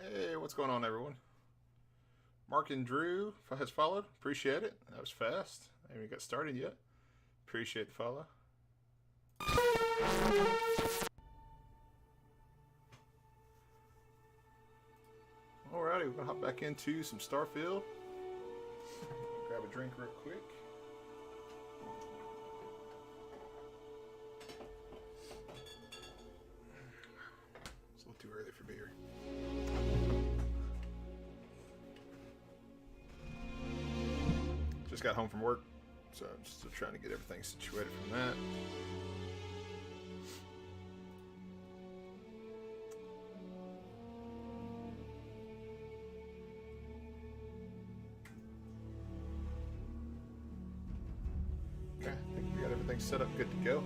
Hey, what's going on, everyone? Mark and Drew has followed. Appreciate it. That was fast. I haven't got started yet. Appreciate the follow. Alrighty, we're gonna hop back into some Starfield. Grab a drink real quick. It's a little too early for beer. Just got home from work, so I'm still trying to get everything situated from that. Okay, I think we got everything set up good to go.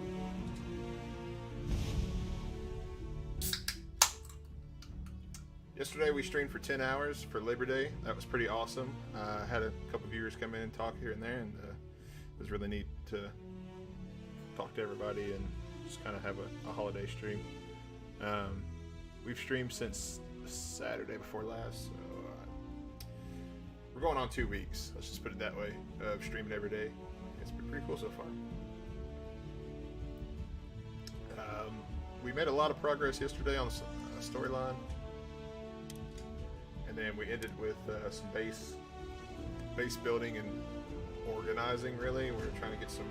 Yesterday we streamed for 10 hours for Labor Day. That was pretty awesome. I had a couple viewers come in and talk here and there, and it was really neat to talk to everybody and just kind of have a holiday stream. We've streamed since Saturday before last, so we're going on 2 weeks. Let's just put it that way, of streaming every day. It's been pretty cool so far. We made a lot of progress yesterday on the storyline. And then we ended with some base building and organizing. Really, we're trying to get some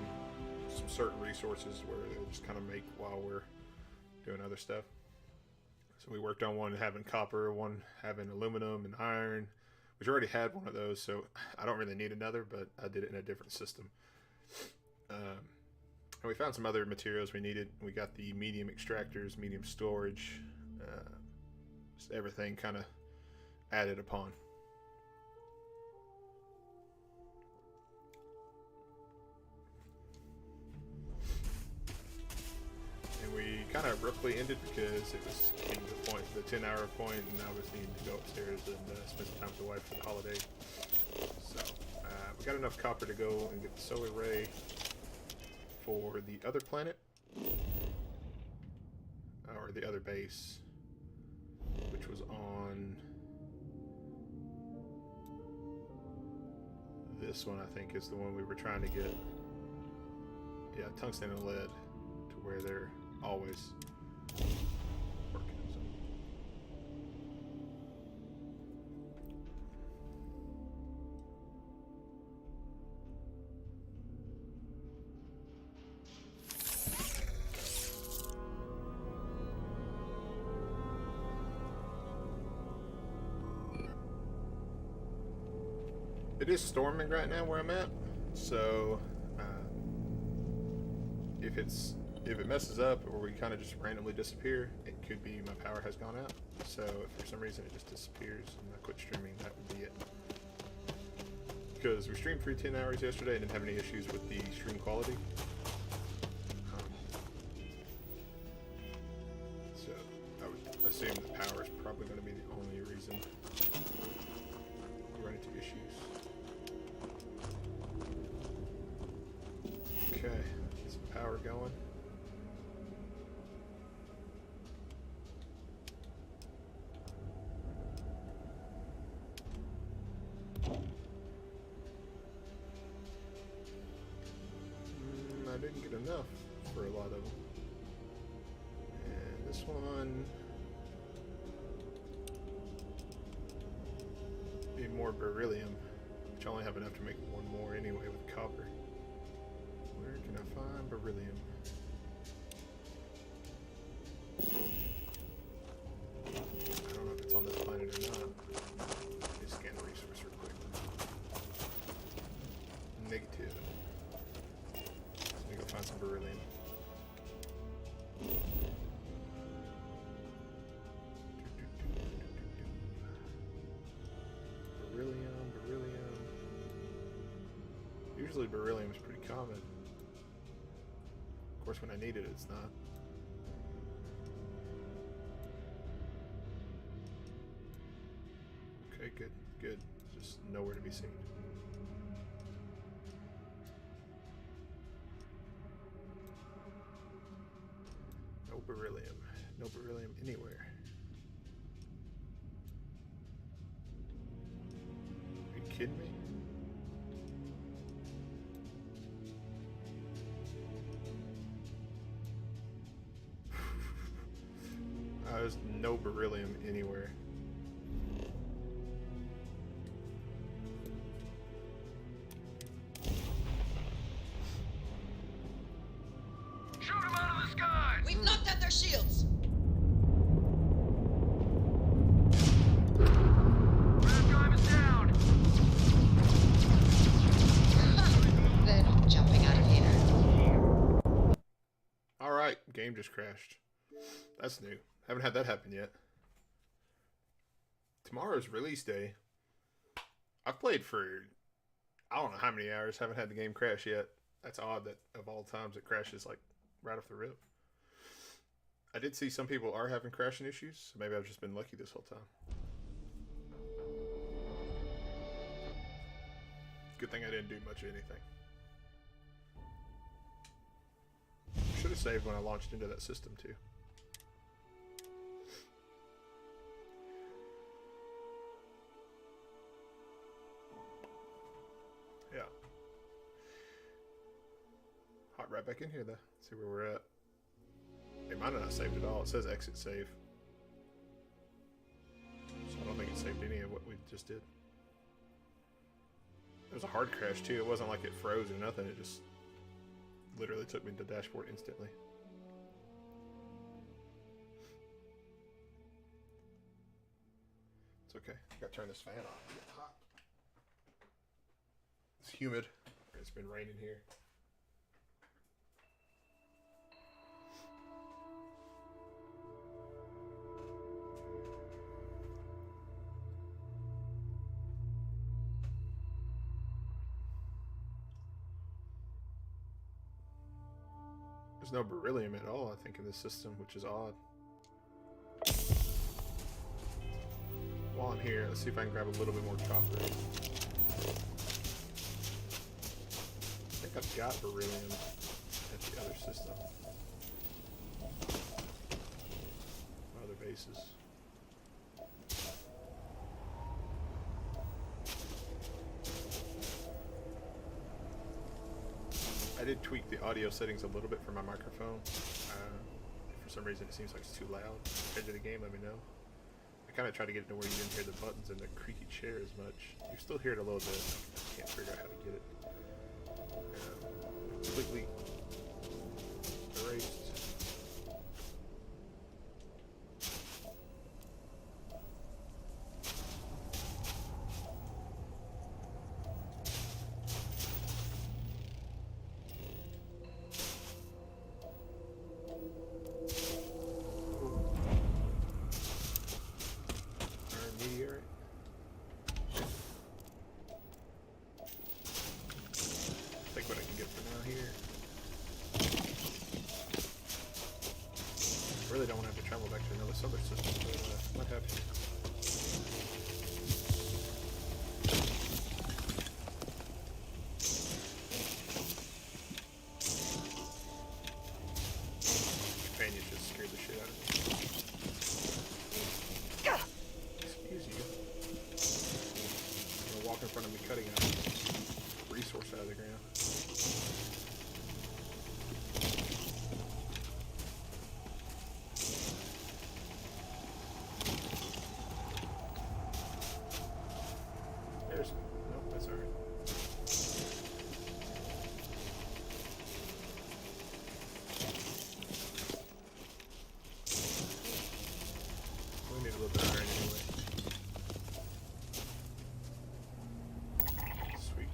certain resources where they'll just kind of make while we're doing other stuff. So we worked on one having copper, one having aluminum and iron, which already had one of those. So I don't really need another, but I did it in a different system. And we found some other materials we needed. We got the medium extractors, medium storage, just everything kind of added upon. And we kind of abruptly ended because it was getting to the point, the 10-hour point, and I was needing to go upstairs and spend some time with the wife for the holiday. So we got enough copper to go and get the solar array for the other planet, or the other base, which was on this one. I think is the one we were trying to get. Yeah, tungsten and lead, to where they're always working. So. It is storming right now where I'm at, so if it messes up or we kind of just randomly disappear, it could be my power has gone out. So if for some reason it just disappears and I quit streaming, that would be it. Because we streamed for 10 hours yesterday and didn't have any issues with the stream quality. So I would assume the power is probably going to be the only reason we run into issues. Okay, get some power going. I didn't get enough for a lot of them. And this one, need more beryllium, which I only have enough to make one more anyway with copper. Where can I find beryllium? I don't know if it's on this planet or not. Let me scan the resource real quick. Negative. Let me go find some beryllium. Beryllium. Usually beryllium is pretty common. Of course, when I need it, it's not. Okay, good. Just nowhere to be seen. No beryllium anywhere. kidding me? There's no beryllium anywhere. Shoot them out of the sky! We've knocked out their shields! Red drive is down! They're not jumping out of here. Alright, game just crashed. That's new. Haven't had that happen yet. Tomorrow's release day. I've played for I don't know how many hours. Haven't had the game crash yet. That's odd that of all times it crashes like right off the rip. I did see some people are having crashing issues. So maybe I've just been lucky this whole time. Good thing I didn't do much of anything. Should have saved when I launched into that system too. Yeah. Hop right back in here though. See where we're at. It might have not saved at all. It says exit save. So I don't think it saved any of what we just did. It was a hard crash too. It wasn't like it froze or nothing. It just literally took me to the dashboard instantly. It's okay. I gotta turn this fan off. It's getting hot. It's humid. It's been raining here. There's no beryllium at all, I think, in this system, which is odd. While I'm here, let's see if I can grab a little bit more copper. I think I've got beryllium at the other system. Other bases. I did tweak the audio settings a little bit for my microphone. For some reason it seems like it's too loud compared to the game, let me know. I kind of tried to get it to where you didn't hear the buttons and the creaky chair as much. You still hear it a little bit. I can't figure out how to get it. Completely erased. Really don't want to have to travel back to another solar system, but what have you. Companion just scared the shit out of me. Excuse you. I'm gonna walk in front of me cutting a resource out of the ground. Nope, that's alright. We need a little bit of iron anyway. Sweet.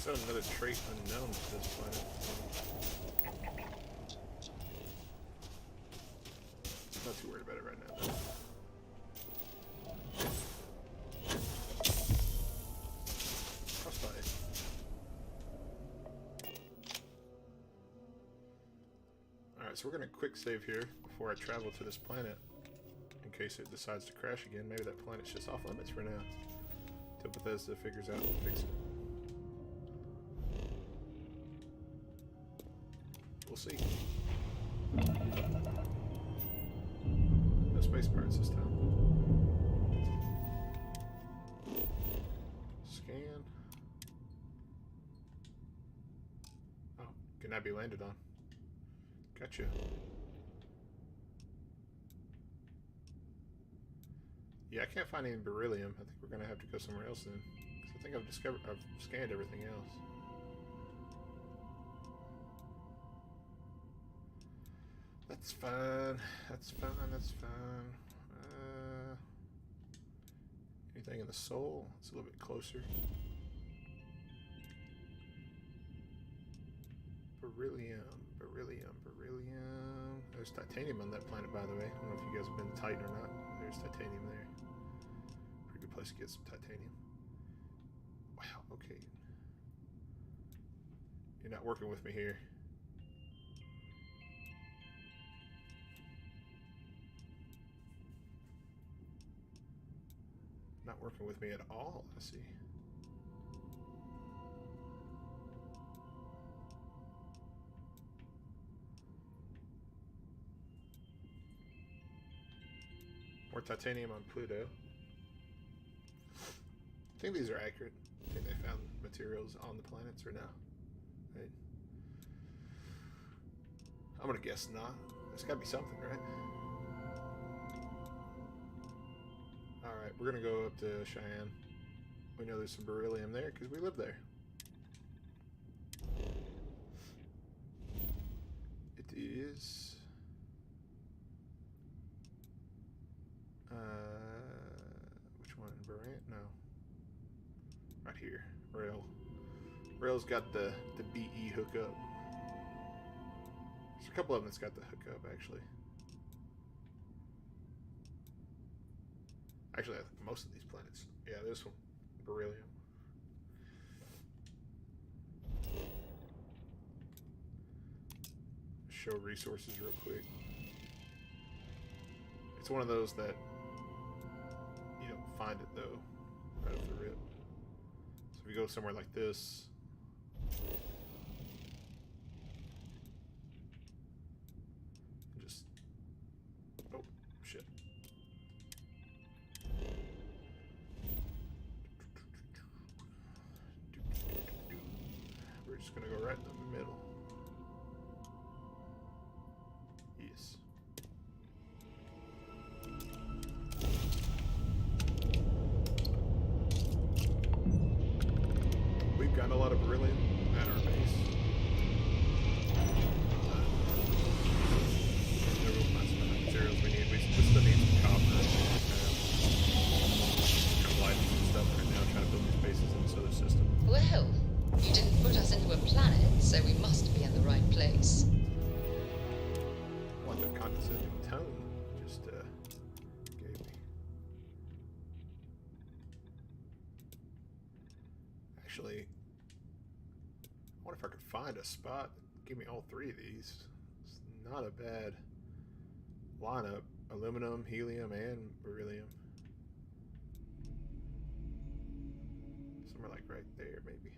So another trait unknown to this planet. Not too worried about it right now, though. Frostbite. Alright, so we're gonna quick save here before I travel to this planet. In case it decides to crash again. Maybe that planet's just off limits for now. Till Bethesda figures out and fix it. We'll see. No space pirates this time. Scan. Oh, can that be landed on? Gotcha. Yeah, I can't find any beryllium. I think we're gonna have to go somewhere else then. 'Cause I think I've scanned everything else. That's fine. That's fine. That's fine. Anything in the soul? It's a little bit closer. Beryllium. There's titanium on that planet, by the way. I don't know if you guys have been to Titan or not. There's titanium there. Pretty good place to get some titanium. Wow, okay. You're not working with me here. Not working with me at all, I see. More titanium on Pluto. I think these are accurate. I think they found materials on the planets or no? Right. I'm gonna guess not. There's gotta be something, right? Alright, we're gonna go up to Cheyenne. We know there's some beryllium there because we live there. It is... which one? Berant? No. Right here. Rail. Rail's got the BE hookup. There's a couple of them that's got the hookup, actually. Actually, I think most of these planets. Yeah, this one. Beryllium. Show resources real quick. It's one of those that you don't find it, though, right off the rip. So if you go somewhere like this, just... Oh, shit. We're just gonna go right in the middle. Yes. We've got a lot of beryllium at our base. There will find some of the materials we need. We still need some copper. Kind of lighting some stuff right now, trying to build these bases in the solar system. Well, you didn't put us into a planet, so we must be in the right place. What the condescending tone just gave me. Actually, I wonder if I could find a spot that give me all three of these. It's not a bad lineup. Aluminum, helium, and beryllium. Somewhere like right there, maybe.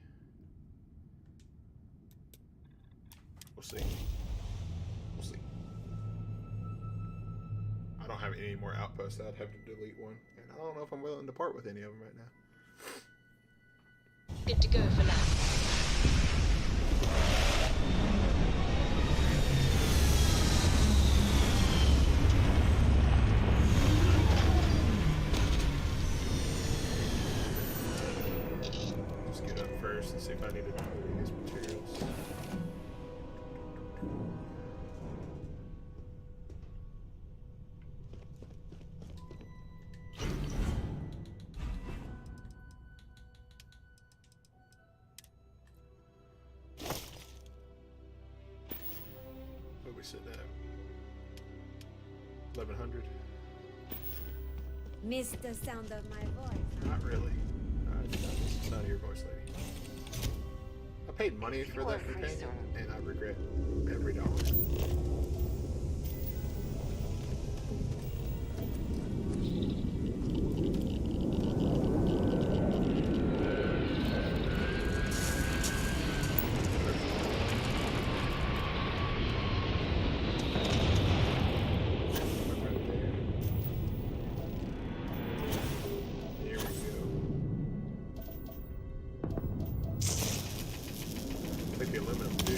We'll see. We'll see. I don't have any more outposts. I'd have to delete one. And I don't know if I'm willing to part with any of them right now. Good to go for land. Just get up first and see if I need to do these materials. What are we sitting at? 1100? Missed the sound of my voice, huh? Not really. It's not your voice, lady. I paid money for that companion, and I regret every dollar. the aluminum too.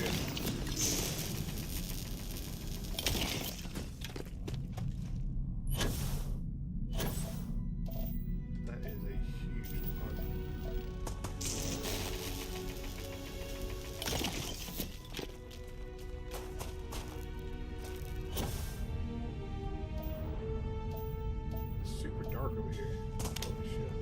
That is a huge deposit. It's super dark over here. Holy shit.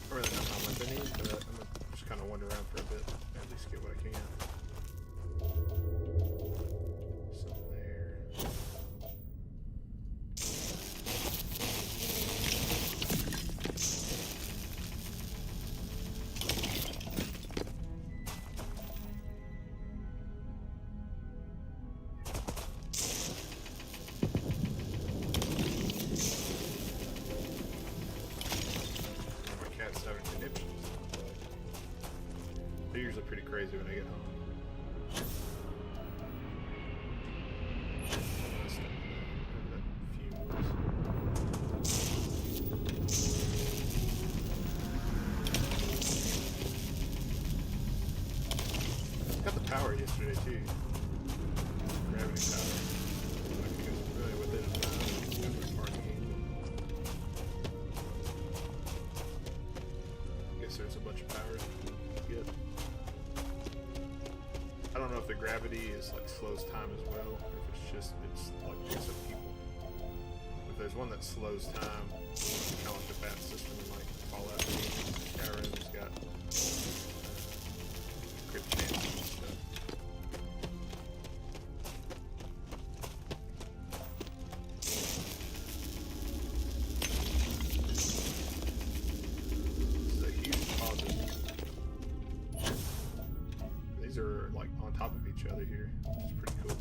I don't really know how much I need, but I'm gonna just kind of wander around for a bit, at least get what I can. Some there. My cat's having conniptions. They're usually pretty crazy when I get home. Let's step in that fume was. Got the power yesterday too. Gravity power. I think it's really with it. Guess there's a bunch of powers you can get. I don't know if the gravity is like slows time as well, or if it's like picks up people. If there's one that slows time, kind of like the bat system in like Fallout 3, Skyrim's got crit chances and stuff. This is a huge deposit. These are like on top of each other here, which is pretty cool.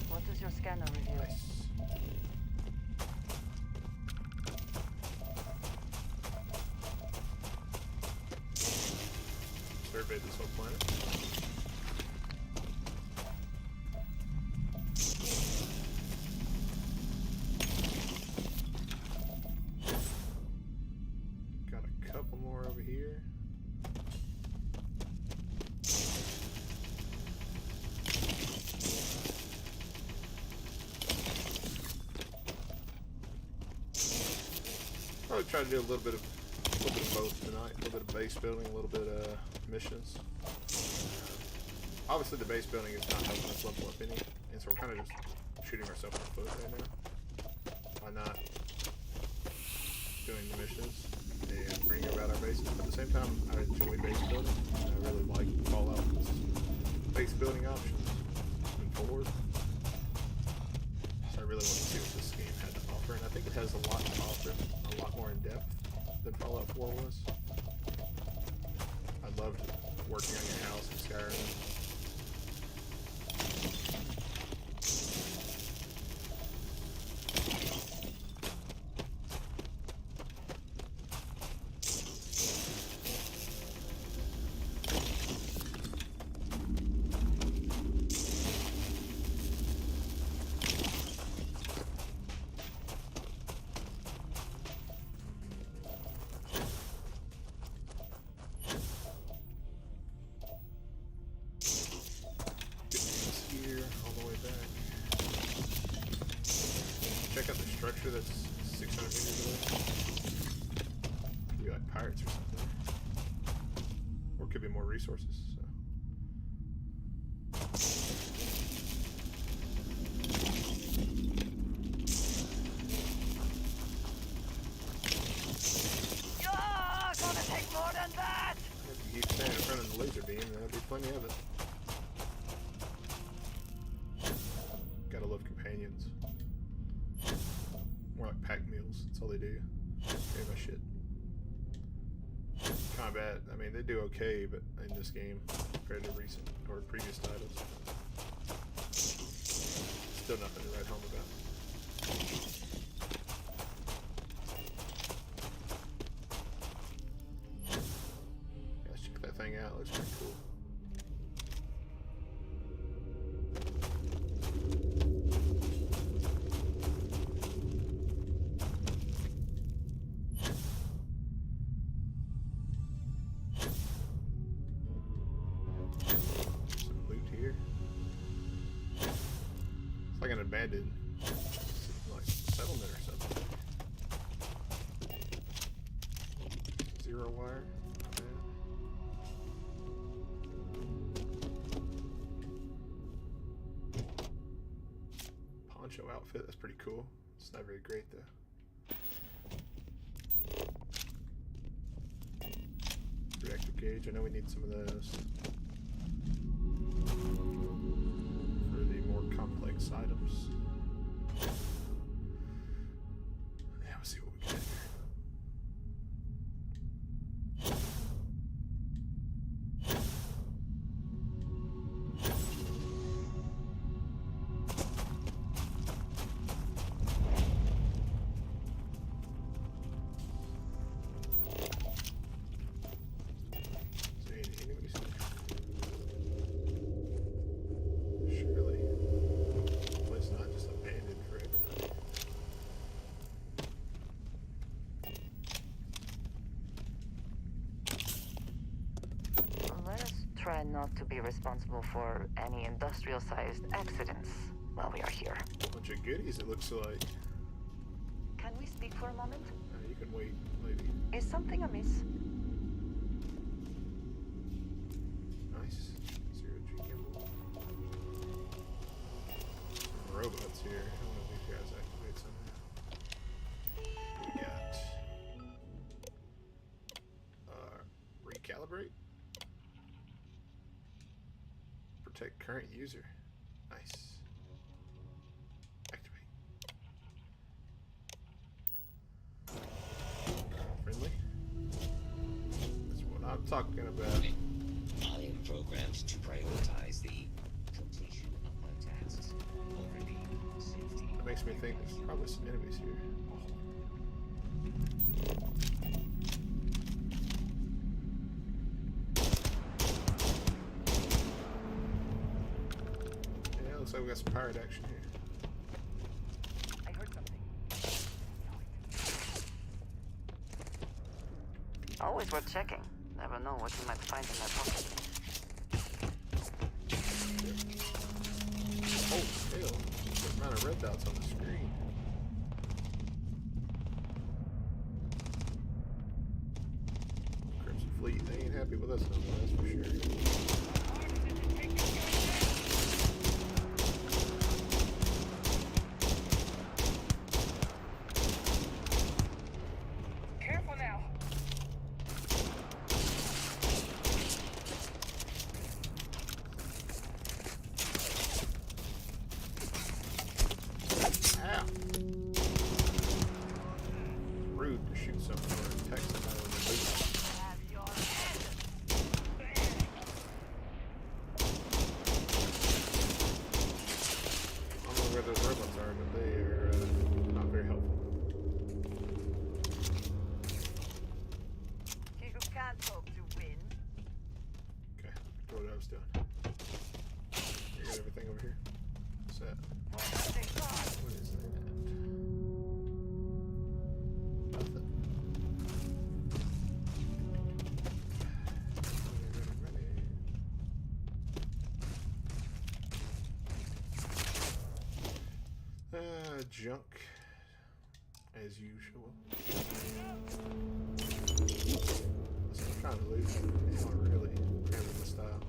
What does your scanner reveal? Nice. Surveyed this whole planet. Got a couple more over here. Probably try to do a little bit of both tonight. A little bit of base building, a little bit of missions. Obviously, the base building is not helping us level up any, and so we're kind of just shooting ourselves in the foot right now by not doing the missions and bringing about our bases. But at the same time, I enjoy base building. And I really like Fallout's base building options moving forward. So I really want to see what this game had to offer, and I think it has a lot to offer, a lot more in depth than Fallout 4 was. I loved working on your house in Skyrim. Check out the structure that's 600 meters away. Could be like pirates or something. Or it could be more resources. So. Gonna take more than that! If you keep staying in front of the laser beam, there'll be plenty of it. Gotta love companions. More like pack meals. That's all they do. Carry my shit. Combat, I mean, they do okay, but in this game, compared to recent or previous titles, still nothing to write home about. Yeah, let's check that thing out. That looks pretty cool. Some loot here. It's like an abandoned like settlement or something. Zero wire. Poncho outfit, that's pretty cool. It's not very great though. Reactive gauge, I know we need some of those for the more complex items. Yeah, we'll see what we get here. Surely, the place is not just abandoned for everybody. Let us try not to be responsible for any industrial-sized accidents while we are here. Bunch of goodies, it looks like. Can we speak for a moment? You can wait, maybe. Is something amiss? Nice. Zero G gimbal. Some robots here. I wonder if these guys activate somehow. We got recalibrate. Protect current user. Nice. Activate. Friendly. That's what I'm talking about. I am programmed to prioritize the completion of my tasks over the safety. That makes me think there's probably some enemies here. Yeah, looks like we got some pirate action here. I heard something. Always worth checking. Never know what you might find in that pocket. Oh, hell. The amount of red dots on the screen. Crimson Fleet, they ain't happy with us no more, that's for sure. Careful now. Ow! Rude to shoot someone or attack somebody with a boot. Have your head! I don't know where those robots are, but they are not very helpful. You can't hope to win. Okay, what I was doing. You got everything over here? What's that? What is that? Nothing. Junk, as usual. So I'm trying to loot. It's not really my style.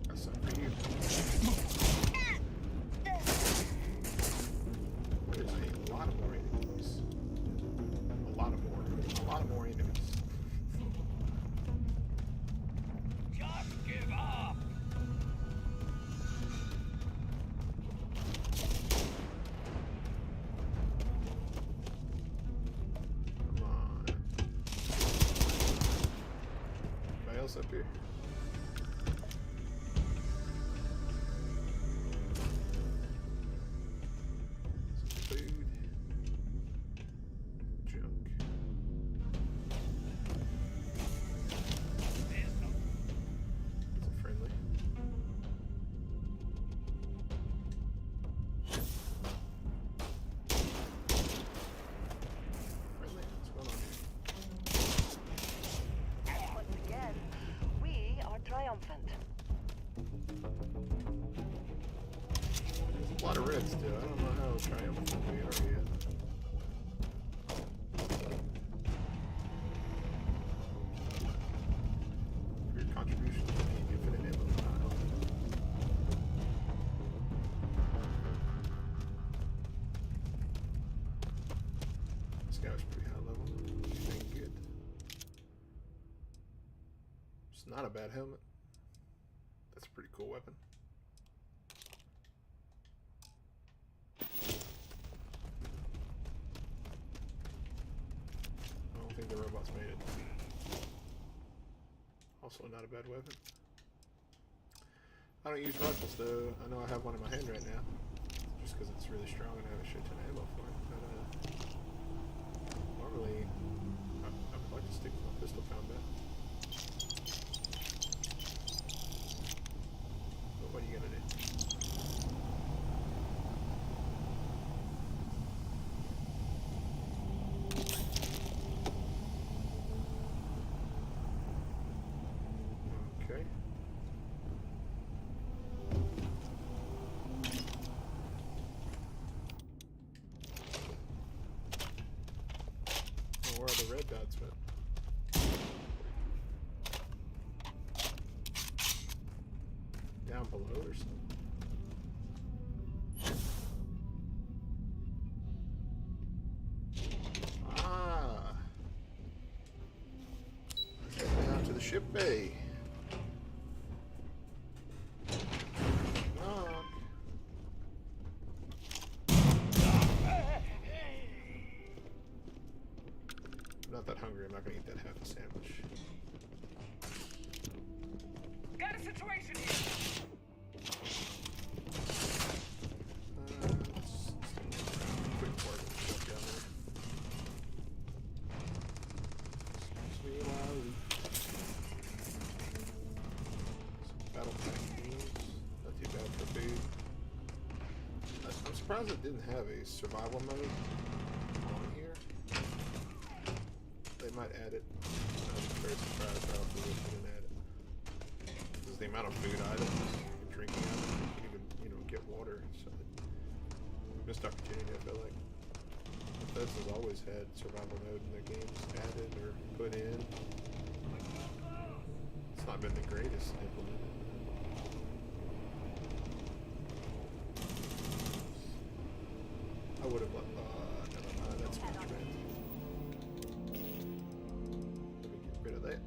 That's something for you. There's a lot of more enemies. A lot of more enemies. else up here? Some food. Junk. Is it friendly? Friendly? What's going on here? Once again, we are triumphant. There's a lot of red still. I don't know how triumphant we are yet. For your contribution to the infinite ammo pile. This guy was pretty high level. Anything good? It's not a bad helmet. That's a pretty cool weapon. I don't think the robots made it. Also not a bad weapon. I don't use rifles though. I know I have one in my hand right now. Just because it's really strong and I have a shit ton of ammo for it. But normally, I would like to stick with my pistol combat. But what are you gonna do? Okay. Oh, where are the red dots at? Down below or something? Ah! Heading out to the ship bay. Knock. I'm not that hungry. I'm not gonna eat that half a sandwich. Got a situation here. Let's quick part of the ship down there. Excuse me while I leave. Some battle pack meals. Not too bad for food. I'm surprised it didn't have a survival mode on here. They might add it. I'm very surprised how they didn't add it. Because the amount of food items and drinking items, you can even, get water. So missed opportunity, I feel like. Bethesda's always had survival mode in their games added or put in. It's not been the greatest implemented. I would have let, never mind, that's contraband. Let me get rid of that.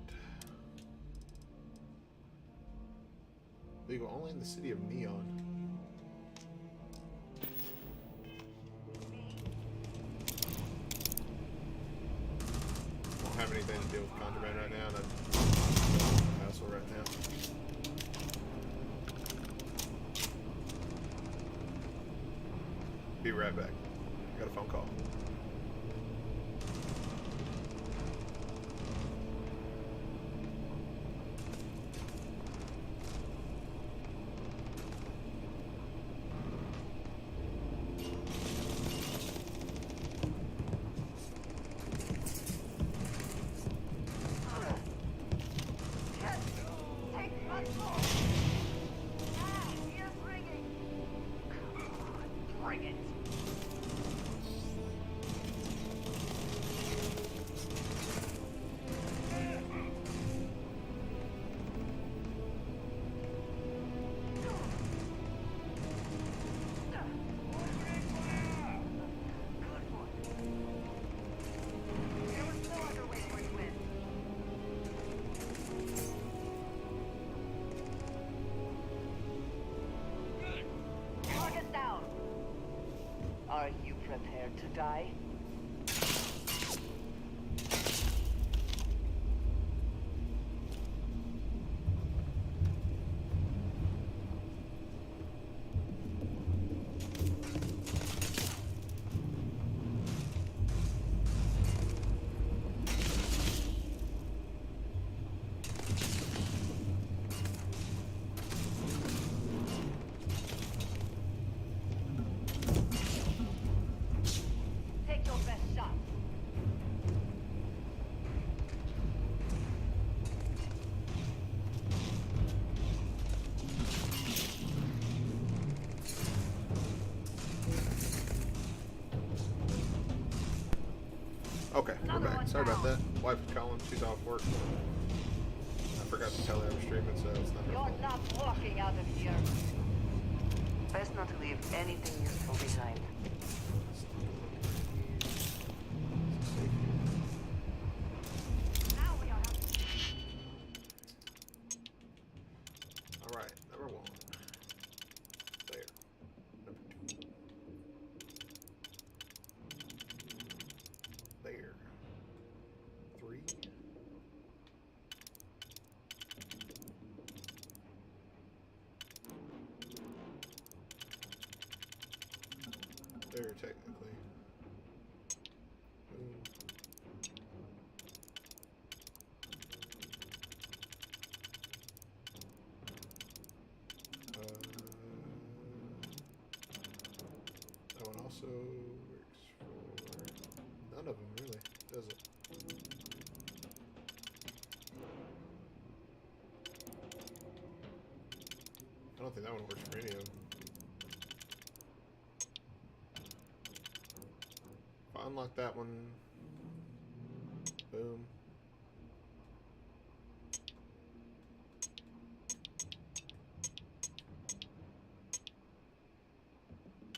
Legal only in the city of Neon. Won't have anything to deal with contraband right now. That's a hassle right now. Be right back. Got a phone call. Bring it. Are you prepared to die? Okay, we're back. Sorry about that. Wife is calling. She's off work. I forgot to tell her I'm streaming, so it's not her You're fault. not walking out of here. Best not to leave anything useful behind. Now we are Alright, number 1. There. Number 2. There. 3. There, technically. Boom. That one also works for none of them, really, does it? I don't think that one works for any of them. If I unlock that one, boom.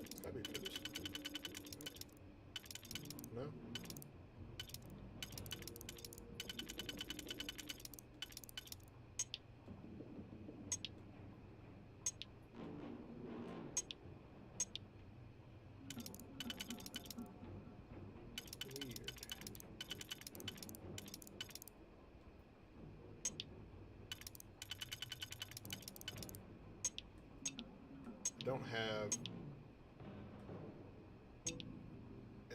It's gotta be for this. No? Weird. I don't have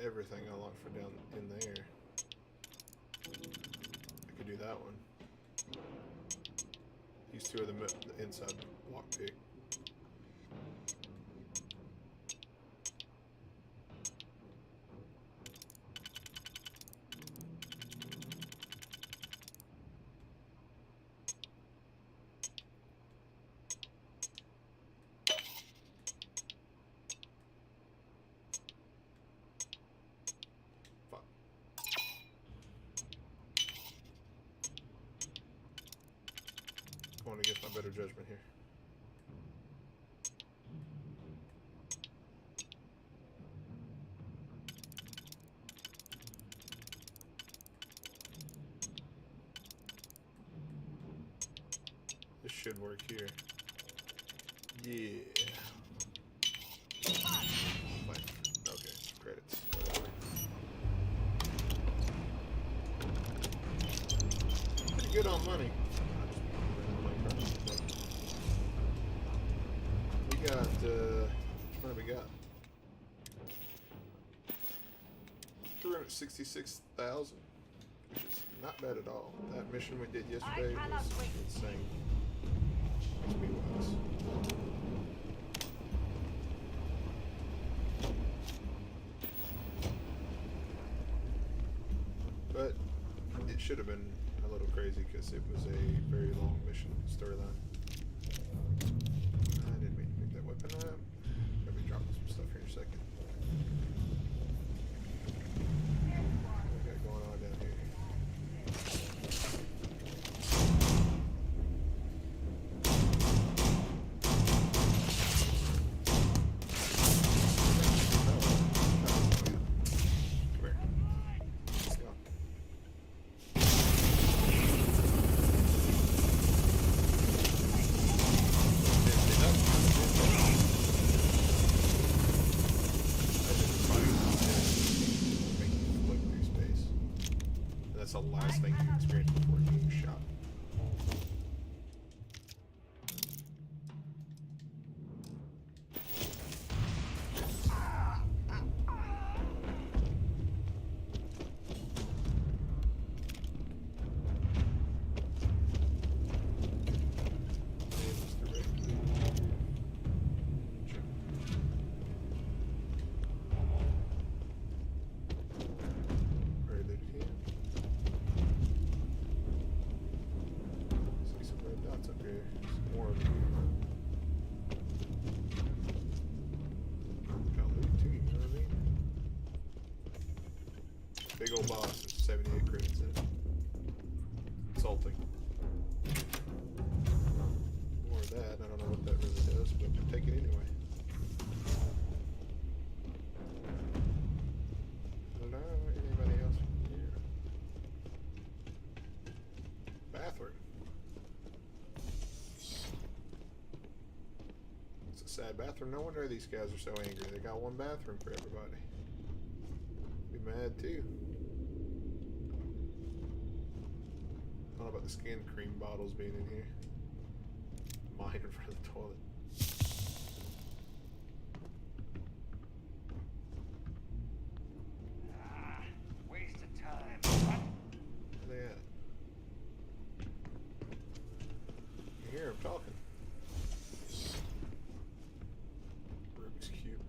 everything unlocked for down in there. I could do that one. These two are the inside lockpick. Fuck. Going against my better judgment here. This should work here. Yeah. Fine. Okay, credits. Whatever. Pretty good on money. We got, what do we got? 366,000, which is not bad at all. That mission we did yesterday was insane. XP-wise. But it should have been a little crazy because it was a very long mission storyline. I didn't mean to pick that weapon up. Maybe dropping some stuff here in a second. What we got going on down here? Come here. Let's go. That's the last thing you experience before getting shot. Very looted here. sad bathroom. No wonder these guys are so angry. They got one bathroom for everybody. Be mad too. I don't know about the skin cream bottles being in here. Mine in front of the toilet. Waste of time. What? Where they at? You hear him talking. Rubik's Cube.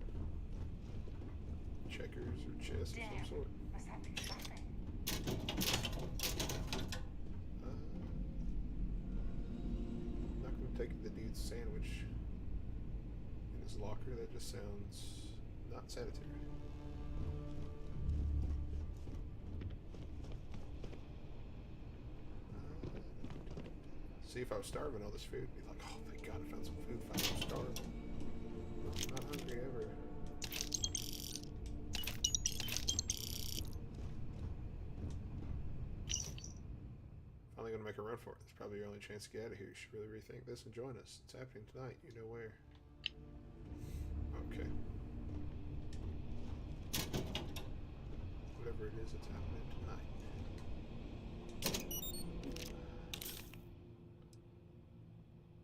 Checkers or chess of some sort. Must have been something. Not gonna take the dude's sandwich in his locker. That just sounds not sanitary. See, if I was starving all this food, I'd be like, oh, thank God I found some food. If I was starving. I'm not hungry ever. Finally gonna make a run for it. It's probably your only chance to get out of here. You should really rethink this and join us. It's happening tonight. You know where. Okay. Whatever it is, it's happening tonight.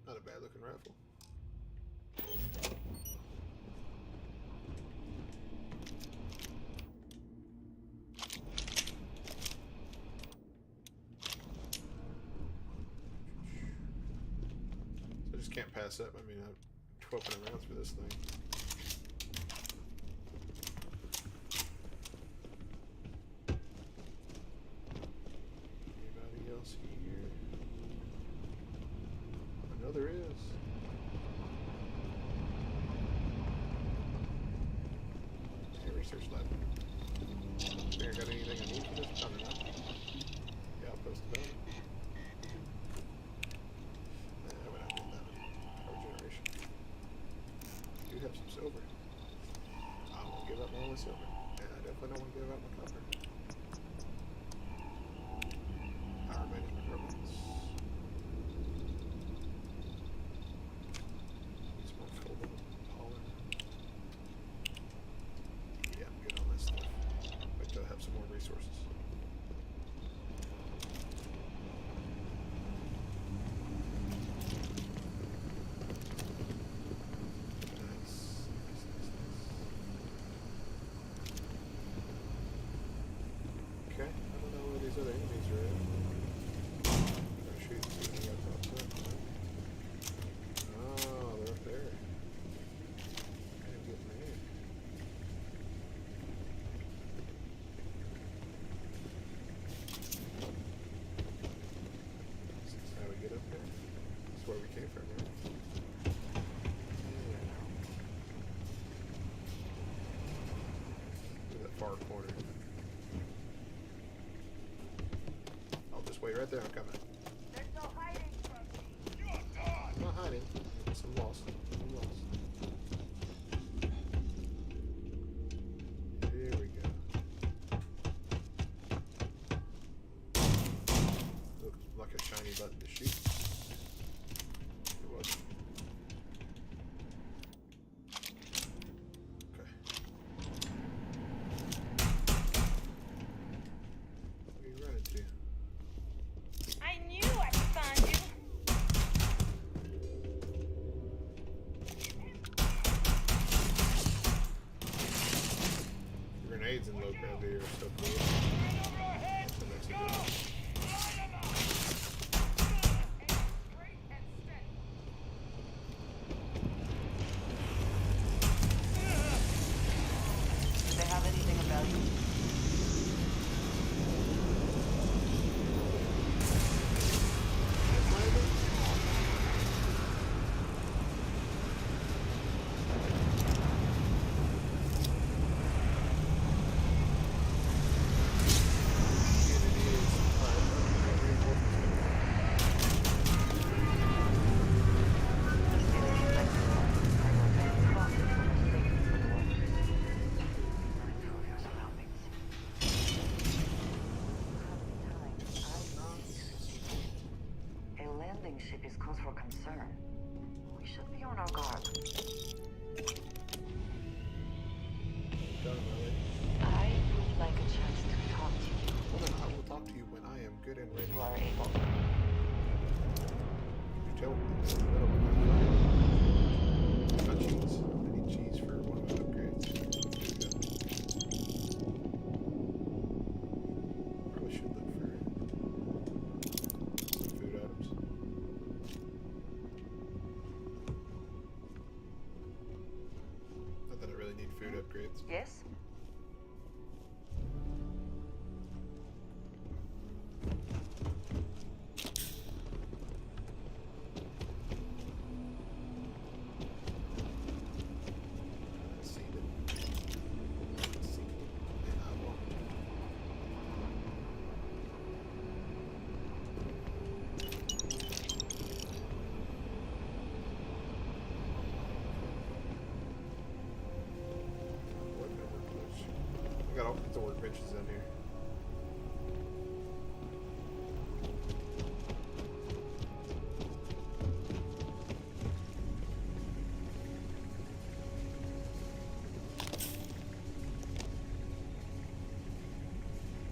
Not a bad looking rifle. So I just can't pass up. I mean, I'm twirling around through this thing. Anybody else here? I know there is. Hey, research lab. Think I got anything I need for this? Probably not. Yeah, I'll post about it. Nah, we're not doing that one. Power generation. I do have some silver. I don't want to give up my only silver. And I definitely don't want to give up my copper. Power management robots. Some more cobalt, polymer. Yeah, I'm good on this stuff. Wait till I have some more resources. Nice. Okay, I don't know where these other enemies are at. I'm gonna shoot and see if they got popped up. Oh, they're up there. Can't get in there. This is how we get up there. That's where we came from, right? Yeah. To that far corner. I'll just wait right there. I'm coming. There's no hiding from me. You're gone. I'm not hiding. I'm lost. I'm lost. Here we go. Looks like a shiny button to shoot. It wasn't. Okay. What are you running to? I knew I'd find you. Grenades in low gravity are so cool. Right over our heads. That makes a Go. difference. Line 'em up. Straight and steady. Do they have anything about you? A landing ship is cause for concern. We should be on our guard. Done, really. I would like a chance to talk to you. Well, then I will talk to you when I am good and ready. You are able. You tell me this in the middle of my cheese. I need cheese for one of my upgrades. Probably should look for some food items. Not that I really need food upgrades. Yes? I got all kinds of workbenches in here.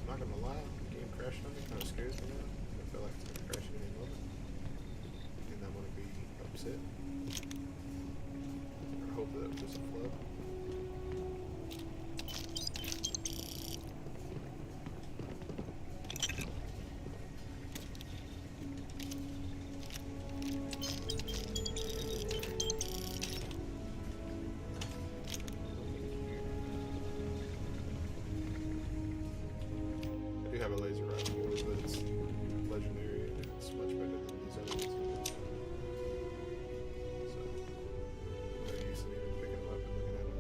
I'm not gonna lie, the game crashing on me kind of scares me now. I feel like it's gonna crash at any moment. And I'm gonna be upset. I hope that it was just a flood. I do have a laser rifle, but it's legendary and it's much better than these other ones. So, no use in even picking them up and looking at them.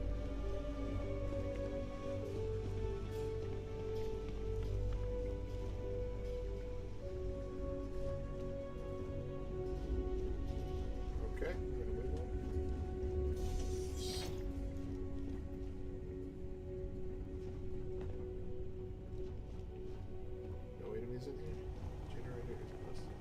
Okay, we're gonna move on. No enemies in here. Generator is busted.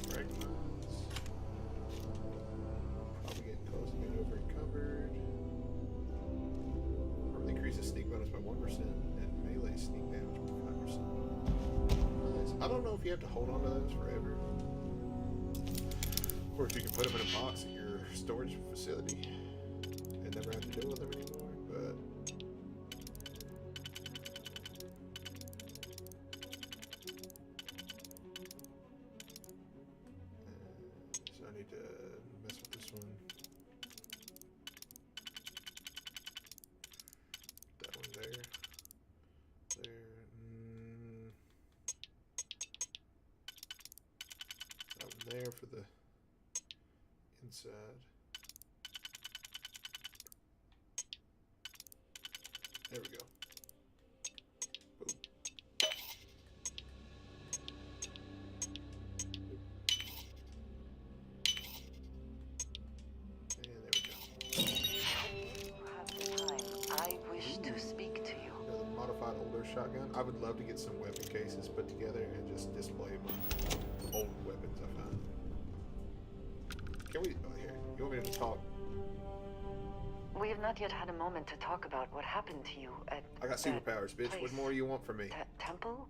Fragments. Probably getting close to being over encumbered. Probably increases sneak bonus by 1% and melee sneak damage by 5%. Nice. I don't know if you have to hold on to those forever, or if you can put them in a box at your storage facility and never have to deal with them anymore, but so I need to mess with this one. That one there. There. That one there for the inside. There we go. Boom. And there we go. You have the time. I wish to speak to you. Another modified older shotgun. I would love to get some weapon cases put together and just display my old weapons I found. Can we? Oh, here. You want me to talk? We have not yet had a moment to talk about what happened to you at I got that superpowers, bitch. What place. more do you want from me? That temple?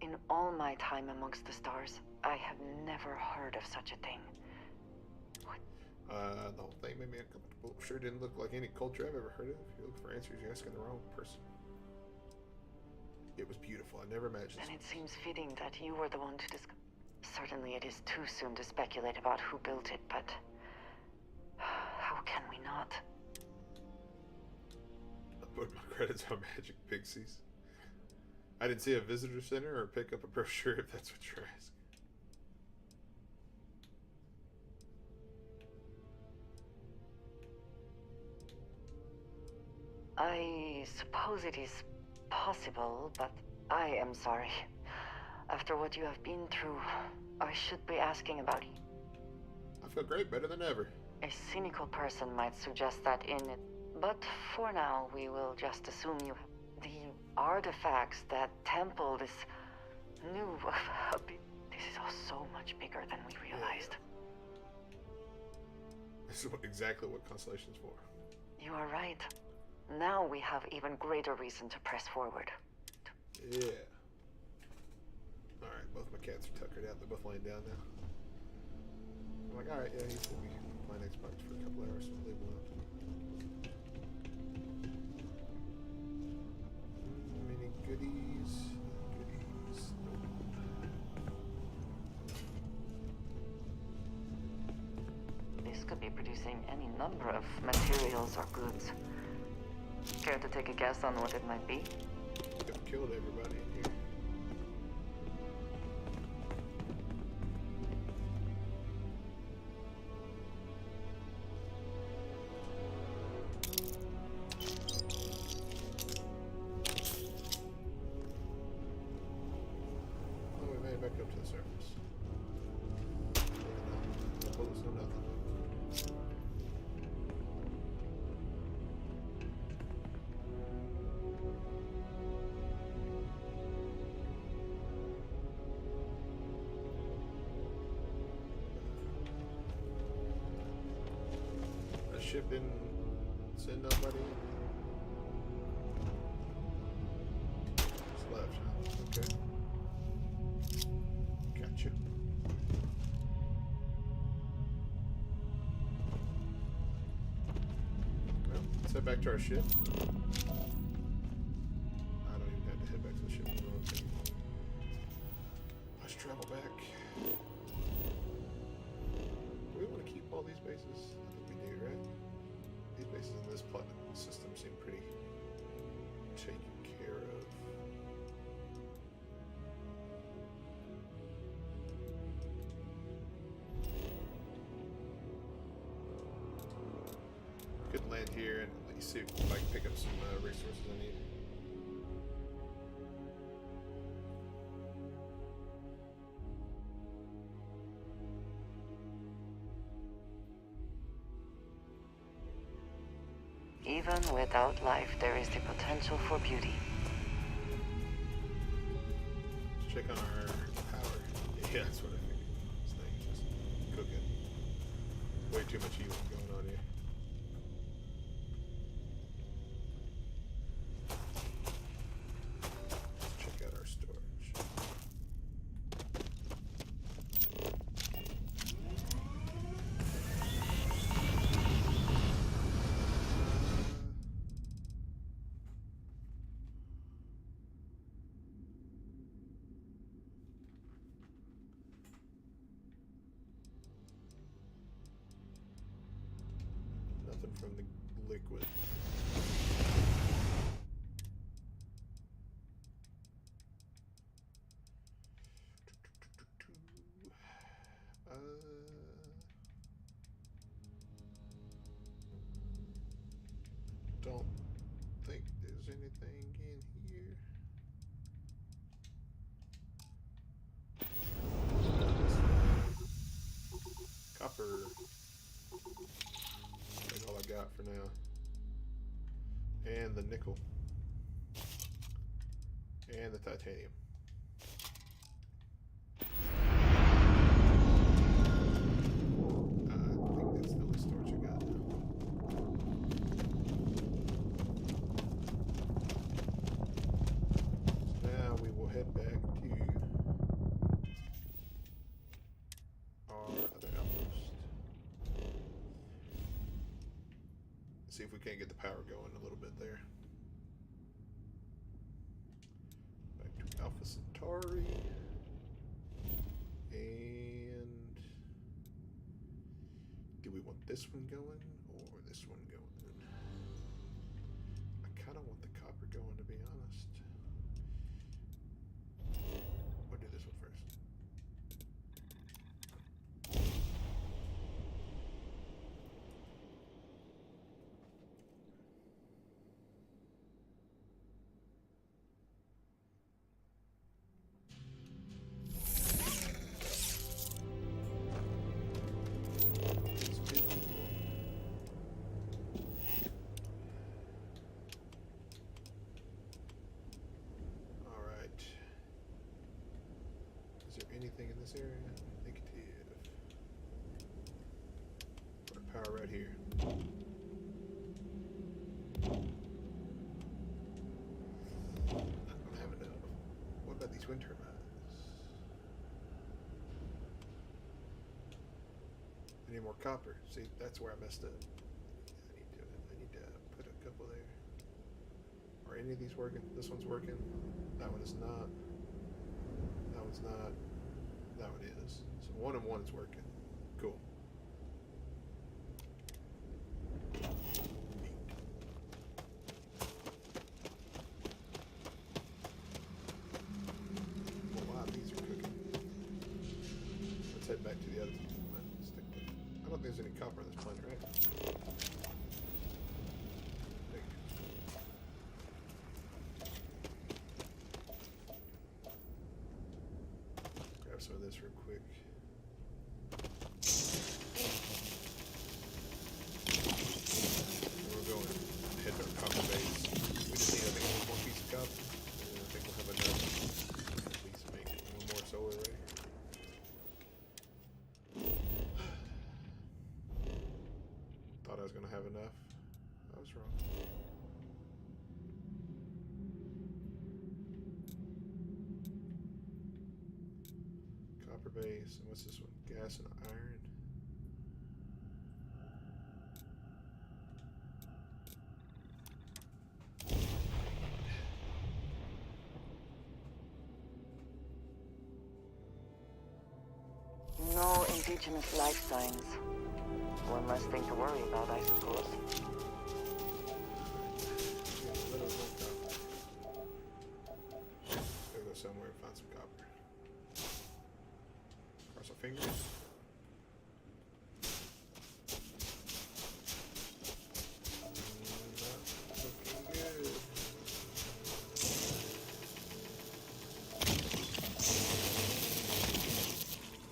In all my time amongst the stars, I have never heard of such a thing. The whole thing made me uncomfortable. Sure didn't look like any culture I've ever heard of. If you look for answers, you're asking the wrong person. It was beautiful. I never imagined. Then it seems fitting that you were the one to discuss. Certainly it is too soon to speculate about who built it, but how can we not? I put my credits on Magic Pixies. I didn't see a visitor center or pick up a brochure if that's what you're asking. I suppose it is possible, but I am sorry. After what you have been through, I should be asking about you. I feel great, better than ever. A cynical person might suggest that in But for now, we will just assume you. The artifacts that temple this new. This is all so much bigger than we realized. This is exactly what Constellation's for. You are right. Now we have even greater reason to press forward. Yeah. Alright, both my cats are tuckered out. They're both laying down now. I'm like, alright, yeah, he's gonna be playing Xbox for a couple hours, so I'll leave him alone. Any goodies? Goodies. This could be producing any number of materials or goods. Care to take a guess on what it might be? I've killed everybody in here. Oh, we made it back up to the surface. No bullets, no nothing. The ship didn't send nobody. Just left, huh? Okay. Gotcha. Well, let's head back to our ship. I don't even have to head back to the ship. Let's travel back. Do we want to keep all these bases? I think we do, right? These bases in this planet system seem pretty taken care of. Could land here and at least see if I can pick up some resources I need. Even without life, there is the potential for beauty. Let's check on our power. Yeah, that's what I figured. This thing is just cooking. Way too much healing going on here. Let's check out our storage. Nothing from the liquid. Don't think there's anything in here. Copper. That's all I got for now. And the nickel. And the titanium. I think that's the only storage I got now. So now we will head back to our other outpost. See if we can't get the power going a little bit there. Back to Alpha Centauri. And do we want this one going or this one going? I kind of want the copper going, to be honest. Or do this one first. anything in this area? Negative. Put a power right here. Not gonna have enough. What about these wind turbines? I need more copper. See, that's where I messed up. I need to put a couple there. Are any of these working? This one's working. That one is not. That one's not. That one is. So one and one is working. Cool. Neat. Well, wow, these are cooking. Let's head back to the other. Stick with it. I don't think there's any copper on this planet, right? There you go. Grab some of this real quick. Where we're going, head to our copper base. We just need, I think, one more piece of copper. And I think we'll have enough to at least make one more solar array. Thought I was gonna have enough. I was wrong. Copper base, and what's this one? Gas and iron. No indigenous life signs. One less thing to worry about, I suppose. Yeah, a little more copper. Gotta go somewhere and find some copper. Cross our fingers. Not looking good.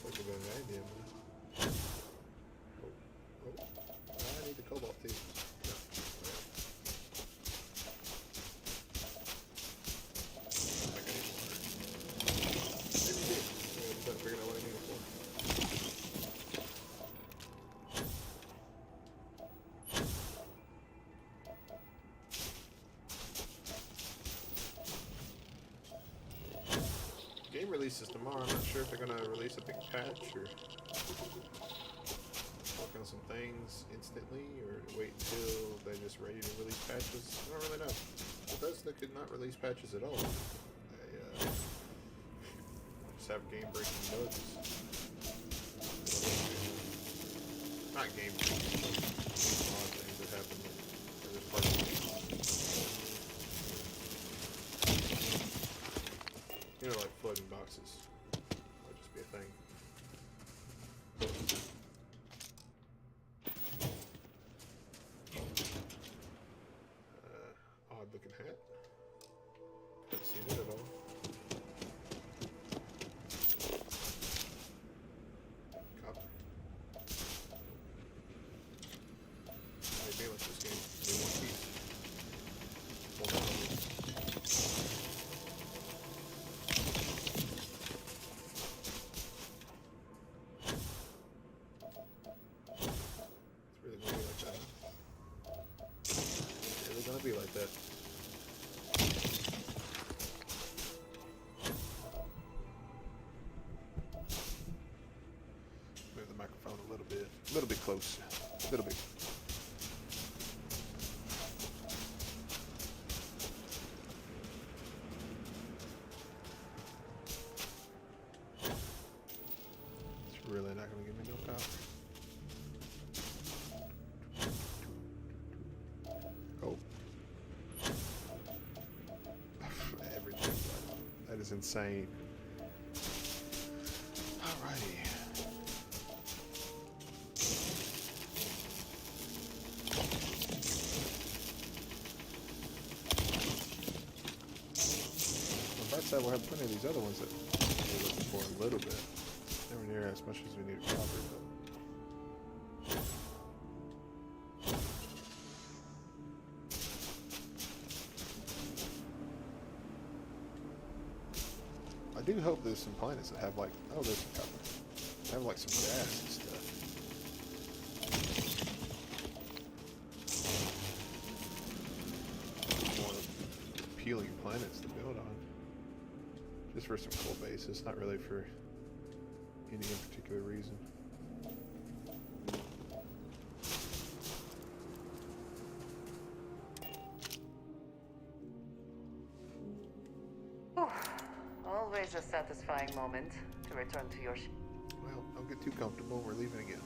Look at that idea, man. Oh, I need the cobalt too. No, whatever. I got any water. Maybe we did. Yeah, I'm trying to figure out what I need it for. Game releases tomorrow. I'm not sure if they're gonna release a big patch or work on some things instantly or wait until they're just ready to release patches. I don't really know. Bethesda could not release patches at all. They just have game-breaking bugs. Not game-breaking, but odd things that happen in this part of the game. You know, like floating boxes. That'll just be a thing. Odd looking hat. Haven't seen it at all. Copper. How you feeling this game? Need one piece. Hold on. Be like that. Move the microphone a little bit closer, a little bit. It's really not gonna give me no power. Oh. That is insane. Alrighty. On that side, we'll have plenty of these other ones that we're looking for a little bit. Nowhere near as much as we need copper, though. I do hope there's some planets that have like, oh, there's some copper. Have like some grass and stuff. More appealing planets to build on. Just for some cool bases, not really for any particular reason. Always a satisfying moment to return to your Well, don't get too comfortable. We're leaving again.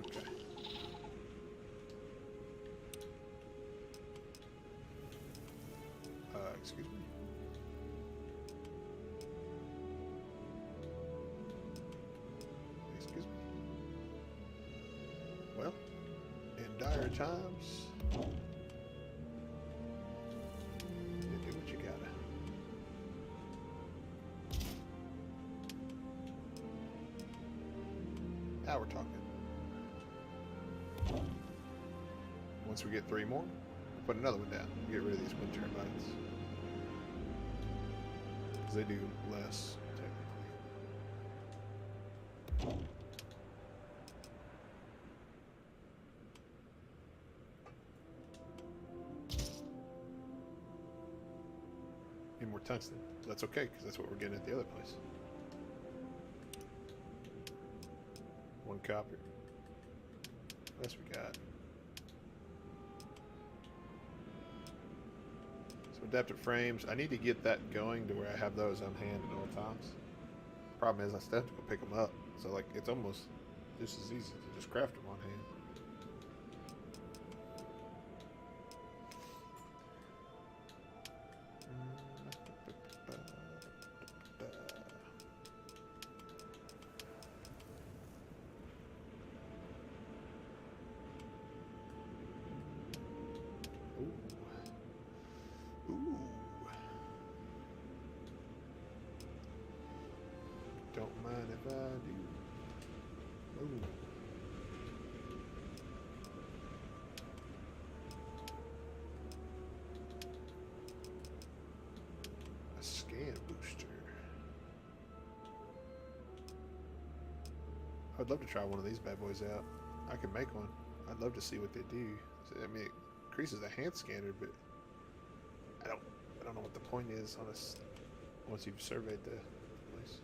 Okay. Excuse me. Excuse me. Well, in dire times, you do what you gotta. Now we're talking. Once we get 3 more, we'll put another one down. Get rid of these wind turbines. Because they do less, technically. Need more tungsten. That's okay, because that's what we're getting at the other place. 1 copper. What else we got? Some adaptive frames. I need to get that going to where I have those on hand at all times. Problem is, I still have to go pick them up. So, like, it's almost just as easy to just craft them on hand. Don't mind if I do. Ooh. A scan booster. I'd love to try one of these bad boys out. I could make one. I'd love to see what they do. I mean, it increases the hand scanner, but I don't know what the point is on this once you've surveyed the place.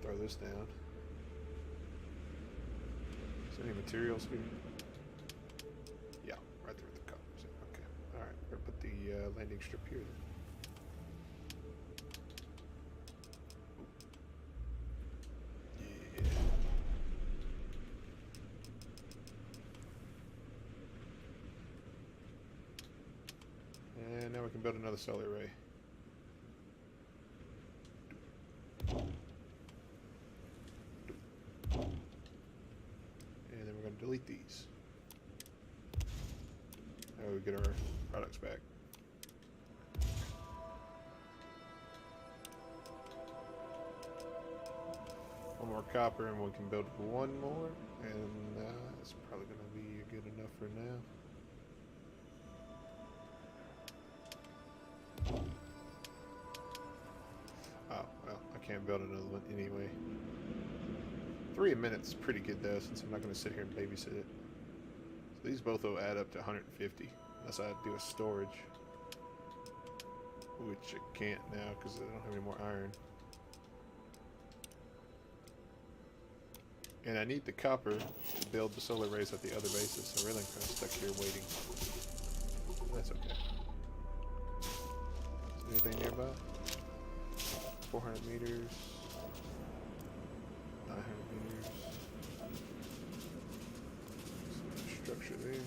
Throw this down. Is there any materials here? Yeah, right there with the coppers. Okay. Alright, we're gonna put the landing strip here then. And now we can build another solar array. And then we're going to delete these. Now we get our products back. One more copper and we can build one more. And it's probably going to be good enough for now. Oh, well, I can't build another one anyway. 3 a minute's pretty good though, since I'm not going to sit here and babysit it. So these both will add up to 150, unless I do a storage. Which I can't now, because I don't have any more iron. And I need the copper to build the solar arrays at the other bases, so really I'm kind of stuck here waiting. That's okay. Is there anything nearby? 400 meters. 900 meters. Some structure there.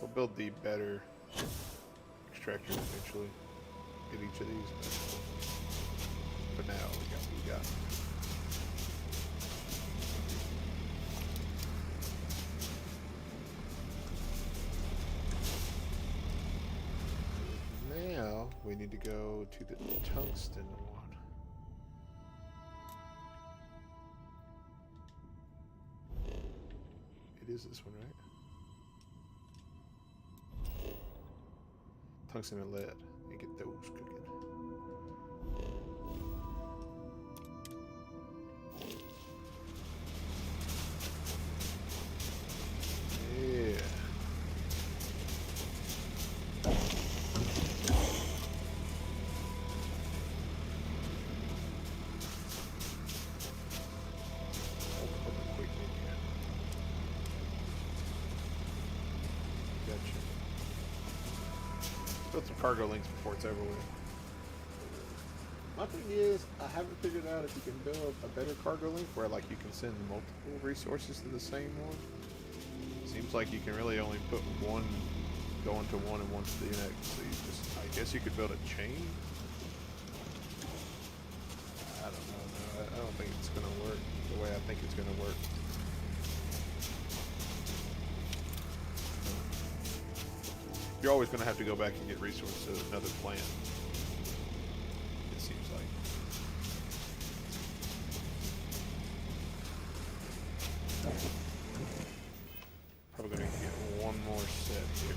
We'll build the better extractors eventually. Get each of these, but for now we got what we got. to go to the tungsten one. It is this one, right? Tungsten and lead. And get those cooking. Yeah. Gotcha. Build some cargo links before it's over with. My thing is, I haven't figured out if you can build a better cargo link where like you can send multiple resources to the same one. Seems like you can really only put one going to one and one to the next. So you just, I guess you could build a chain. I don't know. No, I don't think it's gonna work the way I think it's gonna work. You're always gonna have to go back and get resources to another plant. It seems like. Probably gonna get one more set here.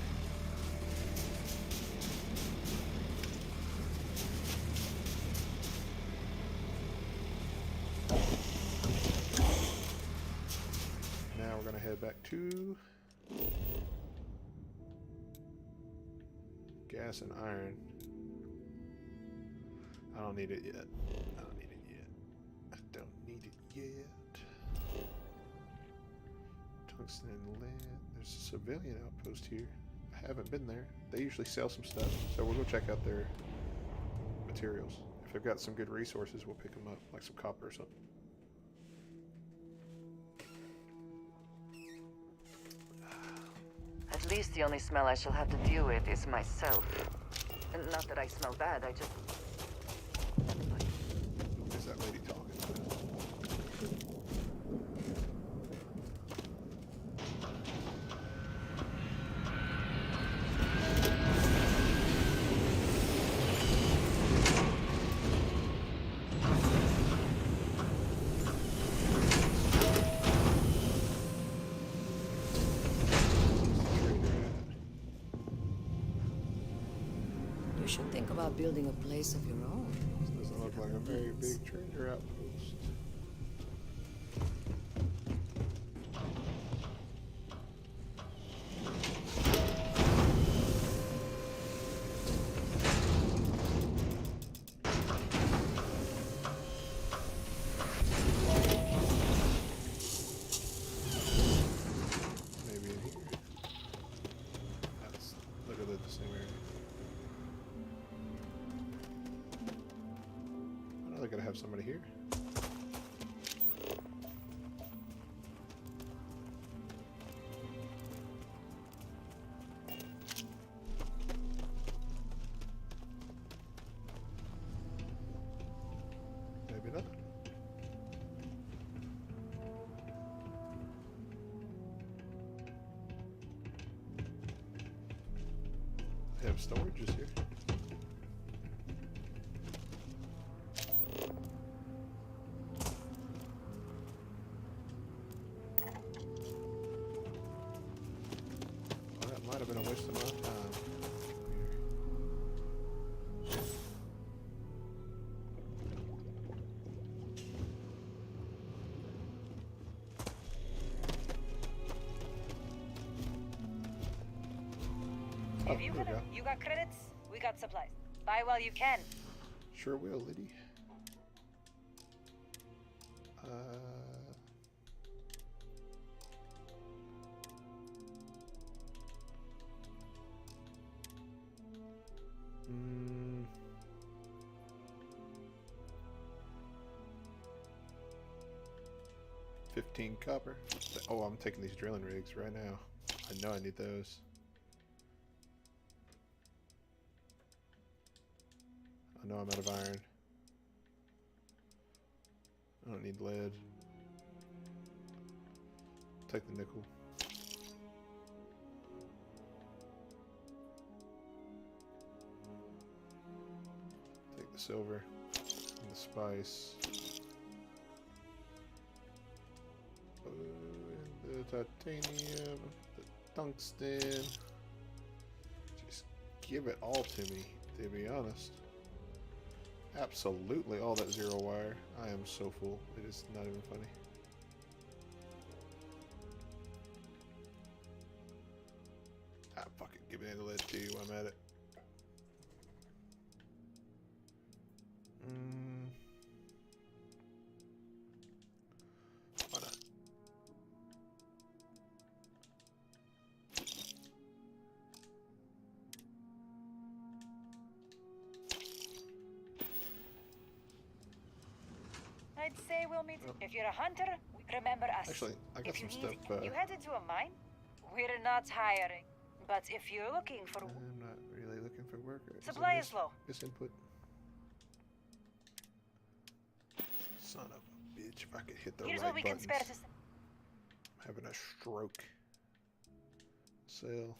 Now we're gonna head back to gas and iron. I don't need it yet. I don't need it yet. I don't need it yet. Tungsten and lead. There's a civilian outpost here. I haven't been there. They usually sell some stuff, so we'll go check out their materials. If they've got some good resources, we'll pick them up, like some copper or something. At least the only smell I shall have to deal with is myself. And not that I smell bad, I just... Who's that lady talking? You should think about building a place of your own. This doesn't look like a very big trader outpost. Maybe in here. Let's look at the same area. I know they're gonna have somebody here. Maybe not. They have storages here. Well, that might have been a waste of my time. Oh, If you there we go. you got credits, we got supplies. Buy while you can. Sure will, Liddy. Mm, 15 copper. Oh, I'm taking these drilling rigs right now. I know I need those. I know I'm out of iron. I don't need lead. Take the nickel. the silver and the spice. And the titanium, the tungsten. Just give it all to me, to be honest. Absolutely all that zero wire. I am so full. It is not even funny. Ah, fuck it. Give me the lead too. I'm at it. Why not? I'd say we'll meet. Oh. If you're a hunter, remember us. Actually, I got if some you stuff. need, you head into a mine. We're not hiring, but if you're looking for I'm not really looking for work. supply is low. This input. Son of a bitch! If I could hit the Here's right what we can buttons. spare to. I'm having a stroke. Sell.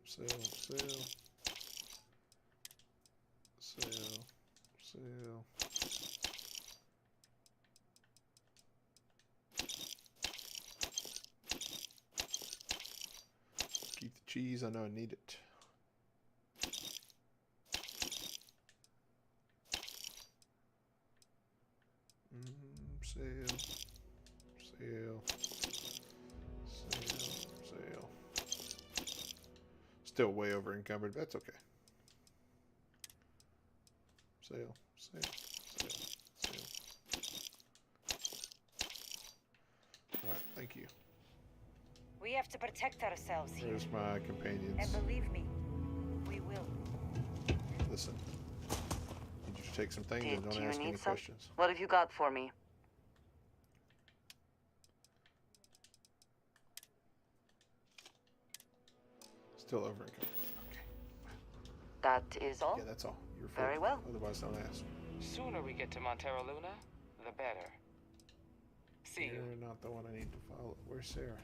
Sell, sell. Sell, sell. Keep the cheese, I know I need it. Sale, sale, sale, sale. Still way over encumbered, but that's okay. Sale, sale, sale, sale. Alright, thank you. We have to protect ourselves here. There's my companions. And believe me, we will. Listen, need you to take some things and Do don't you ask any need some? questions. What have you got for me? Still over encumbered. Okay. That is all? Yeah, that's all. You're full. Very well. Otherwise, don't ask. Sooner we get to Montero Luna, the better. See you. You're not the one I need to follow. Where's Sarah?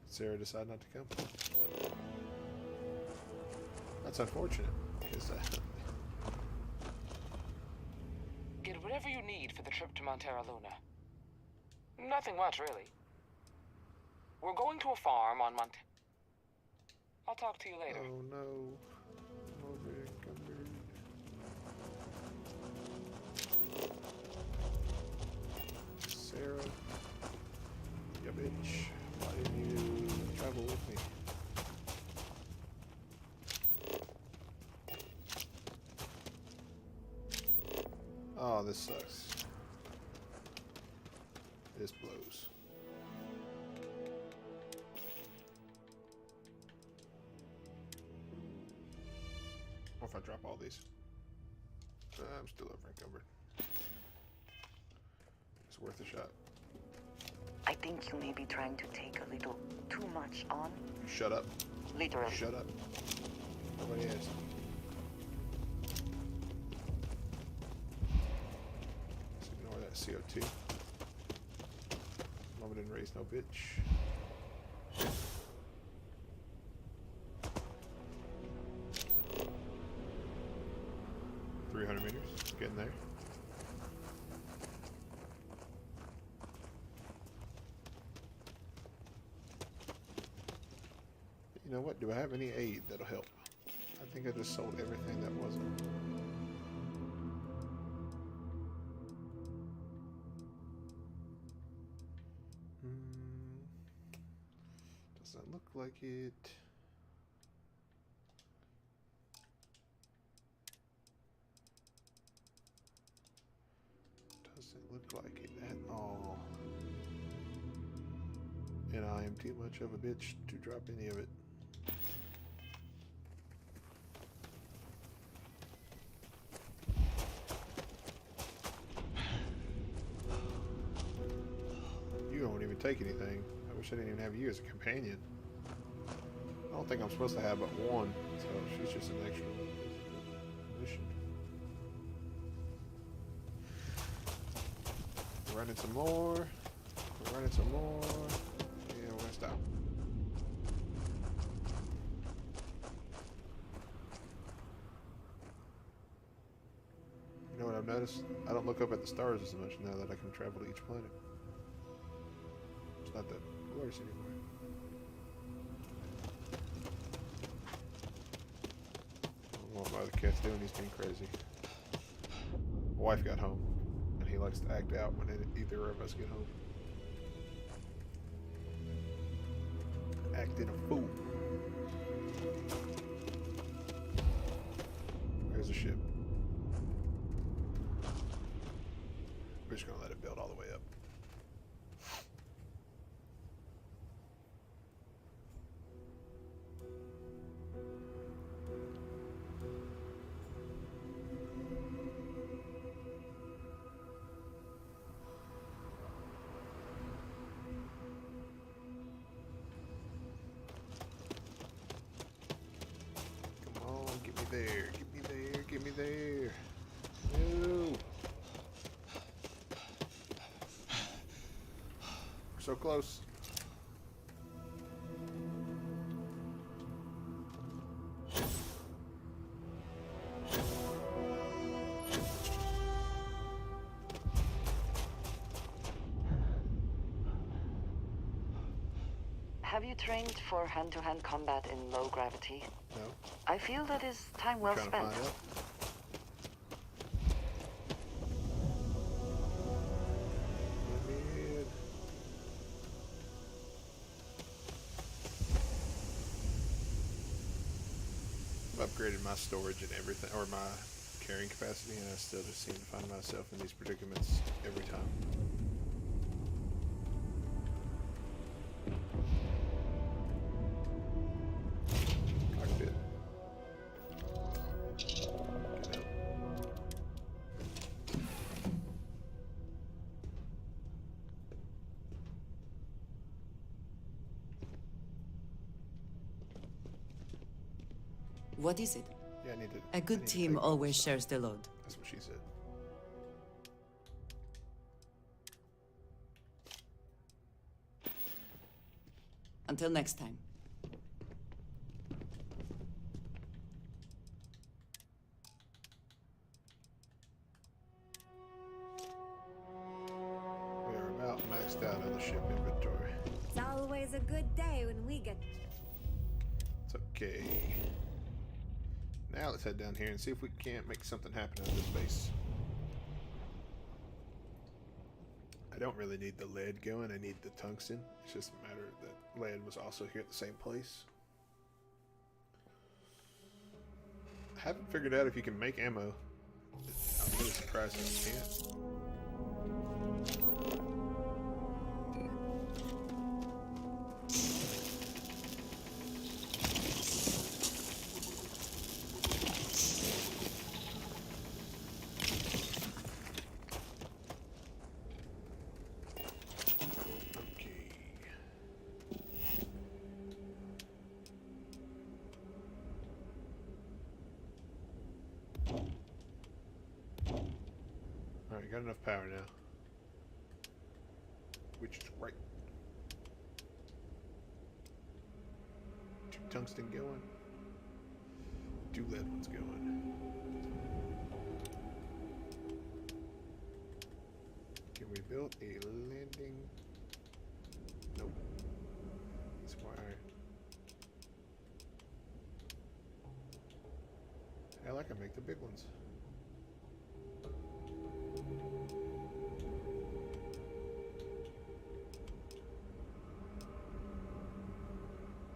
Sarah decided not to come. That's unfortunate because Get whatever you need for the trip to Montero Luna. Nothing much, really. We're going to a farm on I'll talk to you later. oh no, I'm over encumbered. Sarah, you bitch. Why didn't you travel with me? Oh, this sucks. This blows. What if I drop all these? I'm still over encumbered. It's worth a shot. I think you may be trying to take a little too much on. Shut up. Literally. Shut up. Nobody is. Let's ignore that CO2. Mama didn't raise no bitch. $300 getting there. You know what? Do I have any aid that'll help? I think I just sold everything that wasn't. Doesn't look like it. Doesn't look like it at all. And I am too much of a bitch to drop any of it. You don't even take anything. I wish I didn't even have you as a companion. I don't think I'm supposed to have but one, so she's just an extra mission. We're running some more. We're running some more. And we're gonna stop. You know what I've noticed? I don't look up at the stars as much now that I can travel to each planet. It's not that glorious anymore. I don't know what my other cat's doing. He's being crazy. My wife got home, and he likes to act out when either of us get home. Acting a fool. There's a ship. We're just gonna let it build all the way up. Come on, get me there, get me there, get me there. No. We're so close. Have you trained for hand-to-hand combat in low gravity? No. I feel that is time well Trying to spent. find out. Let me in. I've upgraded my storage and everything, or my carrying capacity, and I still just seem to find myself in these predicaments every time. Cockpit. Get up. What is it? Yeah, I need to. A I good need to team take all always this shares the load. stuff. That's what she said. Until next time. We are about maxed out on the ship inventory. It's always a good day when we get. It's okay. Now let's head down here and see if we can't make something happen out of this base. I don't really need the lead going, I need the tungsten. It's just a matter that lead was also here at the same place. I haven't figured out if you can make ammo. I'm really surprised if you can't. Alright, got enough power now. Which is right. 2 tungsten going. 2 lead ones going. Can we build a landing? Nope. It's more iron. Hell, I can make the big ones.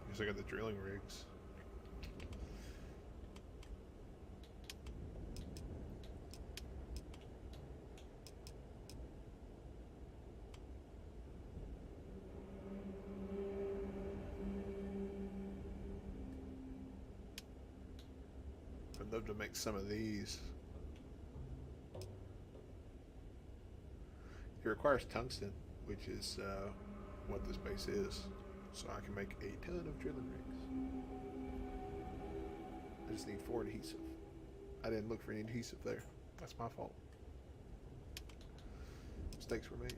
Guess I got the drilling rigs. I'd love to make some of these. It requires tungsten, which is what this base is. So I can make a ton of drilling rigs. I just need 4 adhesive. I didn't look for any adhesive there. That's my fault. Mistakes were made.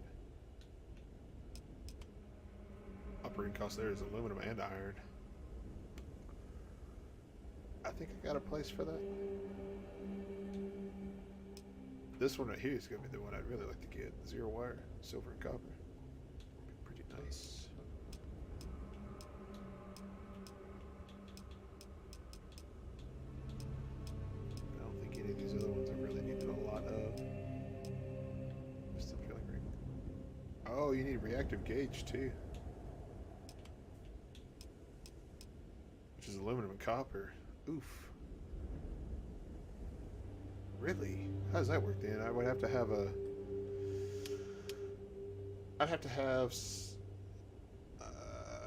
Operating cost there is aluminum and iron. I think I got a place for that. This one right here is going to be the one I'd really like to get. 0 wire, silver and copper. Be pretty nice. I don't think any of these other ones I really need a lot of. Still feeling ring. Oh, you need reactive gauge too. Which is aluminum and copper. Oof. Really? How does that work then? I would have to have a... I'd have to have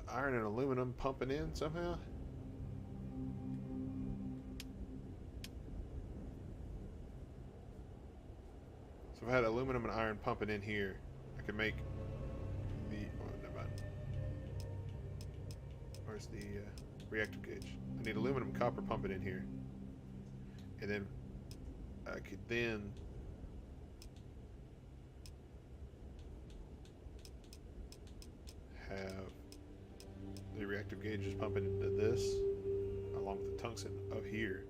iron and aluminum pumping in somehow? So if I had aluminum and iron pumping in here, I could make the... Oh, never mind. Where's the reactive gauge? I need aluminum and copper pumping in here. And then I could then have the reactive gauges pumping into this along with the tungsten up here.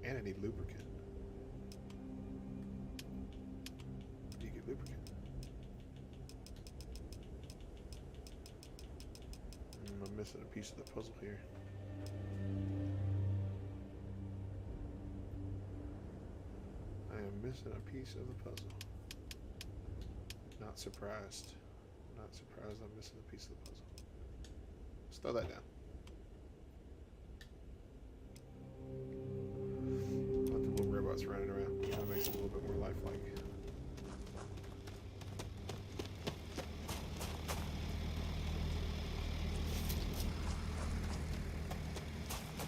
And I need lubricant. Where do you get lubricant? I'm missing a piece of the puzzle here. I am missing a piece of the puzzle. Not surprised. Not surprised I'm missing a piece of the puzzle. Let's throw that down. Let the little robots running around. Kind of makes it a little bit more lifelike.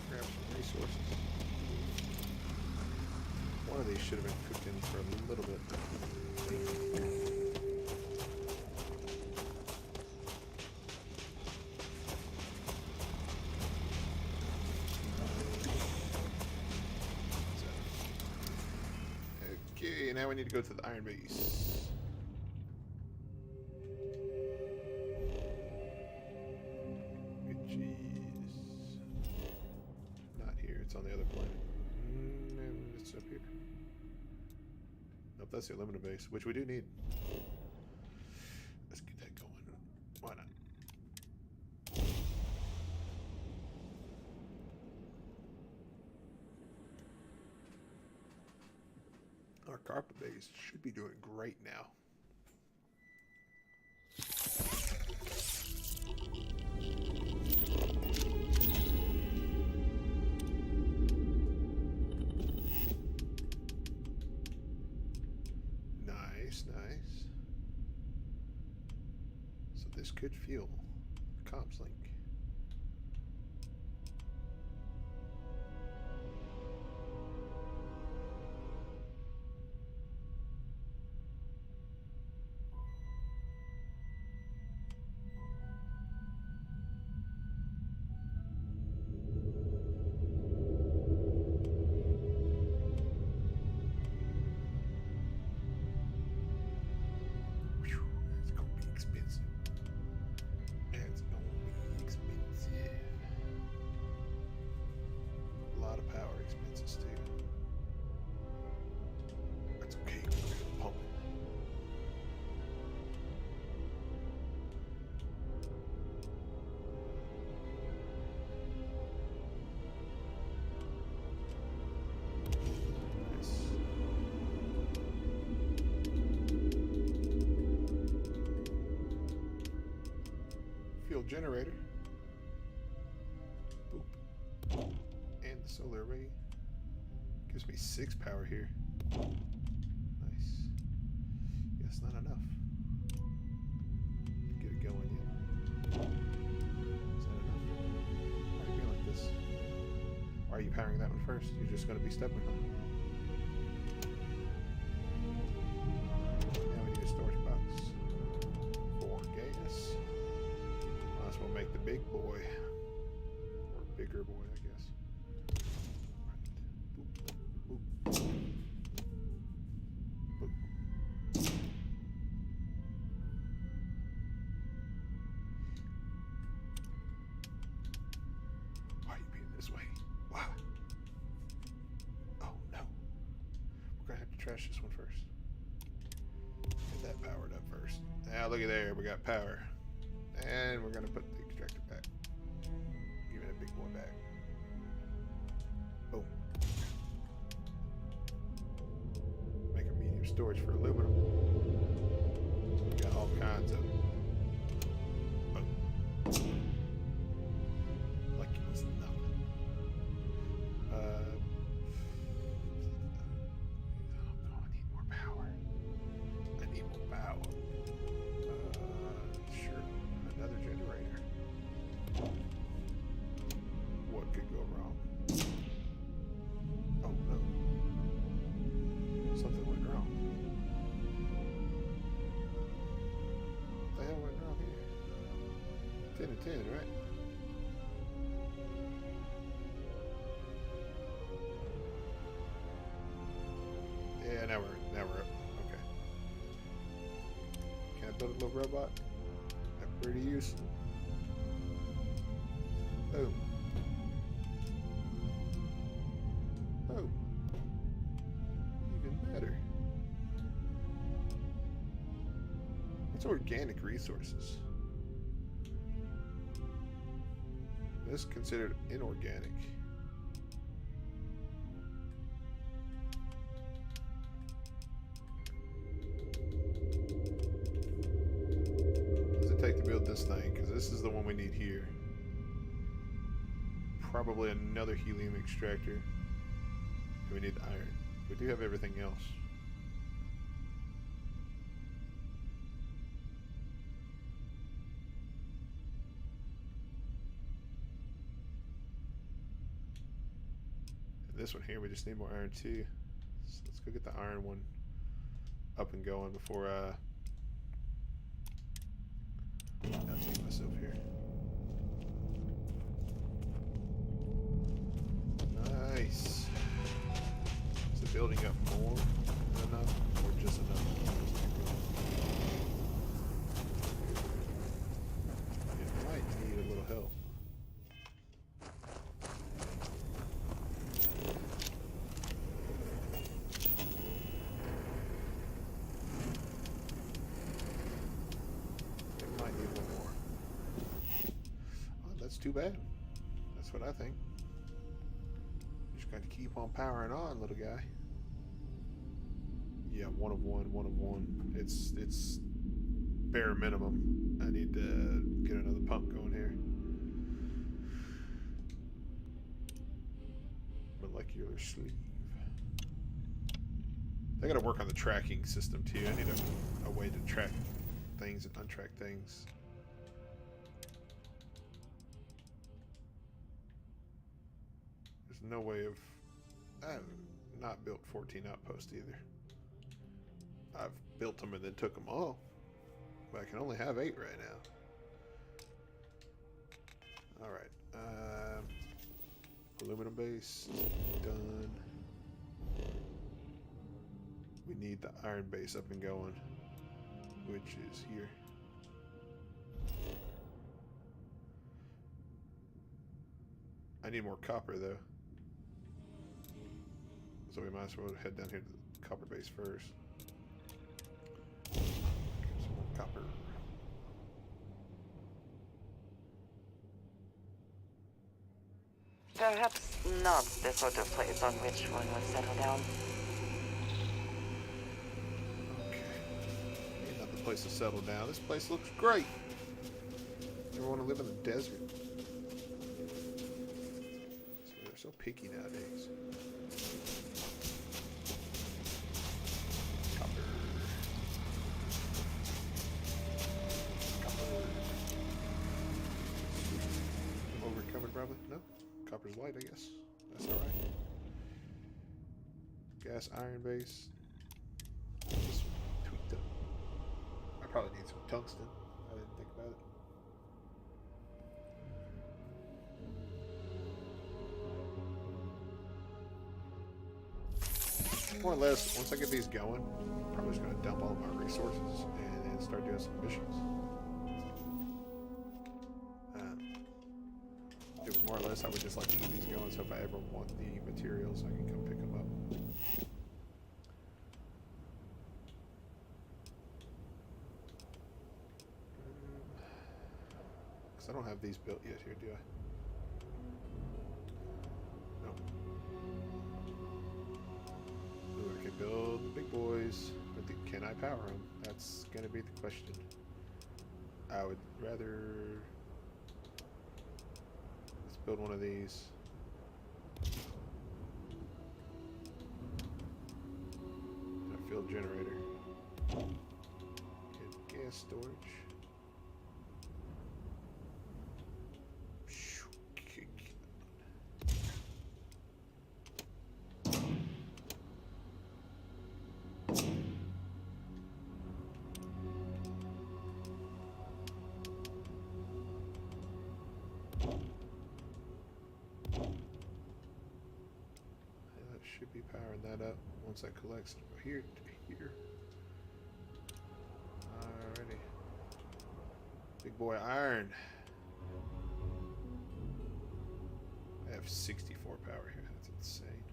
Grab some resources. One of these should have been cooking for a little bit. Okay, now we need to go to the iron base. Good cheese. Not here, it's on the other planet. And it's up here. Nope, that's the aluminum base, which we do need. Let's get that going. Why not? Our carpet base should be doing great now. Nice, nice. So this could fuel the comms link. It's gonna be expensive. It's gonna be expensive. A lot of power expenses too. That's okay. We're gonna pump it. Nice. Fuel generator. Boop. And the solar array. Gives me 6 power here. Nice. Yes, not enough. Get it going yet. Is that enough? Why are you being like this? Why are you powering that one first? You're just going to be stepping on it. Now we need a storage box for gas. Might as well make the big boy. Or bigger boy, I guess. Right. Boop. Boop. Boop. trash this one first. Get that powered up first. Now look at there, we got power. And we're gonna put the extractor back. Give it a big boy back. Boom. Make a medium storage for aluminum. So we got all kinds of. Boom. Like it was nothing. I need more power. I need more power. Sure. Another generator. What could go wrong? Oh no. Something went wrong. What the hell went wrong here? 10 and 10, right? Yeah, now we're up. Okay. Can I build a little robot? I'm pretty useful. Boom. Oh. Even better. It's organic resources. This is considered inorganic. What does it take to build this thing? Because this is the one we need here. Probably another helium extractor. And we need iron. We do have everything else. And this one here, we just need more iron too. So let's go get the iron one up and going before I outthink myself here. Nice. Is it building up more than enough, or just enough? It might need a little help. It might need one more. Oh, that's too bad. That's what I think. Got to keep on powering on, little guy. Yeah, one of one. It's bare minimum. I need to get another pump going here. Molecular sleeve. I got to work on the tracking system too. I need a way to track things and untrack things. No way of. I have not built 14 outposts either. I've built them and then took them all, but I can only have 8 right now. All right, aluminum base done. We need the iron base up and going, which is here. I need more copper though. So we might as well head down here to the copper base first. Get some more copper. Perhaps not the sort of place on which one would settle down. Okay. Ain't not the place to settle down. This place looks great. Never want to live in the desert. They're so picky nowadays. Probably no. Copper's light, I guess. That's all right. Gas iron base. This one tweaked up. I probably need some tungsten. I didn't think about it. More or less, once I get these going, I'm probably just going to dump all of my resources and start doing some missions. It was more or less I would just like to get these going, so if I ever want the materials, I can come pick them up. Because I don't have these built yet here, do I? No. Ooh, I can build the big boys, but can I power them? That's gonna be the question. I would rather... Let's build one of these. A field generator. Get gas storage. Should be powering that up once that collects here to here. Alrighty. Big boy iron. I have 64 power here. That's insane.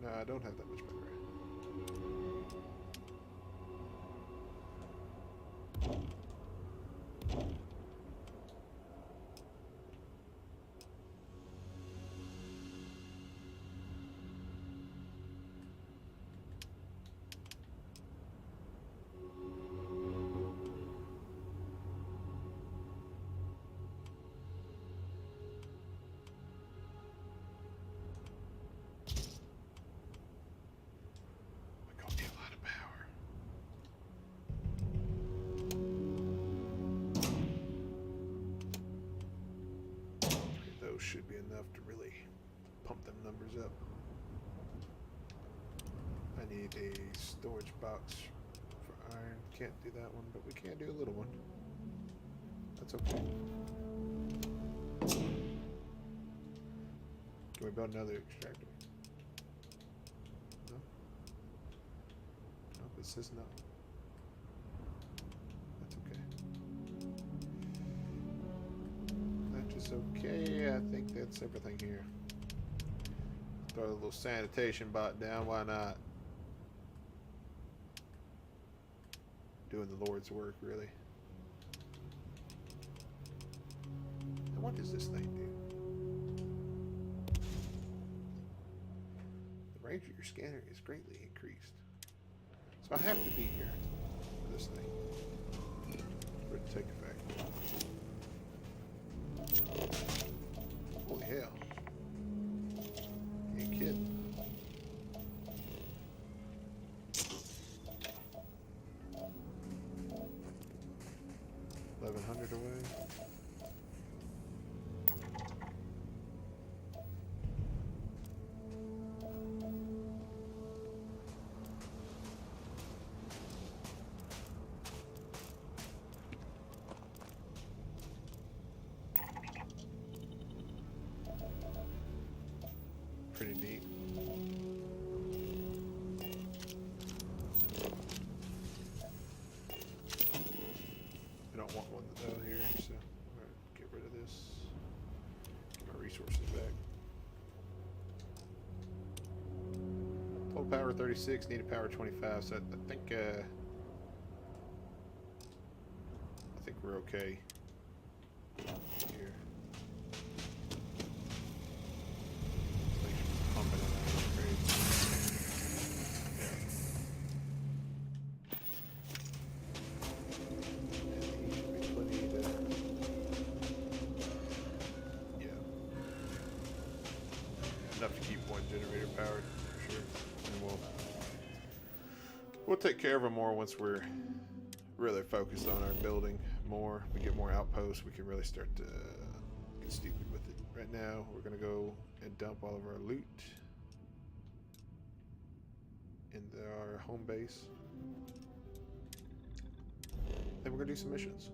No, I don't have that much power. Should be enough to really pump them numbers up. I need a storage box for iron. Can't do that one, but we can do a little one. That's okay. Can we build another extractor? No? Nope, it says no. It's okay. I think that's everything here. Throw a little sanitation bot down. Why not? Doing the Lord's work, really. And what does this thing do? The range of your scanner is greatly increased. So I have to be here for this thing. For it to take effect. Holy hell. You ain't kidding. $1,100 away. Pretty neat. We don't want one though here, so we're gonna get rid of this. Get my resources back. Total power 36, needed power 25, so I think we're okay here. Enough to keep one generator powered, for sure. And we'll take care of them more once we're really focused on our building more. We get more outposts, we can really start to get stupid with it. Right now, we're gonna go and dump all of our loot into our home base. Then we're gonna do some missions.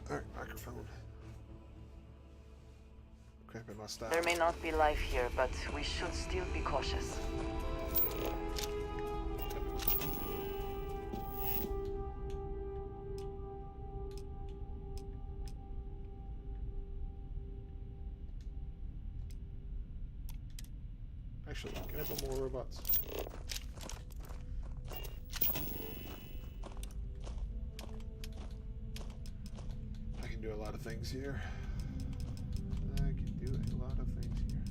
Alright, microphone. Cramping my style. There may not be life here, but we should still be cautious. Actually, can I build more robots? I can do a lot of things here. I can do a lot of things here.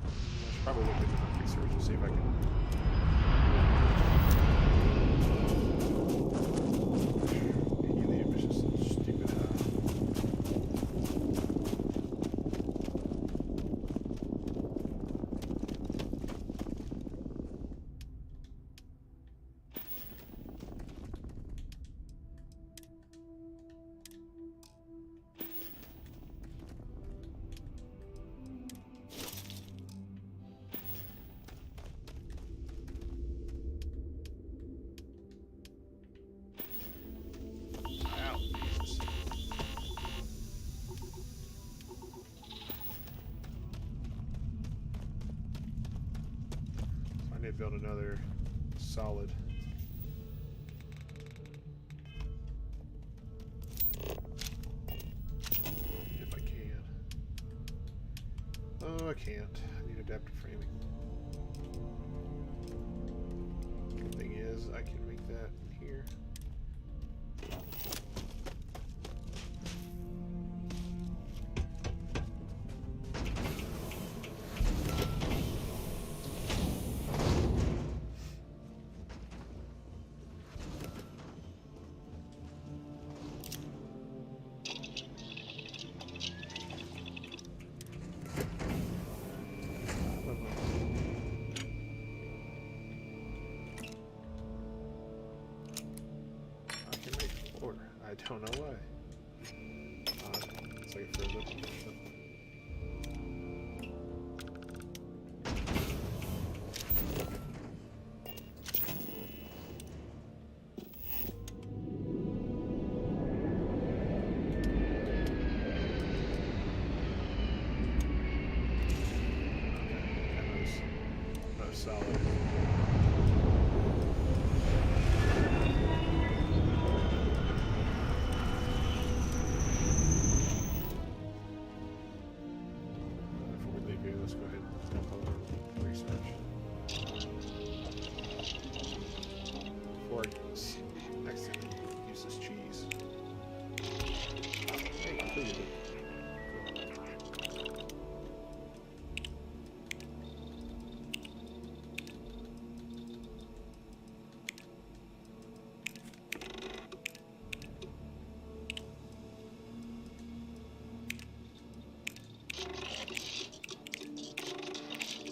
I should probably look into my research and see if I can. Helium is just so stupid high. Ow, Jesus. So I need to build another solid. If I can. Oh, I can't. I need adaptive framing. Good thing is, I can make that here. I can make floor. I don't know why. It's like it froze up. That was solid. Before we leave here, let's go ahead and dump all our research. Before I accidentally use this cheese. Hey, completed it.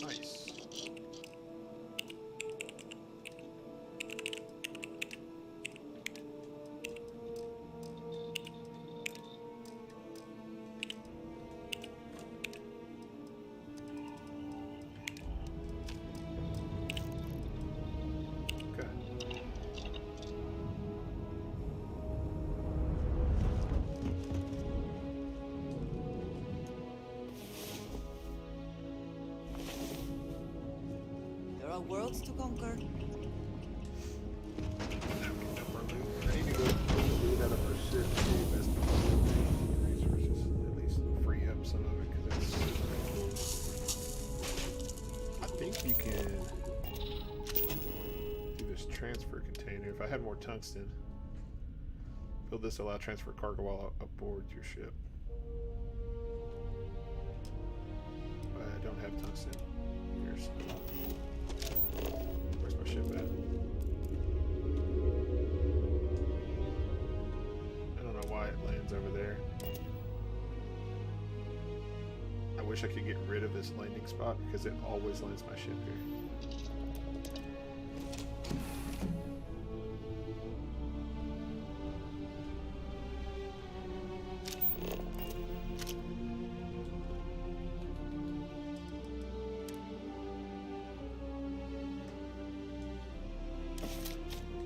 Nice. Okay. There are worlds to conquer. Now we can dump our loot. I need to go loot out of our ship to see if that's resources. At least free up some of it because it's. I think you can do this transfer container. If I had more tungsten, build this allow transfer cargo while aboard your ship. But I don't have tungsten. Here's. Where's my ship at? I don't know why it lands over there. I wish I could get rid of this landing spot because it always lands my ship here.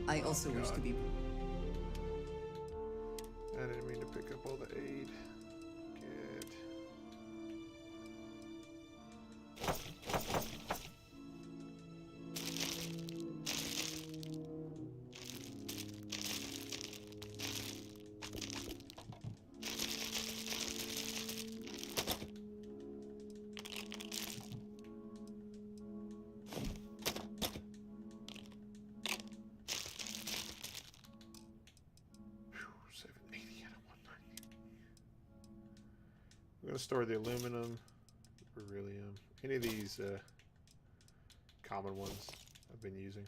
I also wish to be. I didn't mean to pick up all the aid. Good. I'm gonna store the aluminum, beryllium, any of these common ones I've been using.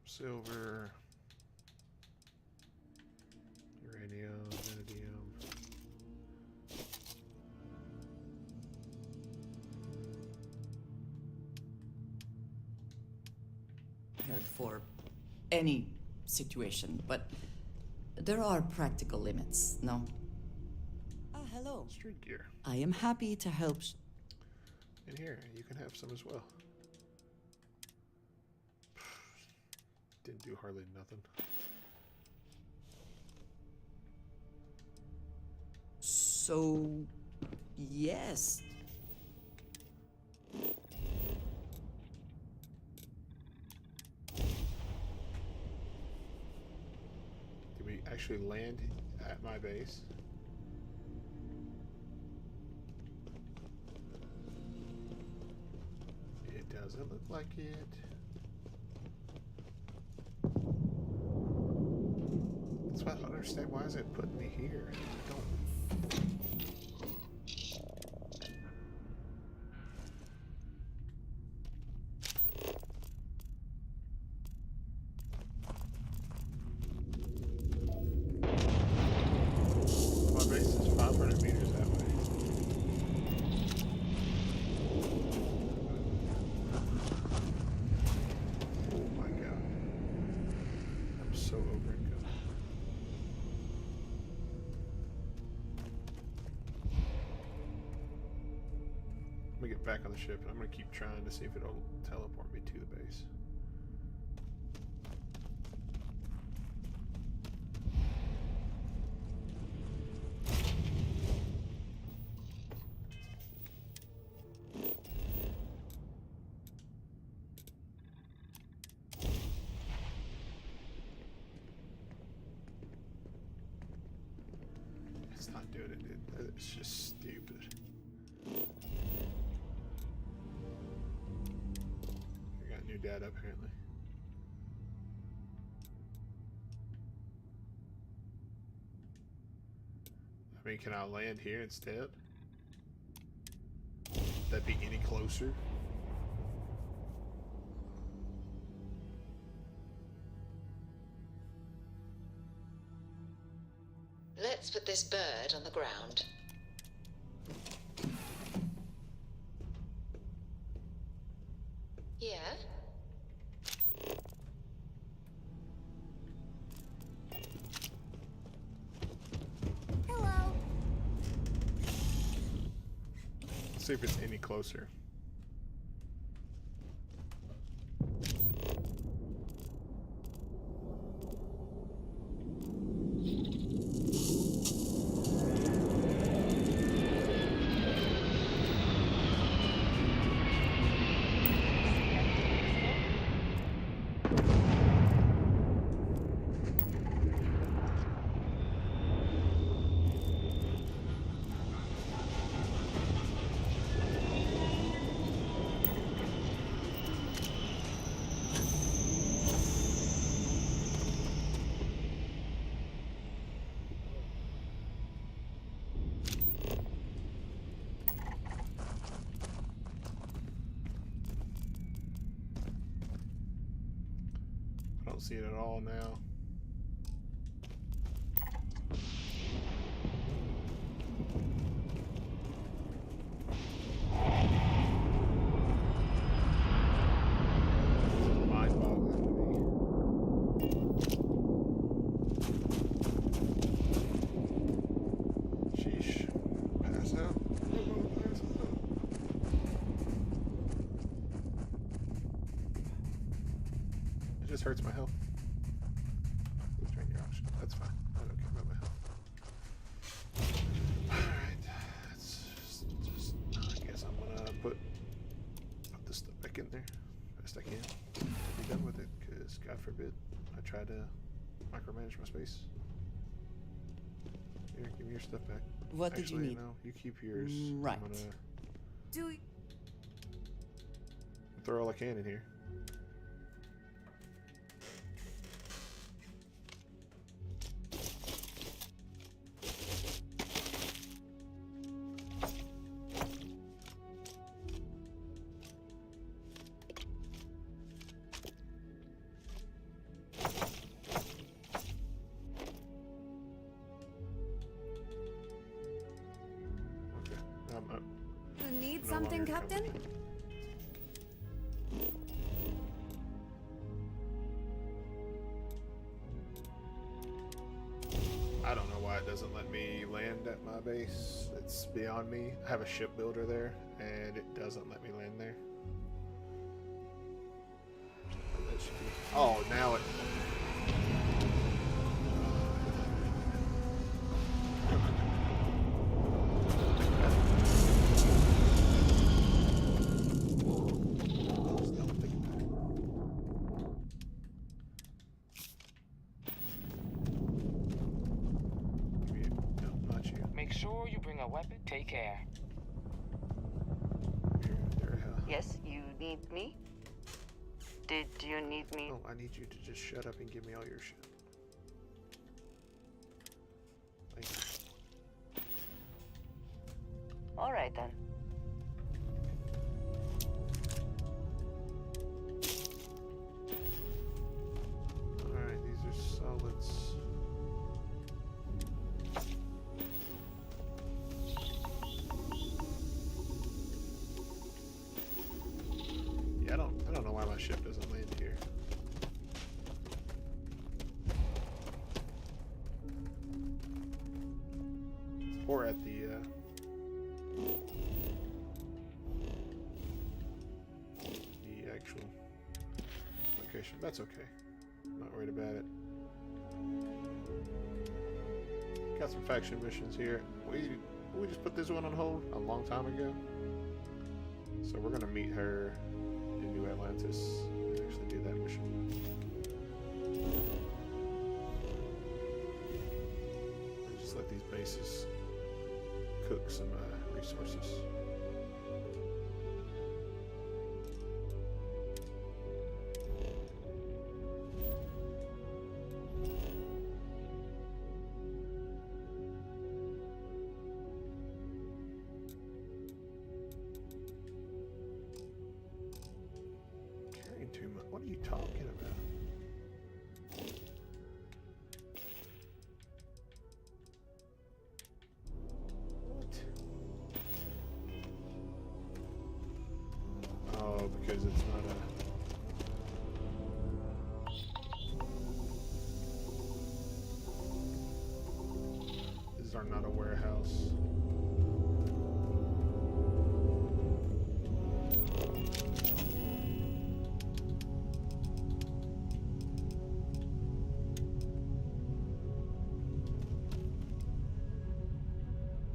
Silver, uranium, vanadium. Prepared for any situation, but there are practical limits, no? Ah, hello. Street gear. I am happy to help. In here, you can have some as well. Didn't do hardly nothing. So, yes. Did we actually land at my base? It doesn't look like it. That's why I don't understand. Why is it putting me here? I don't. My base is 500 meters that way. Oh my god. I'm so over it. I'm gonna get back on the ship and I'm gonna keep trying to see if it'll teleport me to the base. It's not doing it, dude. It's just stupid. I got new data apparently. I mean, can I land here instead? That'd be any closer? Let's put this bird on the ground. Yeah? Hello. Let's see if it's any closer. I don't see it at all now. This is mind-boggling to me. Sheesh. Pass out. I'm gonna pass out. It just hurts my health. Please drain your option. That's fine. I don't care about my health. Alright. Let's just I guess I'm gonna put this stuff back in there best I can. Be done with it, because God forbid I try to micromanage my space. Here, give me your stuff back. What did you Actually, need? No, you keep yours. Right. I'm gonna Do throw all I can in here. Okay. you need No something, longer Captain? encumbered. I don't know why it doesn't let me land at my base. It's beyond me. I have a shipbuilder there, and it doesn't let me land there. That should be... Oh, now it... No, not you. Make sure you bring a weapon. Take care. Yes, you need me? Did you need me? Oh, I need you to just shut up and give me all your shit. Thank you. All right then. Alright, these are solids. Yeah, I don't know why my ship doesn't land here. Or at the actual location. That's okay. I'm not worried about it. Got some faction missions here. We just put this one on hold a long time ago. So we're gonna meet her in New Atlantis and actually do that mission. And just let these bases cook some resources. Carrying too much. What are you talking about? What? Oh, because it's not a... These are not a warehouse.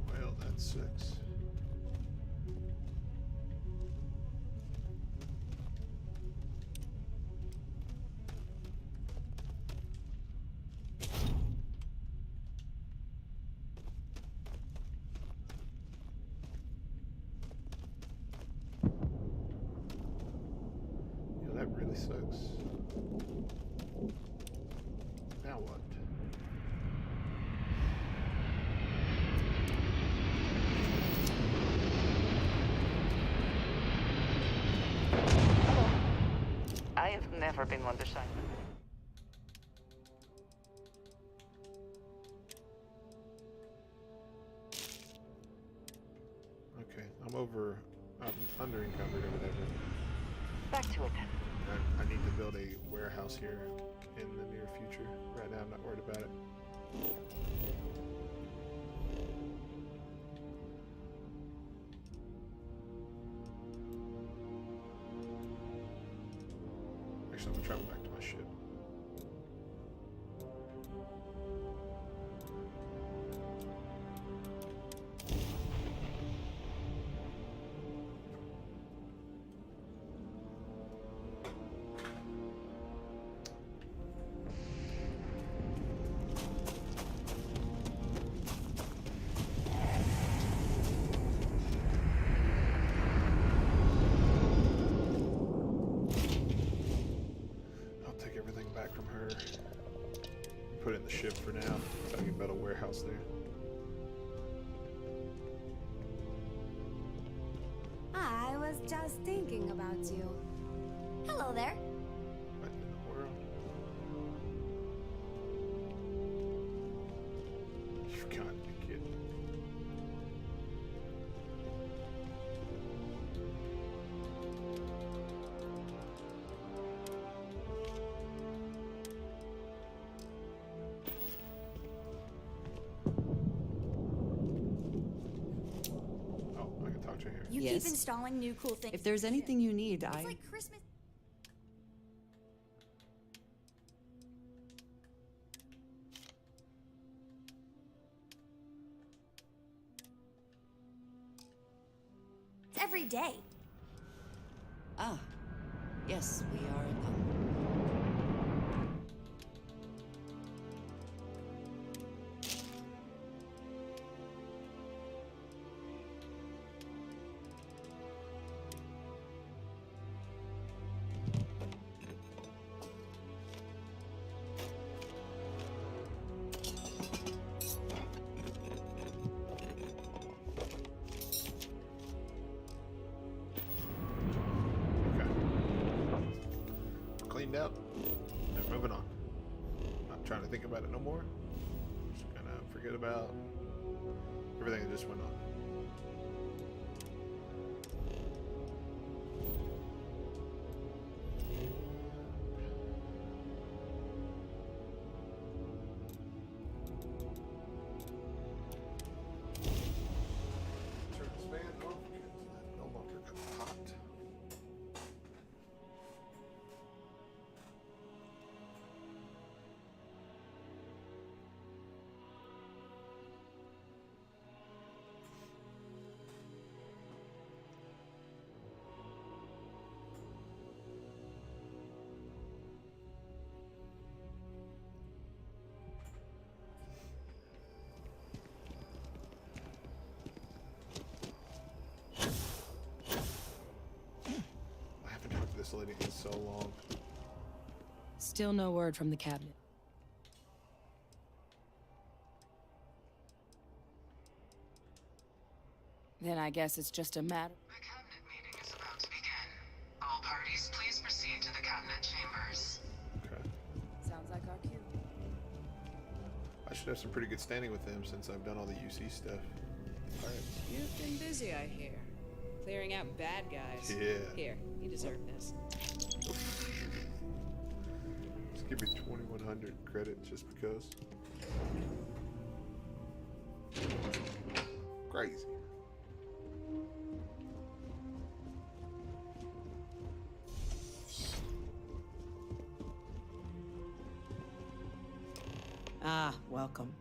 Well, that sucks. Yeah, that really sucks. Now what? I have never been one to shine. Okay, I'm under encumbered or whatever. Back to it then. I need to build a warehouse here in the near future. Right now I'm not worried about it. Actually, I'm gonna travel back to my ship. ship for now. Talking about a warehouse there. I was just thinking about you. Hello there. What in the world? You've got to be kidding me. Oh, I can talk to you here. You Yes. keep installing new cool things. If there's anything you need, It's I... like Christmas. It's every day. Ah, yes, we are... Okay. Cleaned out. And moving on. Not trying to think about it no more. Just gonna forget about everything that just went on. Turn this fan off because that no longer got hot. I haven't talked to this lady in so long. Still no word from the cabinet. Then I guess it's just a matter. The cabinet meeting is about to begin. All parties, please proceed to the cabinet chambers. Okay. Sounds like our cue. I should have some pretty good standing with them since I've done all the UC stuff. Alright. You've been busy, I hear. Clearing out bad guys. Yeah. Here, you deserve this. Just give me 2,100 credit just because. Crazy. Ah, welcome.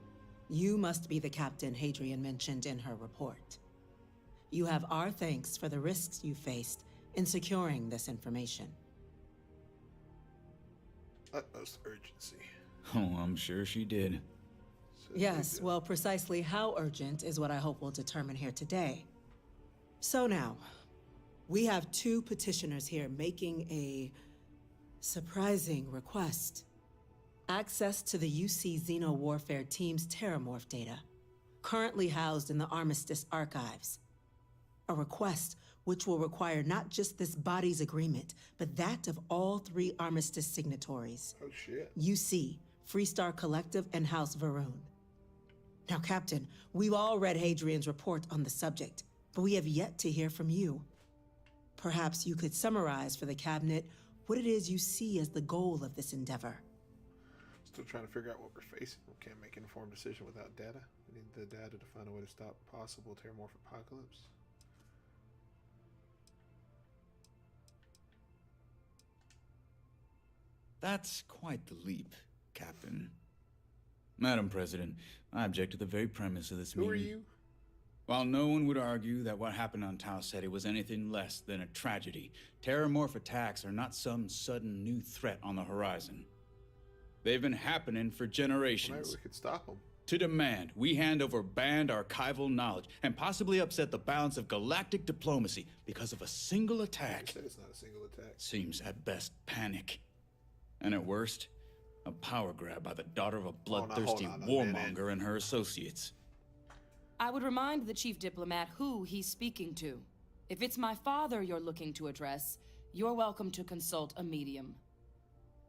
You must be the captain Hadrian mentioned in her report. You have our thanks for the risks you faced in securing this information. Utmost urgency. Oh, I'm sure she did. Yes, well, precisely how urgent is what I hope we'll determine here today. So now, we have two petitioners here making a surprising request. Access to the UC Xeno Warfare Team's Terramorph data, currently housed in the Armistice archives. A request which will require not just this body's agreement, but that of all three Armistice signatories. Oh shit. UC, Freestar Collective, and House Varun. Now, Captain, we've all read Hadrian's report on the subject, but we have yet to hear from you. Perhaps you could summarize for the Cabinet what it is you see as the goal of this endeavor. Still trying to figure out what we're facing. We can't make an informed decision without data. We need the data to find a way to stop possible Terramorph apocalypse. That's quite the leap, Captain. Madam President, I object to the very premise of this meeting. Who are you? While no one would argue that what happened on Tau Ceti was anything less than a tragedy, Terramorph attacks are not some sudden new threat on the horizon. They've been happening for generations. Well, maybe we could stop them. To demand we hand over banned archival knowledge and possibly upset the balance of galactic diplomacy because of a single attack. You said it's not a single attack. Seems at best panic. And at worst, A power grab by the daughter of a hold bloodthirsty on a warmonger and her associates. I would remind the chief diplomat who he's speaking to. If it's my father you're looking to address, you're welcome to consult a medium.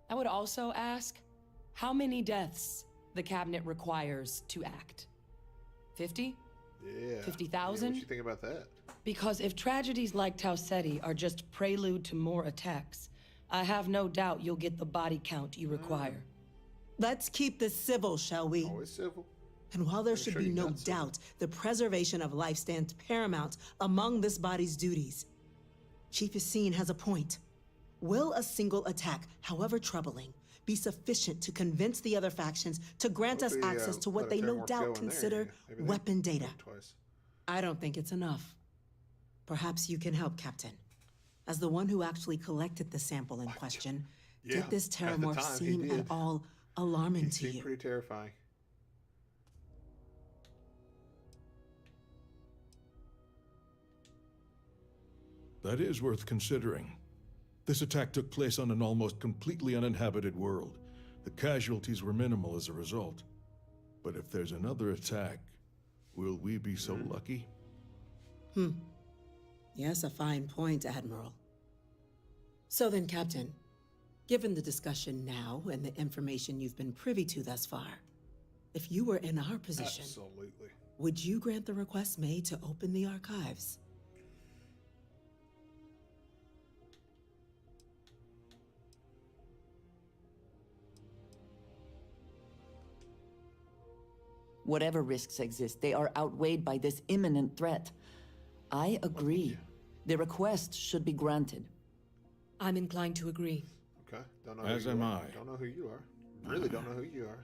I would also ask how many deaths the cabinet requires to act. 50? Yeah. 50,000? What you think about that? Because if tragedies like Tau Ceti are just prelude to more attacks, I have no doubt you'll get the body count you require. Let's keep this civil, shall we? Always civil. And while there should be no doubt the preservation of life stands paramount among this body's duties, Chief Yassine has a point. Will a single attack, however troubling, be sufficient to convince the other factions to grant us access to what they no doubt consider weapon data? I don't think it's enough. Perhaps you can help, Captain. As the one who actually collected the sample in question, did this terramorph seem at all alarming to you? It seemed pretty terrifying. That is worth considering. This attack took place on an almost completely uninhabited world. The casualties were minimal as a result. But if there's another attack, will we be so lucky? Yes, a fine point, Admiral. So then, Captain, given the discussion now and the information you've been privy to thus far, if you were in our position, absolutely, would you grant the request made to open the archives? Whatever risks exist, they are outweighed by this imminent threat. I agree. The request should be granted. I'm inclined to agree. Okay. Don't know As am I. Don't know who you are. Really don't know who you are.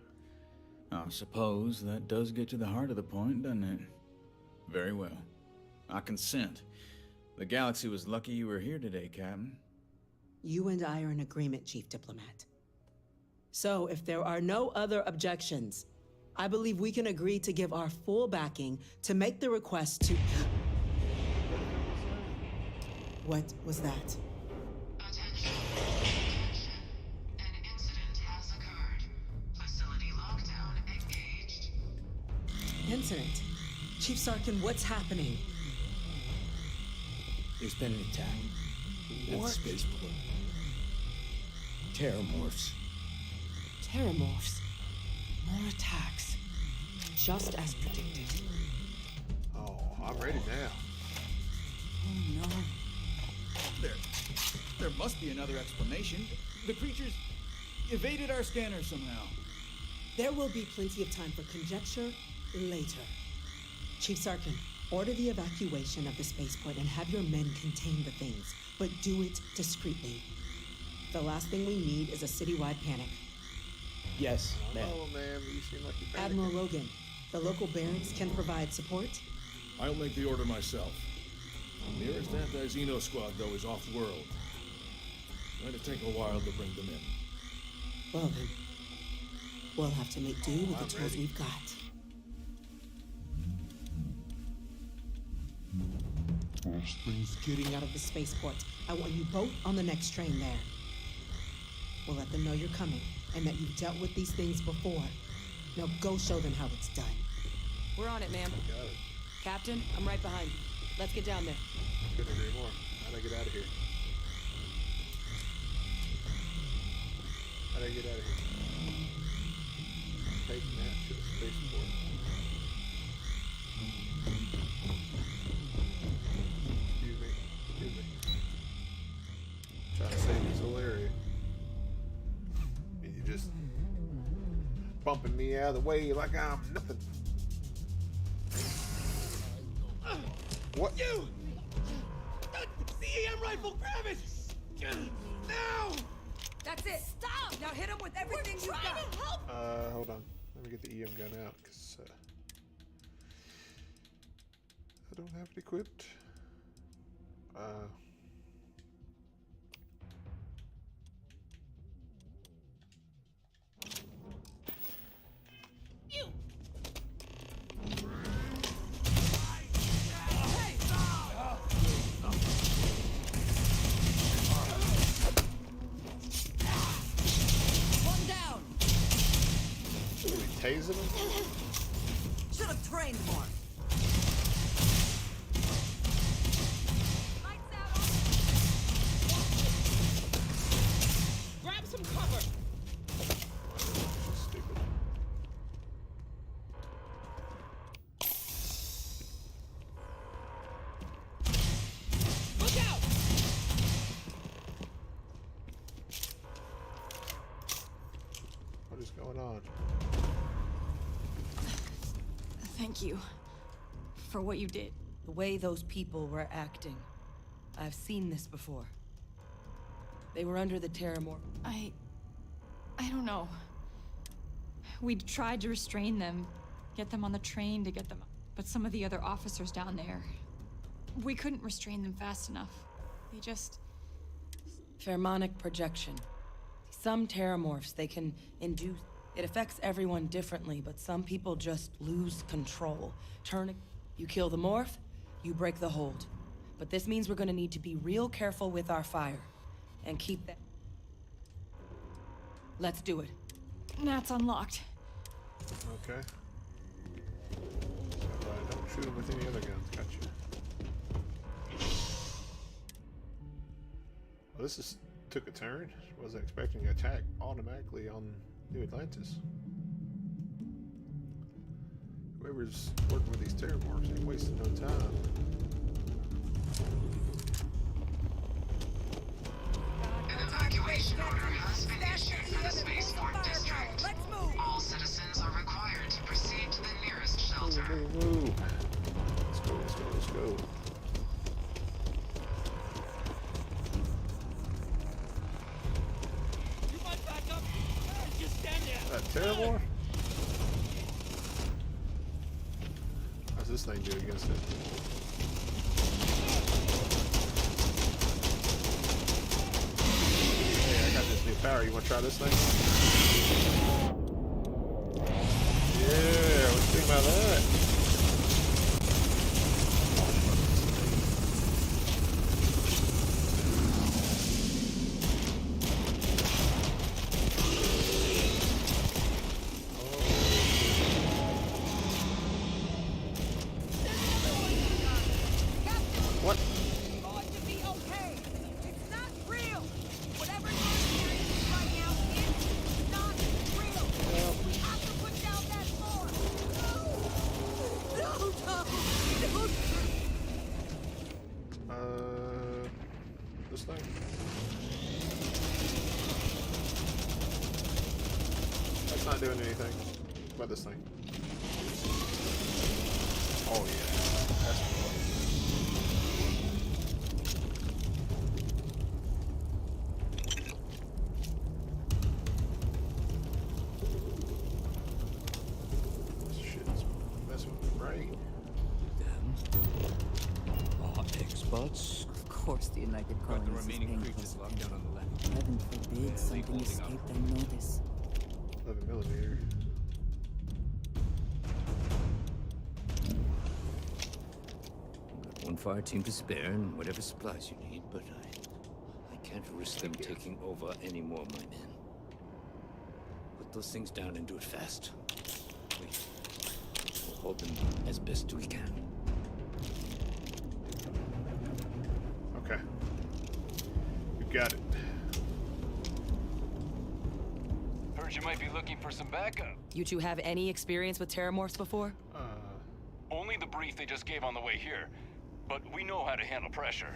I suppose that does get to the heart of the point, doesn't it? Very well. I consent. The galaxy was lucky you were here today, Captain. You and I are in agreement, Chief Diplomat. So, if there are no other objections, I believe we can agree to give our full backing to make the request to... What was that? Attention. An incident has occurred. Facility lockdown engaged. Incident? Chief Sarkin, what's happening? There's been an attack. At the spaceport. Terramorphs. Terramorphs. More attacks. Just as predicted. Oh, I'm ready now. Oh no. There must be another explanation. The creatures evaded our scanner somehow. There will be plenty of time for conjecture later. Chief Sarkin, order the evacuation of the spaceport and have your men contain the things, but do it discreetly. The last thing we need is a citywide panic. Yes, ma'am. Oh, man, you seem like you're panicking. Admiral Rogan, the local barracks can provide support? I'll make the order myself. The nearest anti-Xeno squad, though, is off-world. Going to take a while to bring them in. Well then, we'll have to make do with the tools we've got. Getting out of the spaceport. I want you both on the next train there. We'll let them know you're coming and that you've dealt with these things before. Now go show them how it's done. We're on it, ma'am. Got it. Captain, I'm right behind you. Let's get down there. Couldn't agree more. How'd I get out of here? How'd I get out of here? Take that to the spaceport. Excuse me. Trying to save this whole area. And you just bumping me out of the way like I'm nothing. What? You! CEM rifle, grab it! Now! That's it. Stop! Now hit him with everything you got. Hold on. Let me get the EM gun out, because I don't have it equipped. One down. tasing him? Should have trained more. Grab some cover. Stupid. Look out! What is going on? Thank you for what you did. The way those people were acting. I've seen this before. They were under the Terramorph. I don't know. We tried to restrain them, get them on the train to get them, but some of the other officers down there, we couldn't restrain them fast enough. They just... Pheromonic projection. Some Terramorphs, they can induce... It affects everyone differently, but some people just lose control. You kill the morph, you break the hold. But this means we're gonna need to be real careful with our fire. And keep that... Let's do it. That's unlocked. Okay. So, don't shoot him with any other guns. Gotcha. Well, this took a turn. Wasn't expecting an attack automatically on New Atlantis. Whoever's working with these Terramorphs ain't wasting no time. An evacuation order has been issued for the Spaceport District. Let's move. All citizens are required to proceed to the nearest shelter. Move. Let's go, let's go, let's go. You might back up. Just stand there. That Terramorph? How's this thing do against it? Hey, I got this new power. You want to try this thing? Yeah, what you think about that? What? Going to be okay. It's not real. Whatever you're experiencing right now is not real. We have to put down that floor. No, This thing? That's not doing anything. What about this thing? Oh yeah, that's cool. This shit's messing with the brain. Our experts. Of course, the United Got the Colonies is remaining paying creatures close locked down on the left. Heaven forbid something holding escaped up. unnoticed. 11mm. Got one fire team to spare and whatever supplies you need, but I can't risk them taking over any more of my men. Put those things down and do it fast. Wait. We'll hold them as best we can. Okay. You got it. Heard you might be looking for some backup. You two have any experience with Terramorphs before? Only the brief they just gave on the way here. But we know how to handle pressure.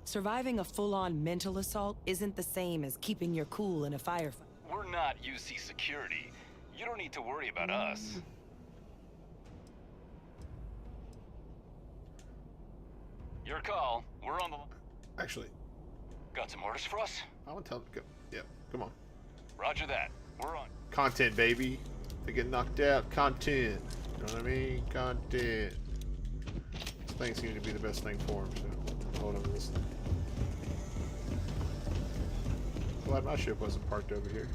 Surviving a full-on mental assault isn't the same as keeping your cool in a firefight. We're not UC security. You don't need to worry about us. Your call. We're on the... Actually, Got some orders for us? I want to tell them. Go. Yeah, come on. Roger that. We're on. Content, baby. They get knocked out. Content. You know what I mean? Content. This thing seems to be the best thing for him, so hold on to this thing. Glad my ship wasn't parked over here.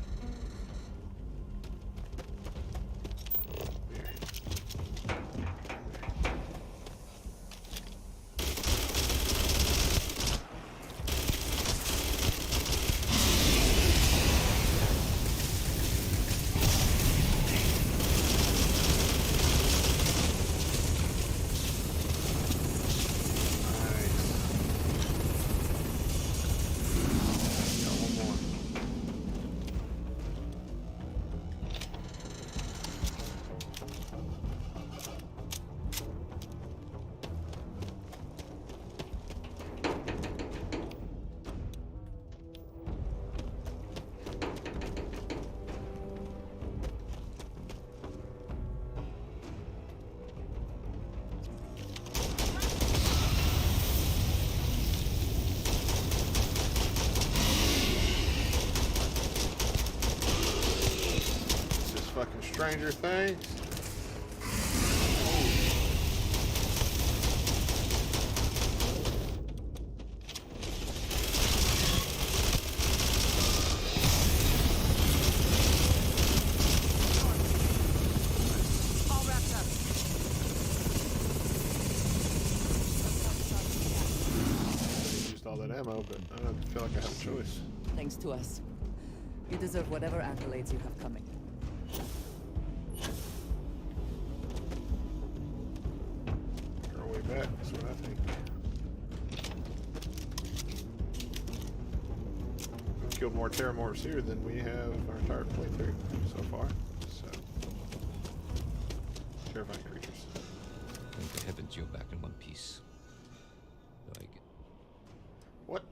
Stranger Things. All wrapped up. I used all that ammo, but I don't feel like I have a choice. Thanks to us. You deserve whatever accolades you have coming. Our way back, that's what I think. We've killed more Terramorphs here than we have our entire playthrough so far. So, terrifying creatures. Thank the heavens you're back in one piece. Though I get... What?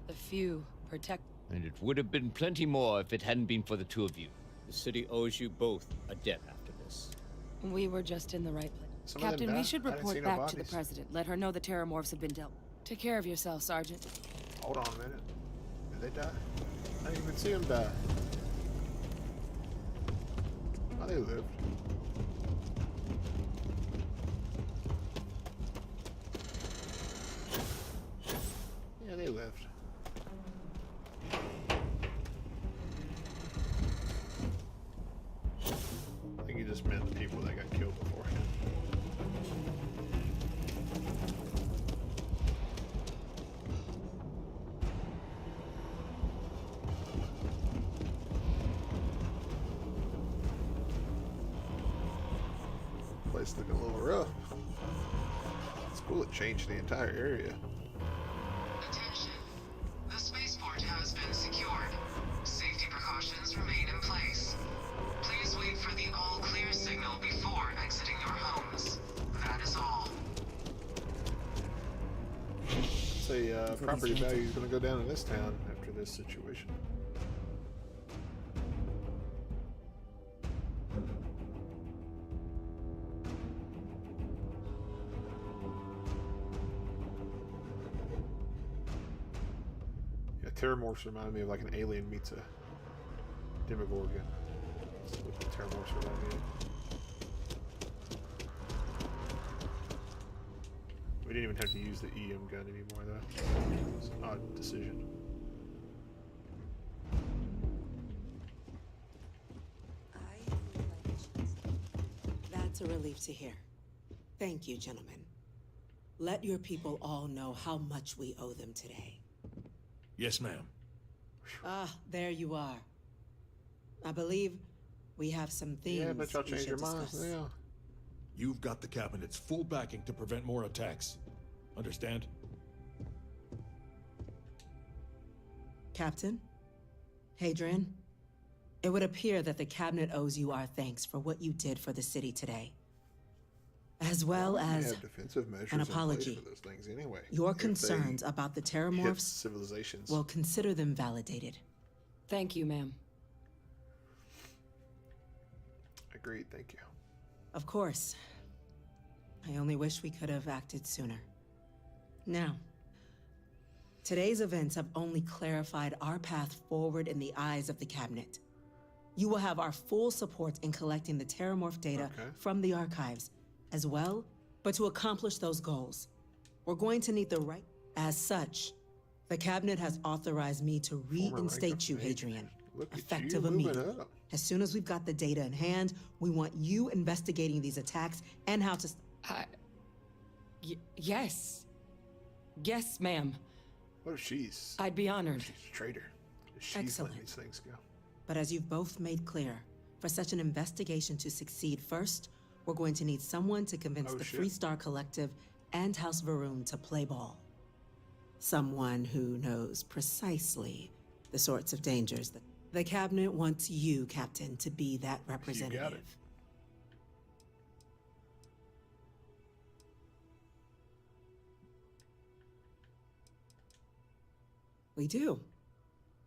The few protect. And it would have been plenty more if it hadn't been for the two of you. The city owes you both a debt after this. We were just in the right place. Some of them Captain, we died. should I didn't see report no back to the bodies. president. Let her know the Terramorphs have been dealt. Take care of yourself, Sergeant. Hold on a minute. Did they die? I didn't even see them die. Oh, they lived. Yeah, they lived. I think he just meant the people that got killed beforehand. Place looking a little rough. It's cool it changed the entire area. Attention. The spaceport has been secured. Safety precautions remain in place. Please wait for the all clear signal before exiting your homes. That is all. Say property value is going to go down in this town after this situation. Yeah, Terramorphs remind me of like an alien meets a Demogorgon. That's what the Terramorphs remind me of. We didn't even have to use the EM gun anymore, though. It's an odd decision. That's a relief to hear. Thank you, gentlemen. Let your people all know how much we owe them today. Yes, ma'am. Ah, there you are. I believe we have some things Yeah, but y'all we change should your minds discuss. now. You've got the Cabinet's full backing to prevent more attacks. Understand? Captain? Hadrian? It would appear that the Cabinet owes you our thanks for what you did for the city today. As well We as have defensive measures an in place apology. for those things anyway. Your If they concerns about the hit Terramorphs, civilizations. we'll consider them validated. Thank you, ma'am. Agreed, thank you. Of course. I only wish we could have acted sooner. Now, today's events have only clarified our path forward in the eyes of the Cabinet. You will have our full support in collecting the Terramorph data from the archives, as well, but to accomplish those goals, we're going to need the right. As such, the Cabinet has authorized me to reinstate you, Hadrian, effective moving immediately. up. As soon as we've got the data in hand, we want you investigating these attacks and how to... Yes. Yes, ma'am. What if she's... I'd be honored. She's a traitor. She's Excellent. letting these things go. But as you've both made clear, for such an investigation to succeed first, we're going to need someone to convince the shit. Freestar Collective and House Varun to play ball. Someone who knows precisely the sorts of dangers that the Cabinet wants you, Captain, to be that representative. We do.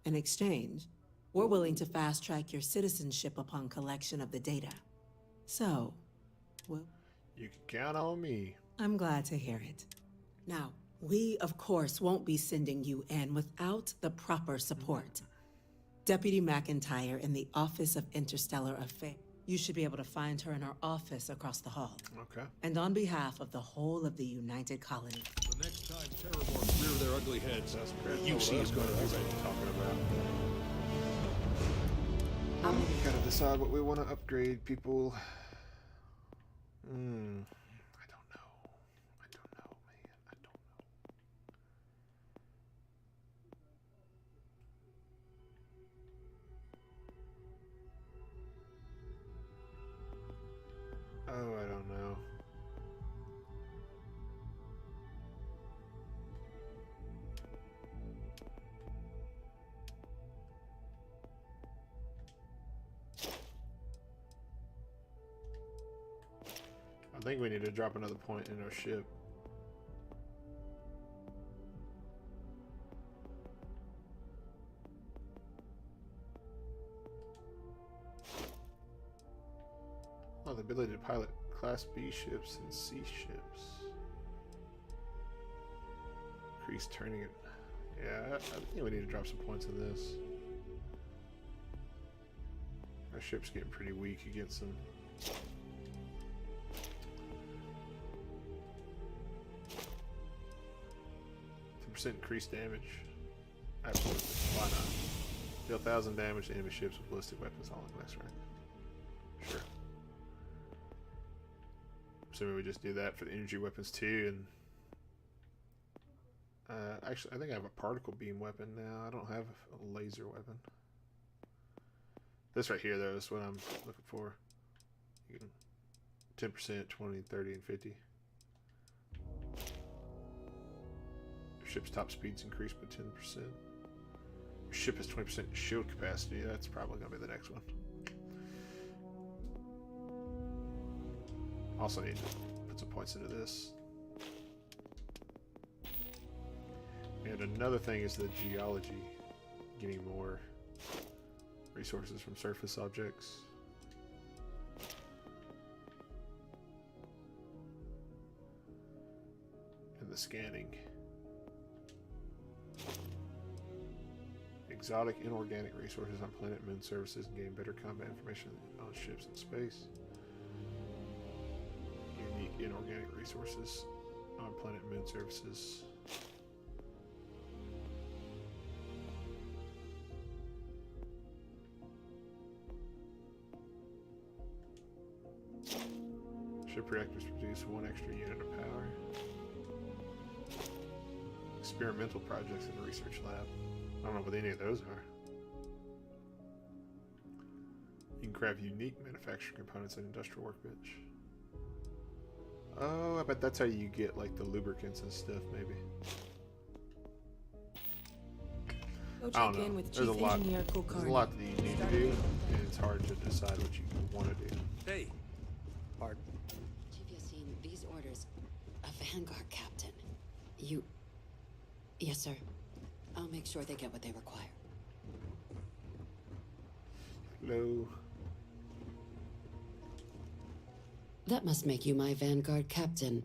In exchange, we're willing to fast-track your citizenship upon collection of the data. So, well... You can count on me. I'm glad to hear it. Now, we, of course, won't be sending you in without the proper support. Deputy McIntyre in the Office of Interstellar Affairs. You should be able to find her in her office across the hall. Okay. And on behalf of the whole of the United Colony. The next time Terrormorphs rear their ugly heads, you see is going to be ready. Talking about. We gotta decide what we want to upgrade, people. I don't know. I don't know, man. I don't know. Oh, I don't know. I think we need to drop another point in our ship. Oh, the ability to pilot Class B ships and C ships. Increase turning it. Yeah, I think we need to drop some points in this. Our ship's getting pretty weak against them. Increased damage. Absolutely. Why not? Deal 1,000 damage to enemy ships with ballistic weapons all in next rank. Sure. Assuming we just do that for the energy weapons too, and actually I think I have a particle beam weapon now. I don't have a laser weapon. This right here though is what I'm looking for. You can 10%, 20, 30, and 50. Ship's top speed's increased by 10%. Your ship has 20% shield capacity. That's probably going to be the next one. Also need to put some points into this. And another thing is the geology. Getting more resources from surface objects. And the scanning. Exotic inorganic resources on planet moon surfaces and gain better combat information on ships in space. Unique inorganic resources on planet moon surfaces. Ship reactors produce 1 extra unit of power. Experimental projects in the research lab. I don't know what any of those are. You can craft unique manufacturing components in industrial workbench. Oh, I bet that's how you get like the lubricants and stuff, maybe. Go check in with Chief Engineer Kulkarni. There's a lot that you need to do, and it's hard to decide what you want to do. Hey. Pardon? Chief Yassine, these orders. A Vanguard captain. You... Yes, sir. I'll make sure they get what they require. Hello. That must make you my Vanguard captain.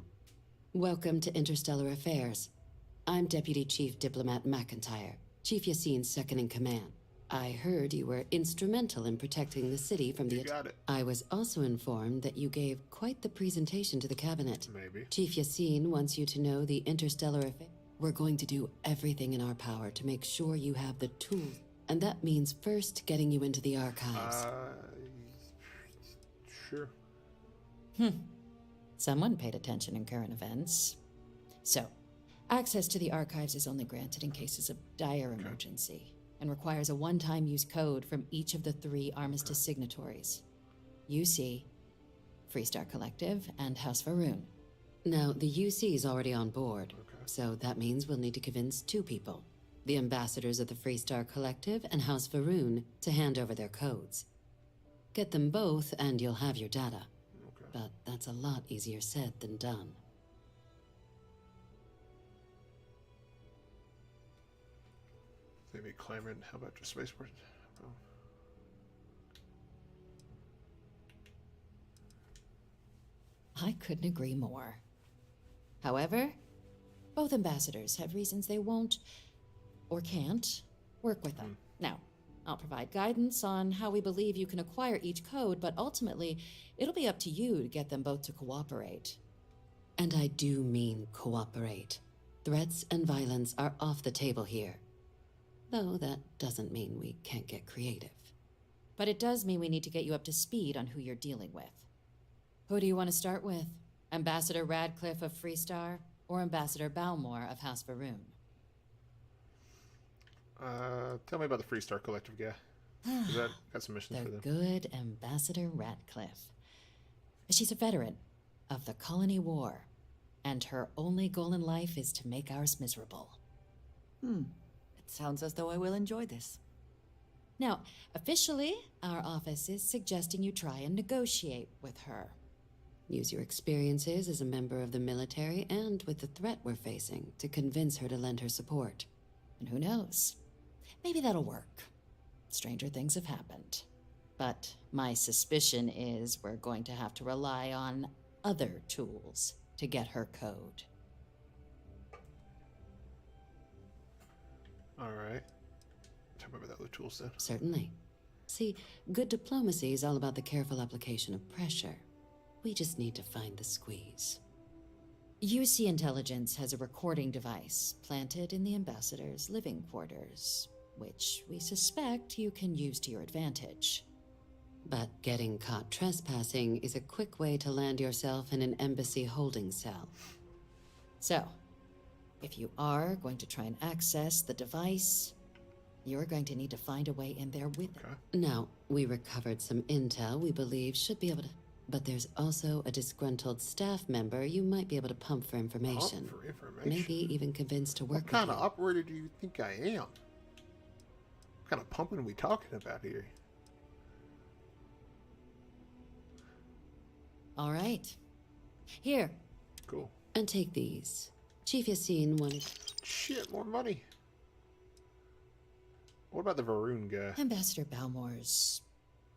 Welcome to Interstellar Affairs. I'm Deputy Chief Diplomat McIntyre, Chief Yassine's second-in-command. I heard you were instrumental in protecting the city from the... You got it. I was also informed that you gave quite the presentation to the cabinet. Maybe. Chief Yassine wants you to know the Interstellar Affairs. We're going to do everything in our power to make sure you have the tools. And that means first getting you into the archives. Sure. Someone paid attention in current events. So, access to the archives is only granted in cases of dire emergency and requires a one-time use code from each of the 3 armistice signatories. UC, Freestar Collective, and House Varun. Now, the UC is already on board, so that means we'll need to convince 2 people. The ambassadors of the Freestar Collective and House Varun to hand over their codes. Get them both and you'll have your data. But that's a lot easier said than done. They be clamoring, how about your spaceport? Oh. I couldn't agree more. However, both ambassadors have reasons they won't, or can't, work with them. Now, I'll provide guidance on how we believe you can acquire each code, but ultimately, it'll be up to you to get them both to cooperate. And I do mean cooperate. Threats and violence are off the table here. Though that doesn't mean we can't get creative. But it does mean we need to get you up to speed on who you're dealing with. Who do you want to start with? Ambassador Radcliffe of Freestar, or Ambassador Balmore of House Varoon? Tell me about the Freestar Collective guy. Got some missions for them. Good Ambassador Radcliffe. She's a veteran of the Colony War, and her only goal in life is to make ours miserable. It sounds as though I will enjoy this. Now, officially, our office is suggesting you try and negotiate with her. Use your experiences as a member of the military and with the threat we're facing to convince her to lend her support. And who knows? Maybe that'll work. Stranger things have happened. But my suspicion is we're going to have to rely on other tools to get her code. All right. Tell me about the other tools then. Certainly. See, good diplomacy is all about the careful application of pressure. We just need to find the squeeze. UC Intelligence has a recording device planted in the ambassador's living quarters, which we suspect you can use to your advantage. But getting caught trespassing is a quick way to land yourself in an embassy holding cell. So, if you are going to try and access the device, you're going to need to find a way in there with it. Now, we recovered some intel we believe should be able to... But there's also a disgruntled staff member you might be able to pump for information. Pump for information? Maybe even convince to work What kind with of operator do you think I am? What kind of pumping are we talking about here? All right. Here. Cool. And take these. Chief Yassine wanted... Shit, more money. What about the Varoon guy? Ambassador Balmore's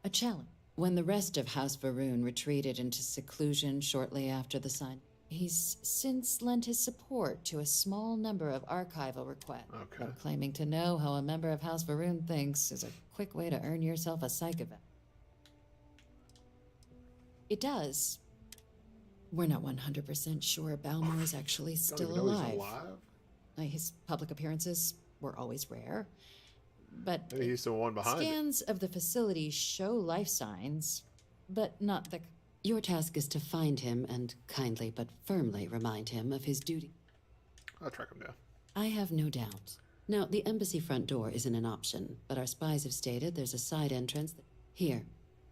a challenge. When the rest of House Varoon retreated into seclusion shortly after the sign, he's since lent his support to a small number of archival requests. Okay. But claiming to know how a member of House Varoon thinks is a quick way to earn yourself a psych event. It does. We're not 100% sure Balmore is actually still alive. He's alive? His public appearances were always rare. But maybe he's the one behind scans of the facility show life signs, but not the... Your task is to find him and kindly but firmly remind him of his duty. I'll track him down. I have no doubt. Now, the embassy front door isn't an option, but our spies have stated there's a side entrance. Here,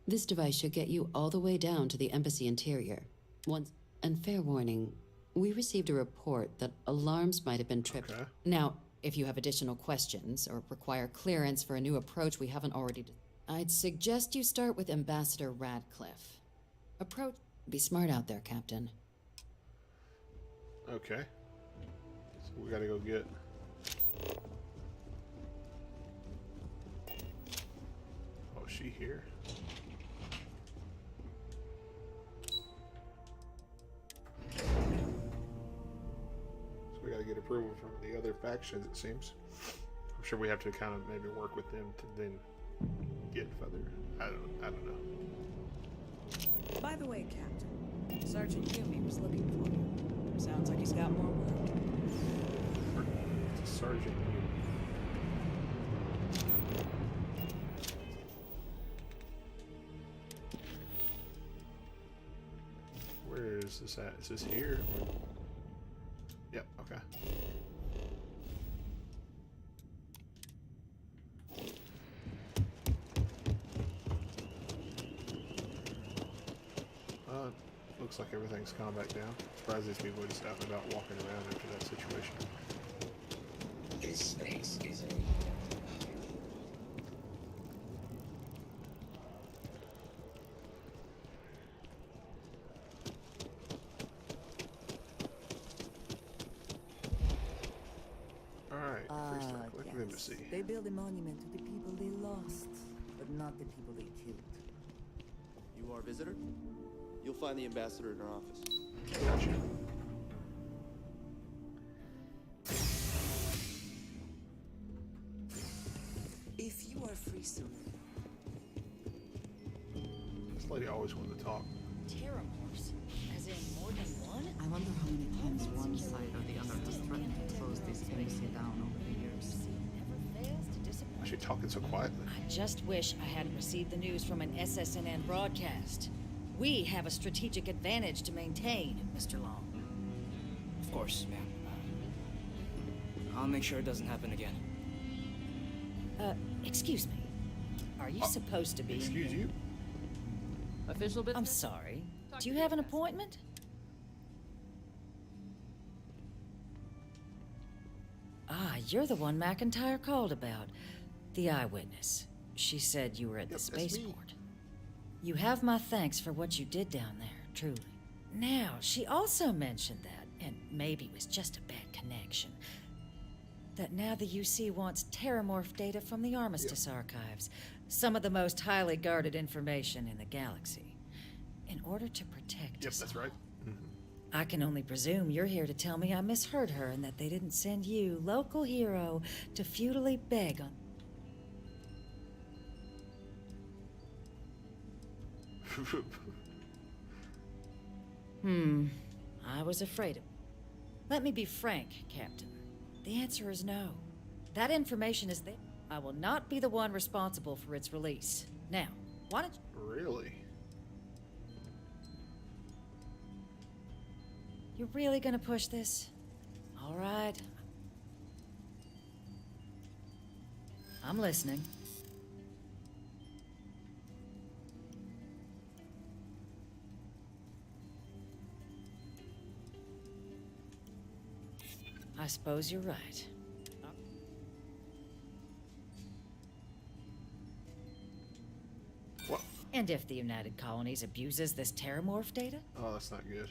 this device should get you all the way down to the embassy interior. Once, and fair warning, we received a report that alarms might have been tripped. Okay. Now, if you have additional questions or require clearance for a new approach we haven't already... I'd suggest you start with Ambassador Radcliffe. Approach... Be smart out there, Captain. Okay. So we gotta go get... Oh, is she here? We gotta get approval from the other factions, it seems. I'm sure we have to kind of maybe work with them to then get further. I don't know. By the way, Captain, Sergeant Yumi was looking for you. Sounds like he's got more work. It's a Sergeant Yumi. Where is this at? Is this here? Yep, okay. Looks like everything's calmed back down. Surprised these people are just out and about walking around after that situation. This space is Alright, Freestar Collective Embassy. They build a monument to the people they lost, but not the people they killed. You are a visitor? You'll find the ambassador in our office. Gotcha. If you are free soon. This lady always wanted to talk. Terramorphs? As in more than one? I wonder how many times one side or the other has threatened to close this embassy down over the years. Why is she talking so quietly? I just wish I hadn't received the news from an SSNN broadcast. We have a strategic advantage to maintain, Mr. Long. Of course, ma'am. I'll make sure it doesn't happen again. Excuse me. Are you supposed to be? Excuse you? Official business? I'm sorry. Do you have an appointment? Ah, you're the one McIntyre called about. The eyewitness. She said you were at the spaceport. You have my thanks for what you did down there, truly. Now, she also mentioned that, and maybe it was just a bad connection, that now the UC wants terramorph data from the Armistice archives, some of the most highly guarded information in the galaxy, in order to protect us. That's right. I can only presume you're here to tell me I misheard her and that they didn't send you, local hero, to futilely beg on... I was afraid of... Let me be frank, Captain. The answer is no. That information is there. I will not be the one responsible for its release. Now, why don't you... Really? You're really gonna push this? All right. I'm listening. I suppose you're right. What? And if the United Colonies abuses this terramorph data? Oh, that's not good.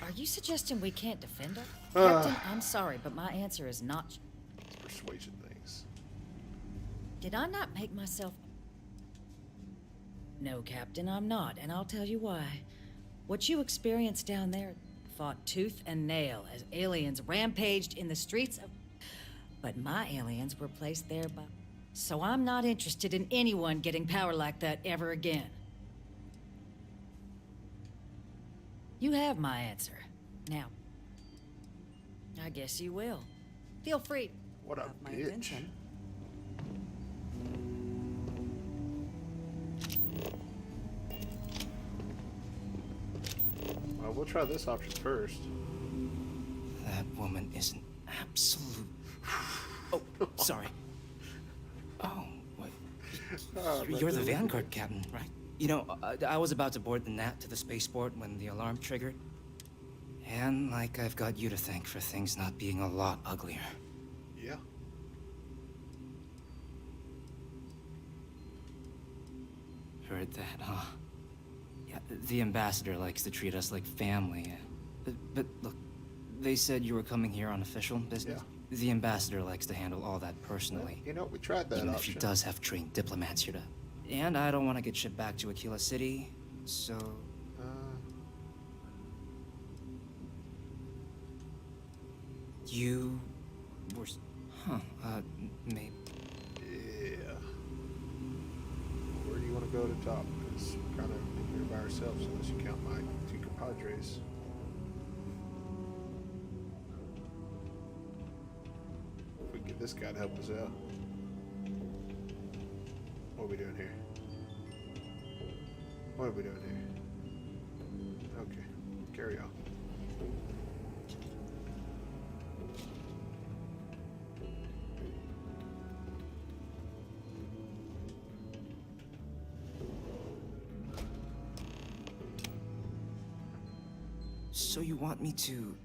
Are you suggesting we can't defend her? Captain, I'm sorry, but my answer is not... It's persuasion things. Did I not make myself... No, Captain, I'm not, and I'll tell you why. What you experienced down there fought tooth and nail as aliens rampaged in the streets of... But my aliens were placed there by... So I'm not interested in anyone getting power like that ever again. You have my answer. Now, I guess you will. Feel free. What a My bitch. attention. Well, we'll try this option first. That woman is an absolute... Oh, sorry. Oh, what? You're the Vanguard captain, right? You know, I was about to board the Nat to the spaceport when the alarm triggered. And, like, I've got you to thank for things not being a lot uglier. Yeah. Heard that, huh? Yeah, the ambassador likes to treat us like family. But look, they said you were coming here on official business. Yeah. The ambassador likes to handle all that personally. You know, we tried that Even option. if he does have trained diplomats here to... And I don't want to get shipped back to Aquila City, so... You... were... Huh, maybe... Yeah. Where do you want to go to top? Because we're kind of in here by ourselves unless you count my two compadres. If we can get this guy to help us out. What are we doing here? What are we doing here? Okay, carry on. So you want me to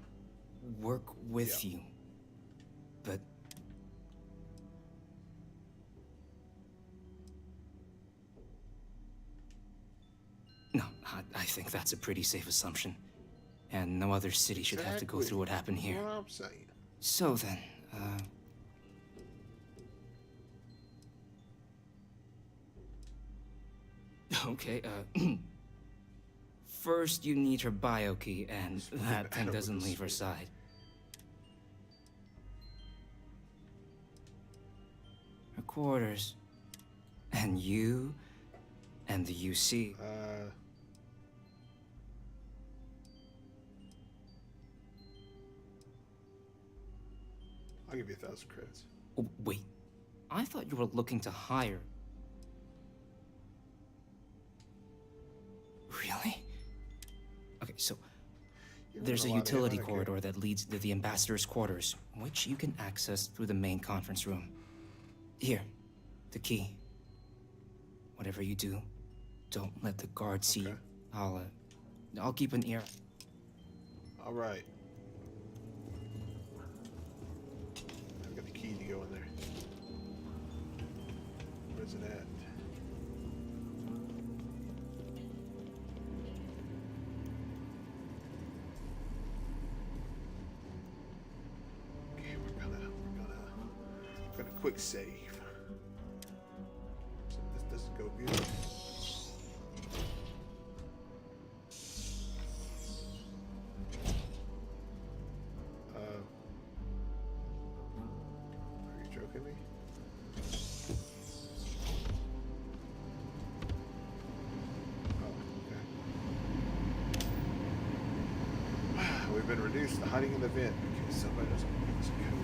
work with you, but... No, I think that's a pretty safe assumption. And no other city should have to go through what happened here. What I'm saying. So then, okay, first you need her bio key, and that thing doesn't leave her side. quarters. And you and the UC. I'll give you 1,000 credits. Oh, wait. I thought you were looking to hire. Really? Okay, so there's a utility corridor that leads to the ambassador's quarters, which you can access through the main conference room. Here, the key. Whatever you do, don't let the guards see you. I'll keep an ear. All right. I've got the key to go in there. Where's it at? Okay, we're gonna quick save. So this doesn't go good. Are you joking me? We've been reduced to hiding in the vent because somebody doesn't give us a code.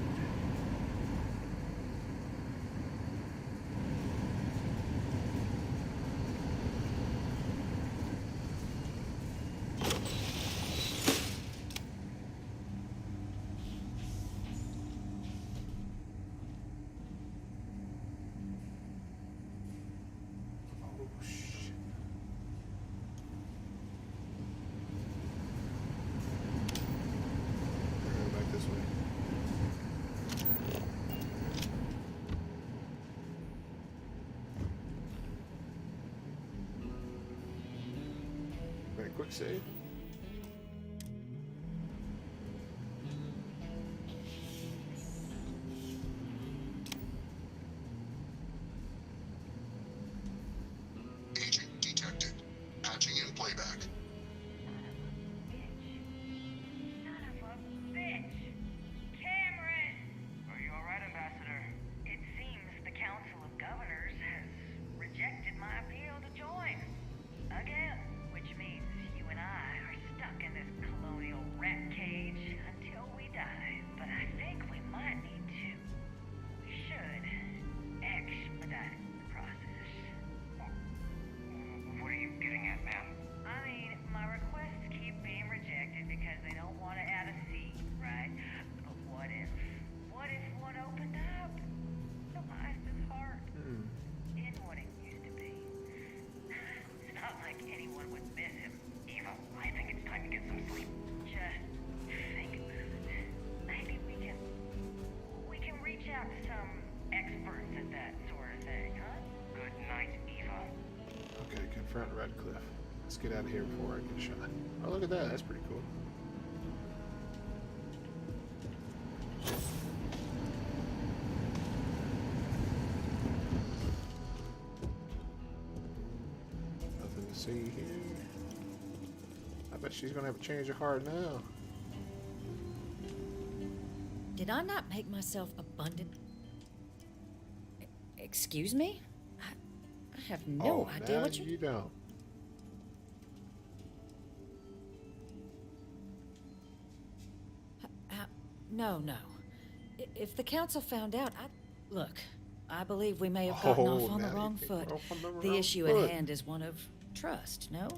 Oh, shit. Back this way. Right, quick save. Agent detected. Patching in playback. Are you alright, Ambassador? It seems the Council of Governors has rejected my appeal to join. Again. Which means you and I are stuck in this colonial rat cage until we die. But I think we might need to. We should expedite the process. What are you getting at, ma'am? I mean, my requests keep being rejected because they don't want to add a seat, right? But what if one opened up? The life is hard. In what it used to be. It's not like anyone would miss him. Eva, I think it's time to get some sleep. Just think about it. Maybe we can reach out to some experts at that sort of thing, huh? Good night, Eva. Okay, confront Redcliffe. Let's get out of here before I get shot. Oh, look at that. That's pretty cool. Nothing to see here. I bet she's gonna have a change of heart now. Did I not make myself abundant? Excuse me? I have no idea now what you... you don't. No. If the council found out, Look, I believe we may have gotten off on the wrong foot. The issue at hand is one of trust, no?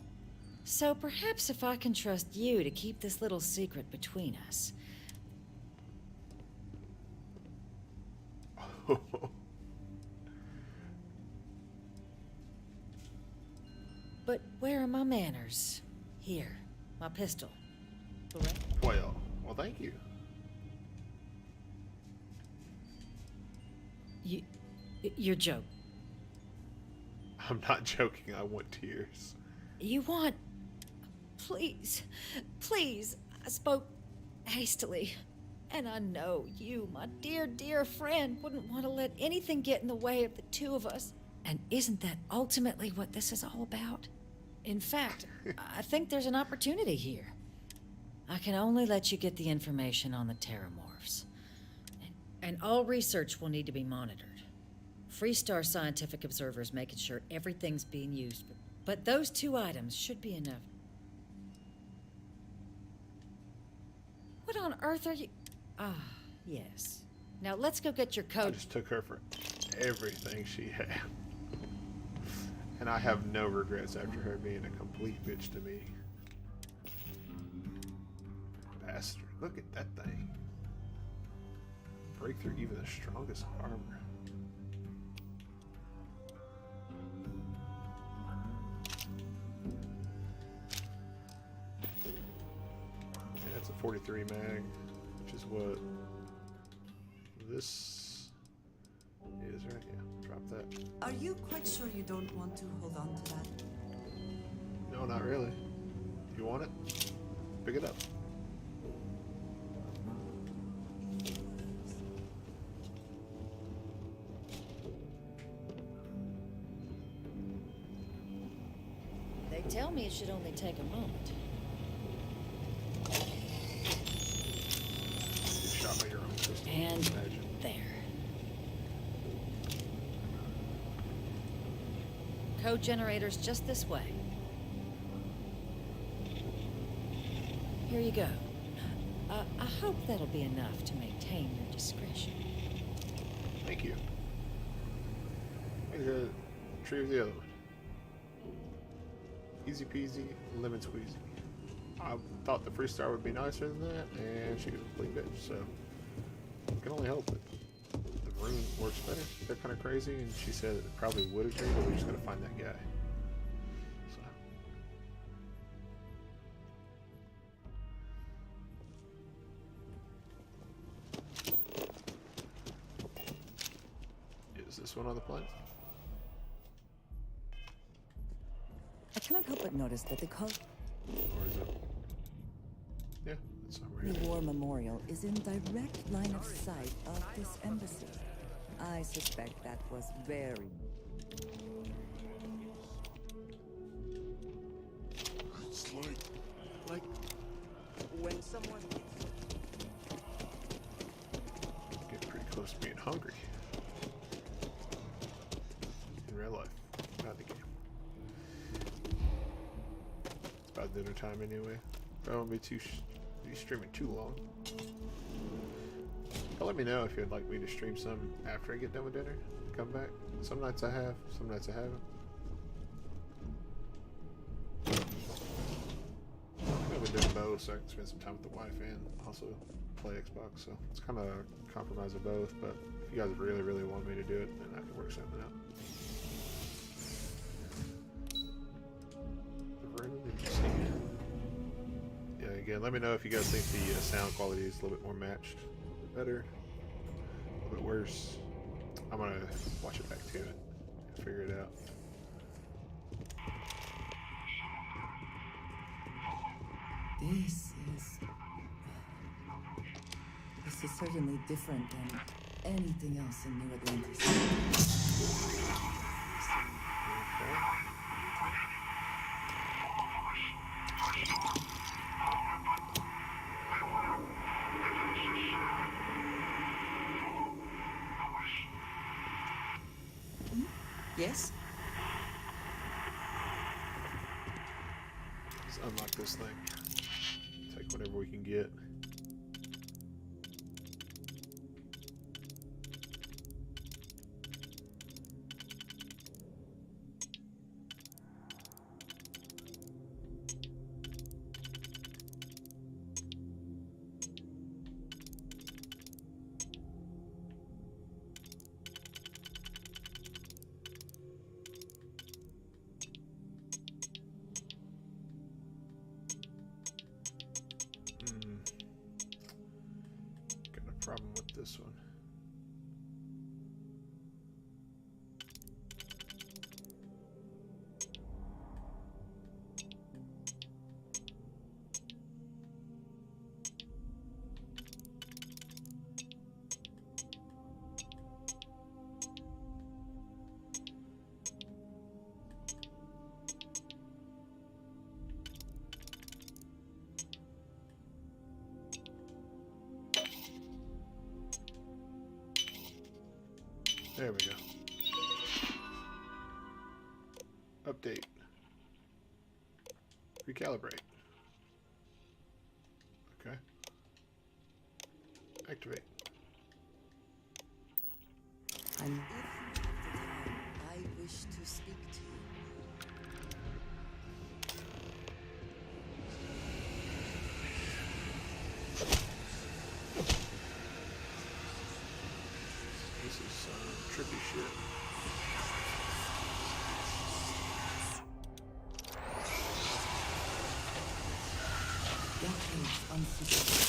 So perhaps if I can trust you to keep this little secret between us. But where are my manners? Here, my pistol. Correct? Well, thank you. You're joking. I'm not joking. I want tears. You want... Please. I spoke hastily. And I know you, my dear, dear friend, wouldn't want to let anything get in the way of the two of us. And isn't that ultimately what this is all about? In fact, I think there's an opportunity here. I can only let you get the information on the terramorphs. And all research will need to be monitored. Freestar Scientific Observer's making sure everything's being used, but those 2 items should be enough. What on earth are you... Ah, yes. Now let's go get your I coat. just took her for everything she had. And I have no regrets after her being a complete bitch to me. Bastard. Look at that thing. Break through even the strongest armor. Yeah, it's a 43 mag, which is what this is, right? Yeah, drop that. Are you quite sure you don't want to hold on to that? No, not really. You want it? Pick it up. They tell me it should only take a moment. Get shot by your own system. And Imagine. there. Code generator's just this way. Here you go. I hope that'll be enough to maintain your discretion. Thank you. Retrieve the other one. Easy peasy, lemon squeezy. I thought the Freestar would be nicer than that, and she was a complete bitch, so I can only hope that the room works better. They're kind of crazy, and she said it probably would agree, but we just gotta find that guy. So. Is this one on the plane? I cannot help but notice that the cult Or is it? Yeah, it's somewhere the here. war memorial is in direct line of sight of this embassy. I suspect that was very... It's like when someone... Getting pretty close to being hungry. In real life, not the game. It's about dinner time anyway. I won't be streaming too long. But let me know if you'd like me to stream some after I get done with dinner. Come back. Some nights I have, some nights I haven't. I've been doing both, so I can spend some time with the wife and also play Xbox. So it's kind of a compromise of both. But if you guys really, really want me to do it, then I can work something out. The room, did you see it? Yeah, again, let me know if you guys think the sound quality is a little bit more matched, a little bit better, a little bit worse. I'm gonna watch it back to it and figure it out. This is certainly different than anything else in New Atlantis. Yes? Let's unlock this thing. Take whatever we can get. Got a problem with this one. There we go. Update. Recalibrate. Okay. Activate. And if you have the time, I wish to speak to you. This is some trippy shit. Decades unsuccessful.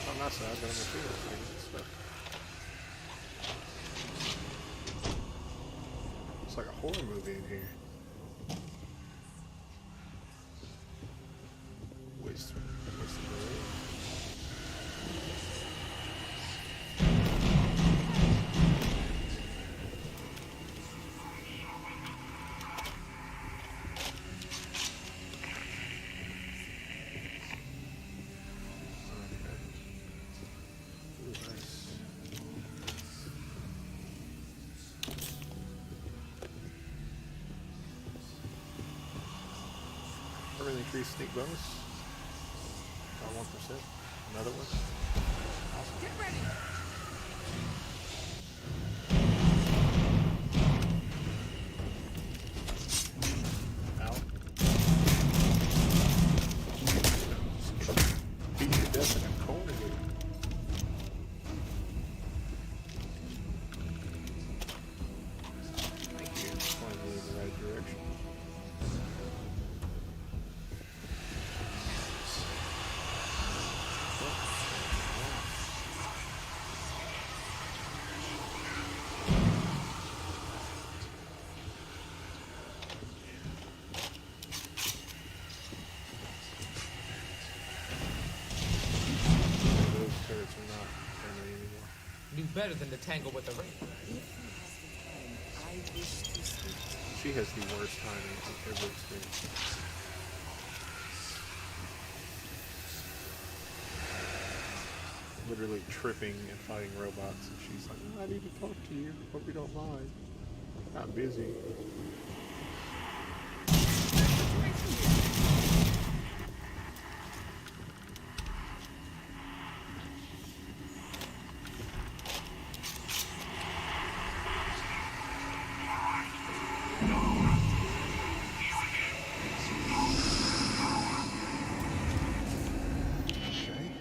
On that side, but I'm gonna feel it stuff. It's like a horror movie in here. Waste the Permanently increased sneak bonus. Got 1%. Another one. Awesome. Get ready. Out. Beat to death in a corner with it. Thank you. Pointing me in the right direction. Those turrets are not friendly anymore. Do better than to tangle with the ring. If you have the time, I wish to speak to you. She has the worst timing I've ever experienced. Literally tripping and fighting robots, and she's like, "I need to talk to you. Hope you don't mind. I'm busy." Okay.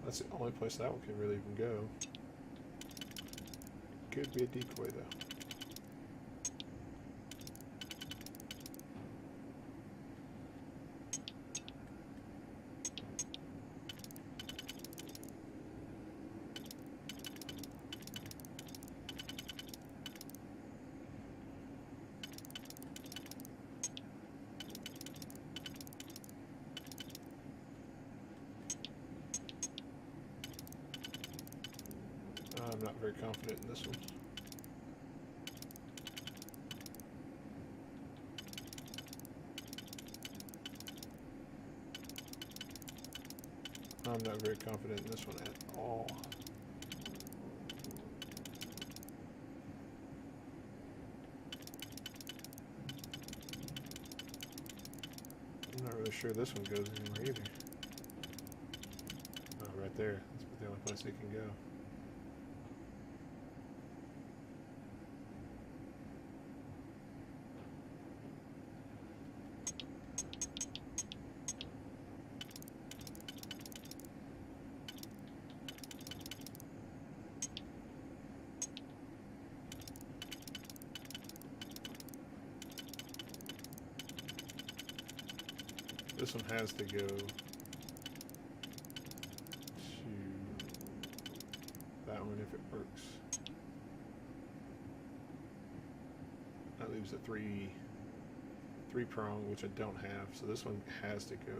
That's the only place that one can really even go. Could be a decoy though. I'm not very confident in this one. I'm not very confident in this one at all. I'm not really sure this one goes anywhere either. Oh, right there. That's the only place it can go. This one has to go to that one if it works. That leaves a three prong, which I don't have, so this one has to go.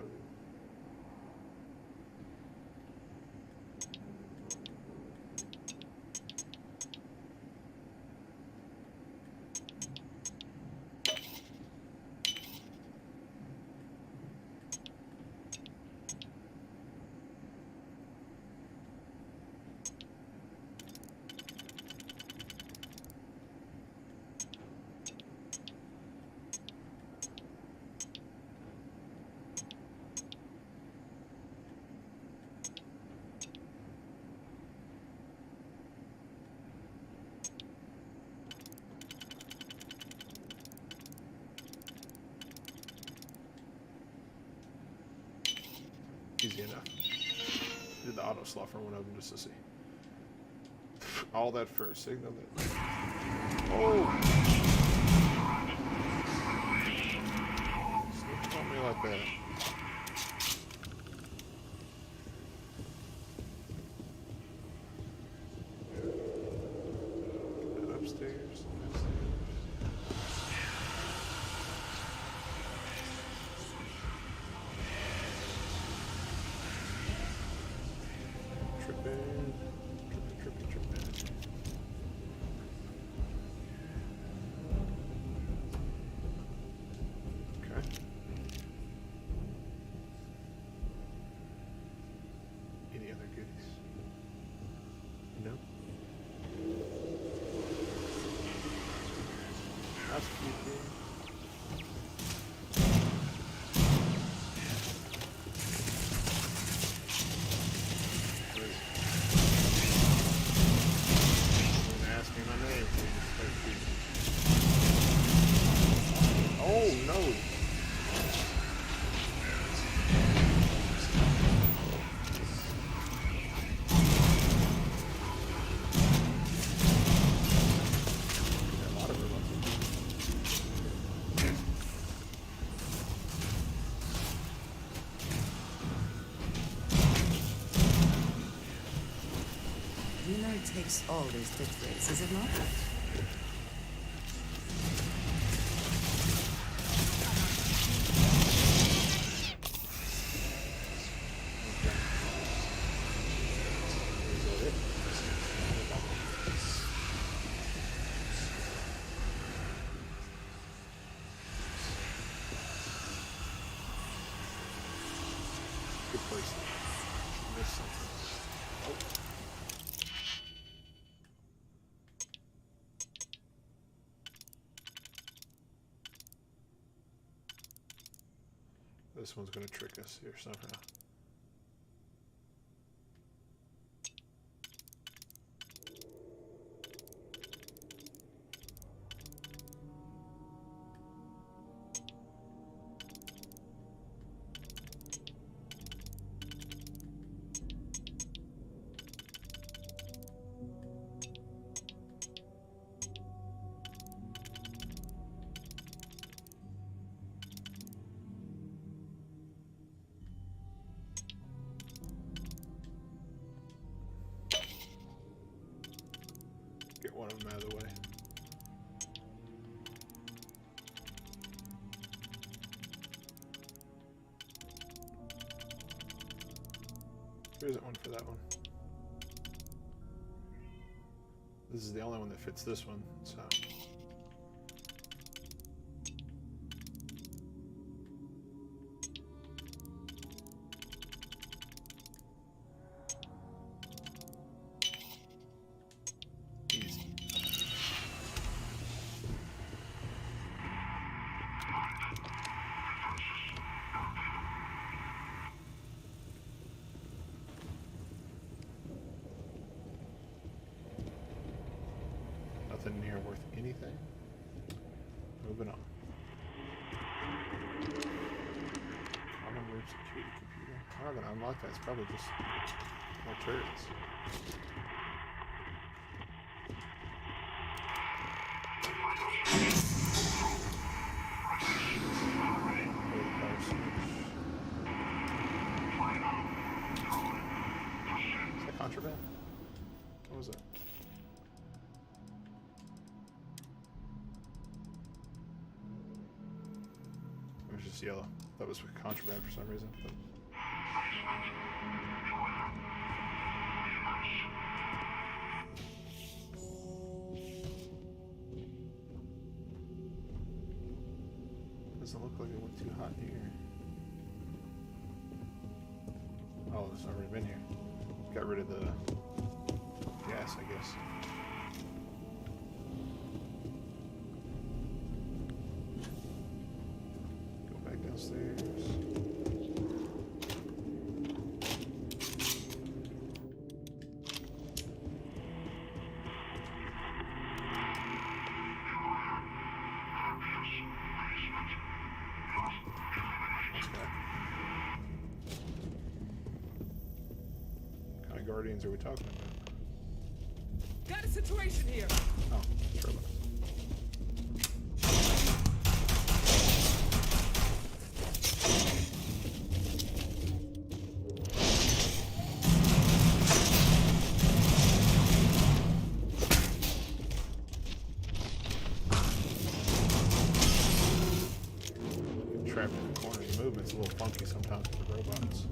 Easy enough. Did the auto slot for one of them just to see. All that for a signal that. Oh! Sneak on me like that. Get that upstairs. Takes all these victories, is it not? Good place. Miss something. Oh. This one's going to trick us here somehow. Get one of them out of the way. There isn't one for that one. This is the only one that fits this one, so. Nothing near worth anything. Moving on. Common room security computer. I'm not gonna unlock that. It's probably just more turrets. just yellow. That was contraband for some reason. But... Doesn't look like it went too hot here. Oh, it's already been here. Got rid of the gas, I guess. Go back downstairs. What kind of guardians are we talking about? Got a situation here. Oh, trouble. Trapped in the corner. The movement's a little funky sometimes with the robots.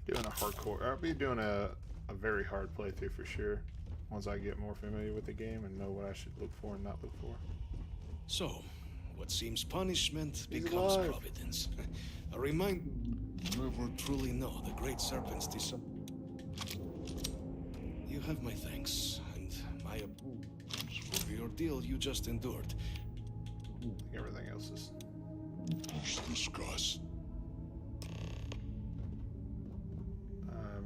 Doing a hardcore. I'll be doing a very hard playthrough for sure. Once I get more familiar with the game and know what I should look for and not look for. So, what seems punishment He's becomes alive. providence. A reminder never truly know the great serpent's You have my thanks and my approval for the ordeal you just endured. Everything else is. Let's discuss.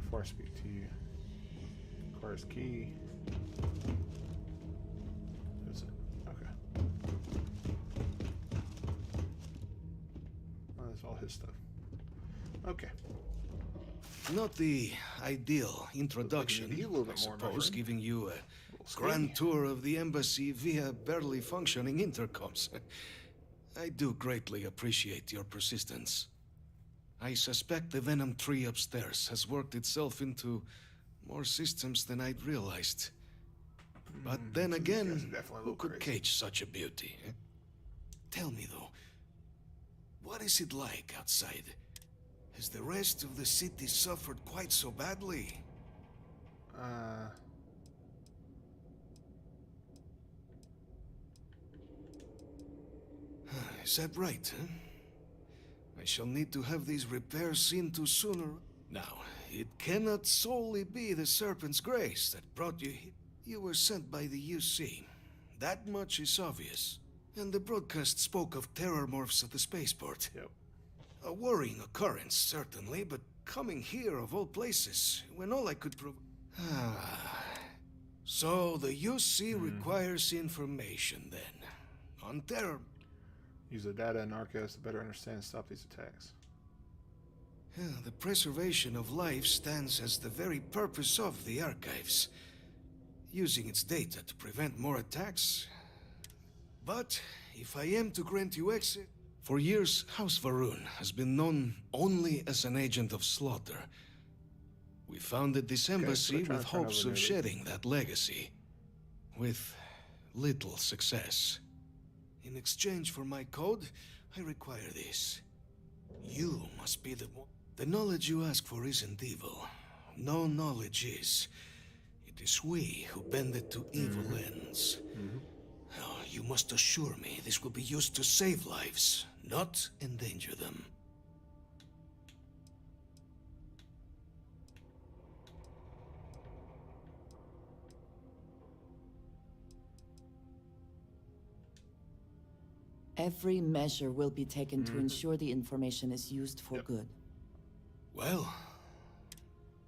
Before I speak to you, requires key. Is it? Okay. Oh, that's all his stuff. Okay. Not the ideal introduction, a little bit I more, my suppose, friend. giving you a grand tour of the embassy via barely functioning intercoms. I do greatly appreciate your persistence. I suspect the Venom tree upstairs has worked itself into more systems than I'd realized. But then again, who could cage such a beauty? Eh? Tell me though, what is it like outside? Has the rest of the city suffered quite so badly? Is that right, huh? I shall need to have these repairs seen to sooner. Now, it cannot solely be the Serpent's Grace that brought you here. You were sent by the UC. That much is obvious. And the broadcast spoke of terror morphs at the spaceport. Yep. A worrying occurrence, certainly, but coming here of all places, when all I could So the UC requires information, then. On terror. Use the data and archives to better understand and stop these attacks. The preservation of life stands as the very purpose of the archives. Using its data to prevent more attacks. But if I am to grant you exit... For years, House Varun has been known only as an agent of slaughter. We founded this embassy with hopes of shedding that legacy. With little success. In exchange for my code, I require this. You must be the one. The knowledge you ask for isn't evil. No knowledge is. It is we who bend it to evil ends. Oh, you must assure me this will be used to save lives, not endanger them. Every measure will be taken to ensure the information is used for good. Well,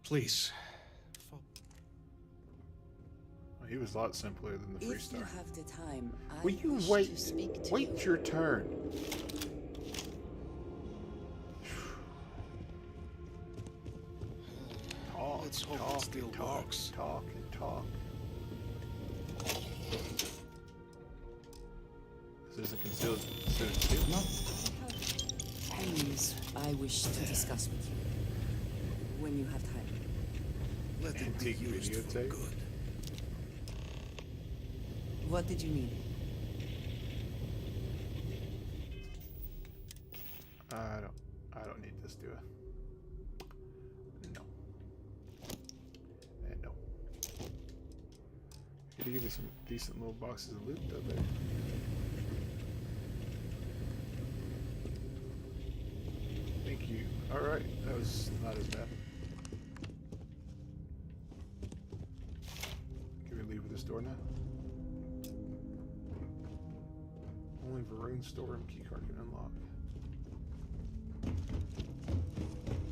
please. Well, he was a lot simpler than the If you Freestar. have the time, I Will you wish wait? to speak to Wait you. your turn. Talk, Let's hope talk, it still and talk, works. talk, and talk. This isn't concealed. Please, I wish to discuss with you when you have time. Let it be Antique used for videotape. good. What did you need? I don't need this, do I? No. And no. Could you give me some decent little boxes of loot though, baby? Thank you. Alright, that was not as bad. Can we leave with this door now? Only Varun storeroom keycard can unlock.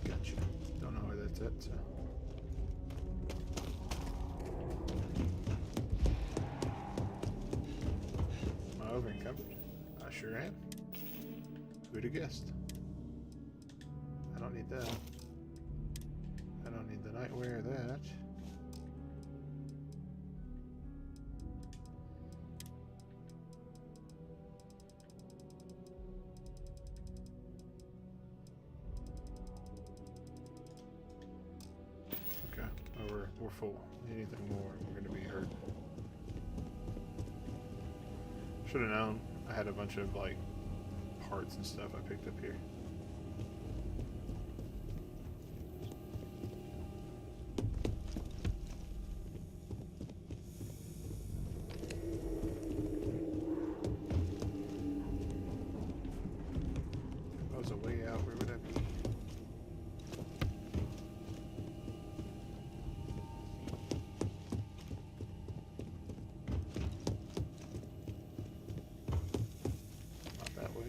Gotcha. Don't know where that's at, so. Am I over encumbered? I sure am. Who'd have guessed? I don't need that. I don't need the nightwear or that. Okay, oh, we're full. Anything more, we're gonna be hurt. Should have known. I had a bunch of like parts and stuff I picked up here. If I was a way out, where would I be? Not that way.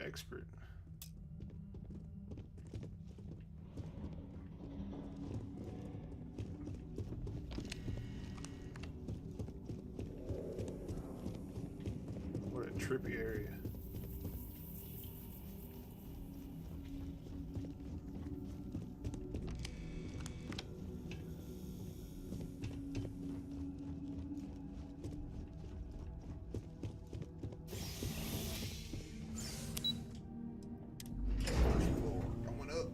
Expert. What a trippy area. Going up.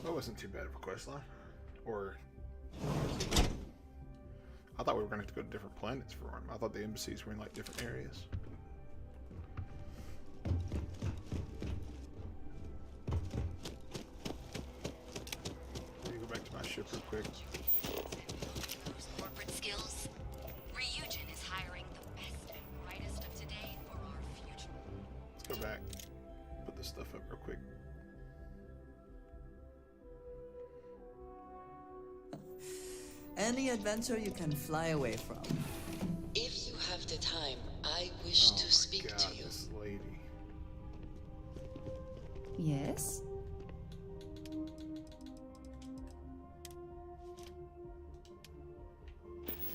That wasn't too bad of a quest line. Or I thought we were going to have to go to different planets for them. I thought the embassies were in like different areas. Let me go back to my ship real quick. Corporate skills. Ryujin is hiring the best and brightest of today for our future. Let's go back. Put this stuff up real quick. Any adventure you can fly away from. If you have the time, I wish to speak to you. This lady. Yes?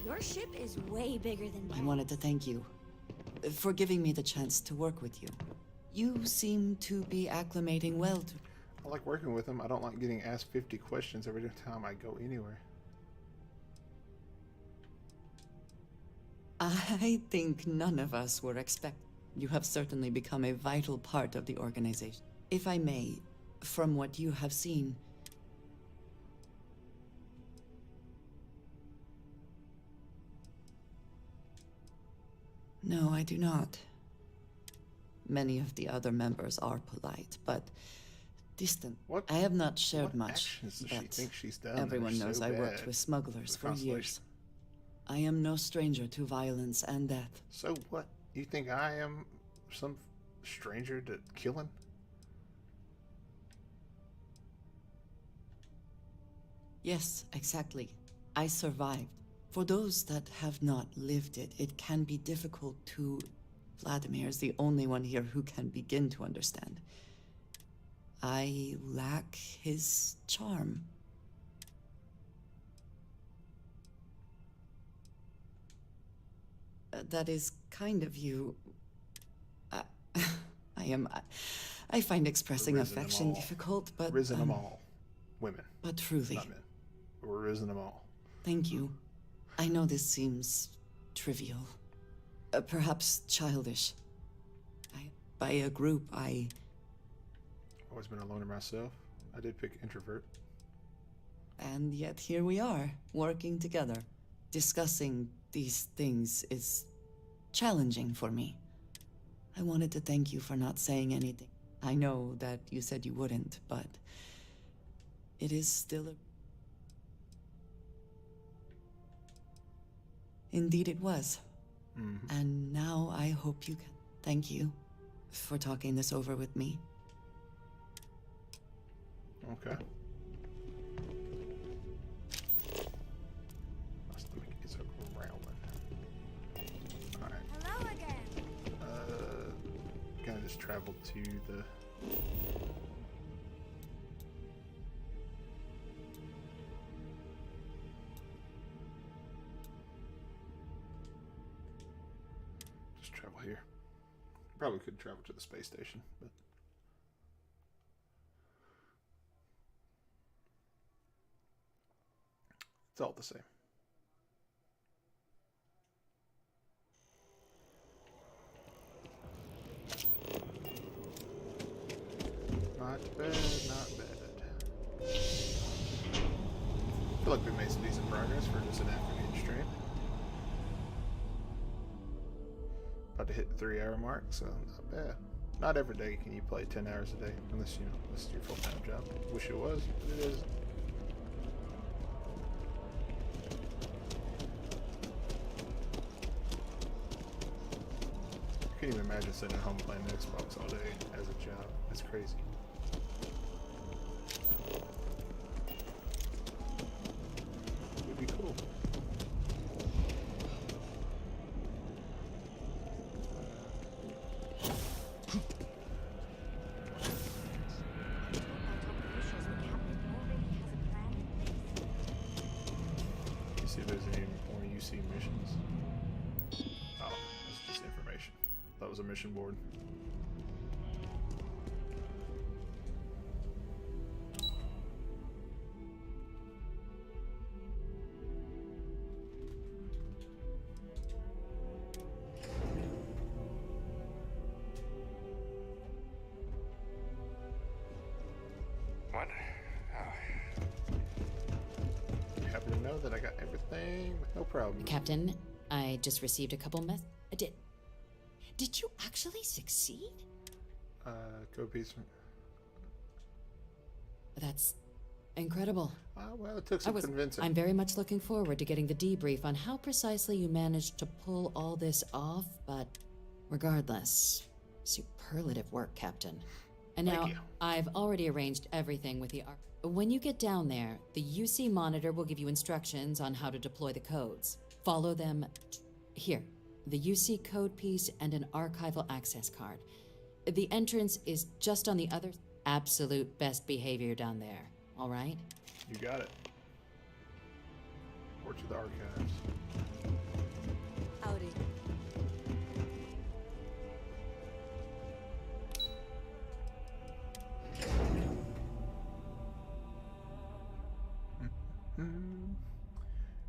Your ship is way bigger than I mine. wanted to thank you for giving me the chance to work with you. You seem to be acclimating well to... I like working with them. I don't like getting asked 50 questions every time I go anywhere. I think none of us were expect. You have certainly become a vital part of the organization. If I may, from what you have seen... No, I do not. Many of the other members are polite, but distant. What? I have not shared What much, actions does she but think she's done that everyone are knows so I worked bad with smugglers for Constellation? years. I am no stranger to violence and death. So what? You think I am some stranger to killing? Yes, exactly. I survived. For those that have not lived it, it can be difficult to... Vladimir is the only one here who can begin to understand. I lack his charm. That is kind of you. I I find expressing Risen them affection all. difficult, but Risen them all. Women. But truly, Not men. We're risen them all. thank you. I know this seems trivial, perhaps childish. By a group, Always been a loner myself. I did pick introvert. And yet here we are, working together. Discussing these things is challenging for me. I wanted to thank you for not saying anything. I know that you said you wouldn't, but it is still a... Indeed it was. And now I hope you can. Thank you for talking this over with me. Okay. My stomach is a growling. Alright. Hello again. Gonna just travel to the... Just travel here. Probably could travel to the space station, but... It's all the same. Not bad, not bad. I feel like we made some decent progress for just an afternoon stream. About to hit the 3-hour mark, so not bad. Not every day can you play 10 hours a day, unless, you know, this is your full-time job. Wish it was, but it isn't. I can't even imagine sitting at home playing Xbox all day as a job. That's crazy. It would be cool. You see if there's any more UC missions? Oh, that's just information. That was a mission board. What? You happen to know that I got everything with no problem. Captain, I just received a couple Did you actually succeed? Go piece. That's incredible. Well, it took some convincing. I'm very much looking forward to getting the debrief on how precisely you managed to pull all this off, but regardless, superlative work, Captain. And now, I've already arranged everything with the When you get down there, the UC monitor will give you instructions on how to deploy the codes. Follow them here. The UC code piece and an archival access card. The entrance is just on the other... Absolute best behavior down there, all right? You got it. Or to the archives. Howdy.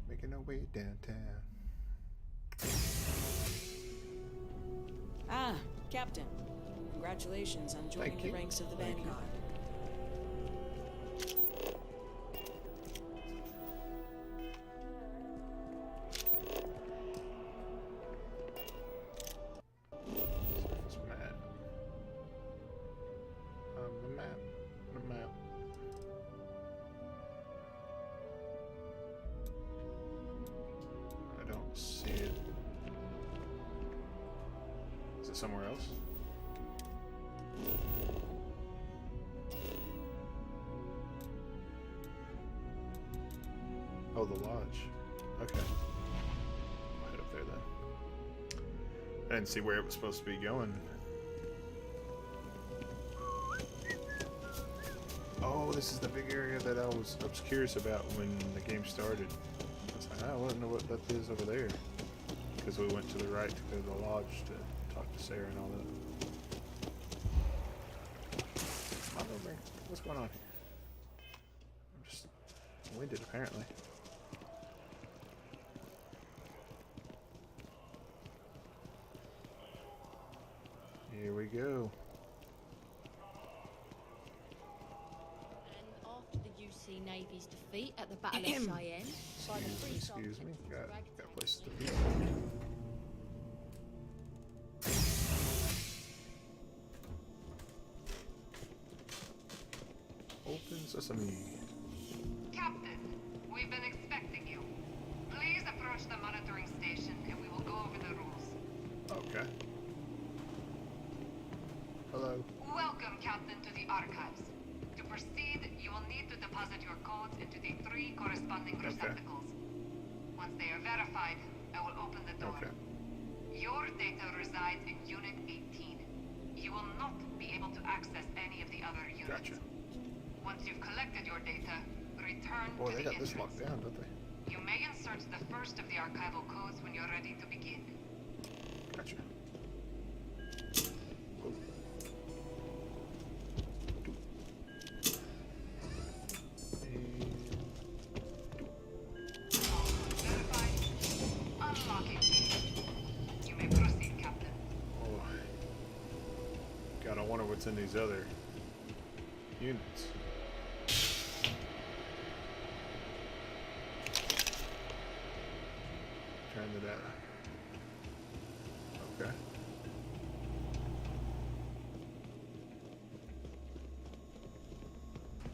Making our way downtown. Ah, Captain. Congratulations on joining the ranks of the Vanguard. Surface map. The map. The map. I don't see it. Is it somewhere else? Oh, the lodge. Okay. I'll head up there then. I didn't see where it was supposed to be going. Oh, this is the big area that I was curious about when the game started. I was like, I want to know what that is over there. Because we went to the right to go to the lodge to talk to Sarah and all that. going on here? I'm just winded, apparently. Here we go. And after the UC Navy's defeat at the Battle of Cheyenne, by the Free Excuse me. Got places to be. Open sesame. Captain, we've been expecting you. Please approach the monitoring station and we will go over the rules. Okay. Hello. Welcome, Captain, to the archives. To proceed, you will need to deposit your codes into the 3 corresponding receptacles. Once they are verified, I will open the door. Okay. Your data resides in Unit 18. You will not be able to access any of the other units. Gotcha. Once you've collected your data, return Boy, to they the got this entrance. locked down, don't they? You may insert the first of the archival codes when you're ready to begin. Gotcha. Unlocking. You may proceed, Captain. Oh. God, I wonder what's in these other units. Turn the data. Okay.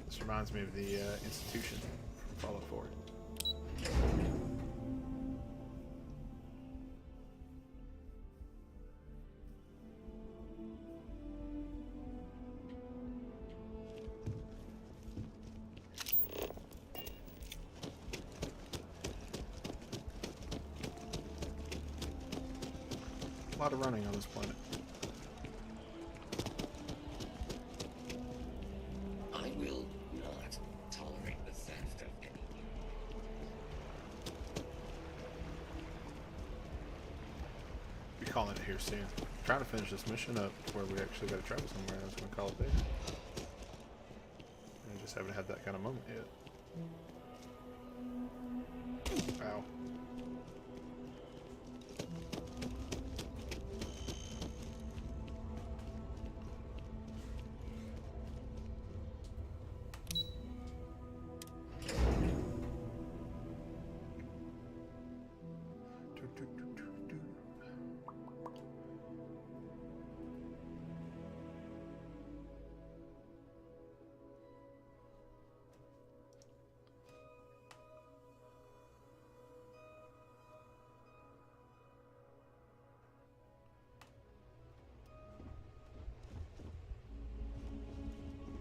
This reminds me of the institution from Fallout 4. A lot of running on this planet. I will not tolerate the theft of any. Be calling it here soon. Trying to finish this mission up where we actually got to travel somewhere. I was going to call it there. I just haven't had that kind of moment yet. Ow.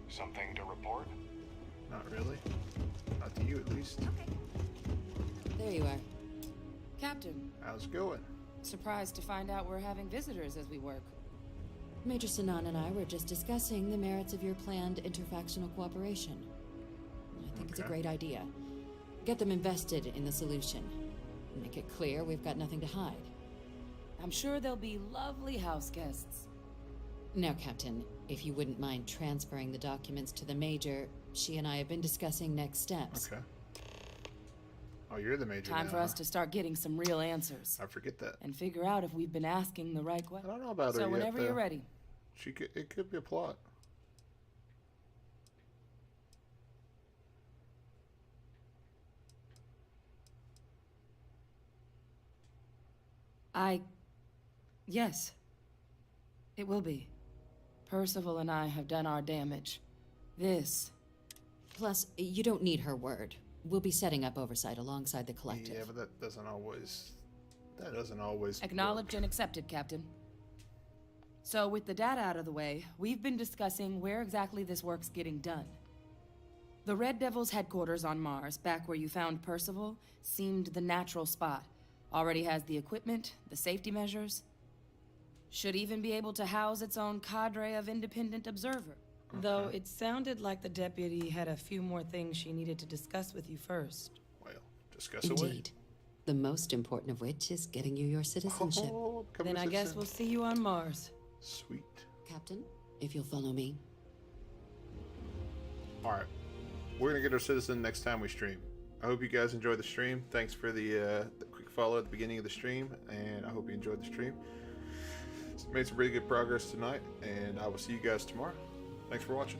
Something to report? Not really. Not to you, at least. There you are. Captain. How's it going? Surprised to find out we're having visitors as we work. Major Sinan and I were just discussing the merits of your planned interfactional cooperation. I think it's a great idea. Get them invested in the solution. Make it clear we've got nothing to hide. I'm sure they'll be lovely house guests. Now, Captain, if you wouldn't mind transferring the documents to the Major, she and I have been discussing next steps. Okay. Oh, you're the Major Time now, for us huh? to start getting some real answers. I forget that. And figure out if we've been asking the right questions. I don't know about her So yet, whenever though. you're ready. It could be a plot. Yes. It will be. Percival and I have done our damage. This. Plus, you don't need her word. We'll be setting up oversight alongside the collective. Yeah, but that doesn't always. That doesn't always. Acknowledged and accepted, Captain. So, with the data out of the way, we've been discussing where exactly this work's getting done. The Red Devil's headquarters on Mars, back where you found Percival, seemed the natural spot. Already has the equipment, the safety measures. Should even be able to house its own cadre of independent observer. Though it sounded like the deputy had a few more things she needed to discuss with you first. Well, discuss away. Indeed. The most important of which is getting you your citizenship. Oh, Then I guess we'll see you on Mars. Sweet. Captain, if you'll follow me. All right, we're gonna get our citizen next time we stream. I hope you guys enjoyed the stream. Thanks for the quick follow at the beginning of the stream, and I hope you enjoyed the stream. Made some really good progress tonight, and I will see you guys tomorrow. Thanks for watching.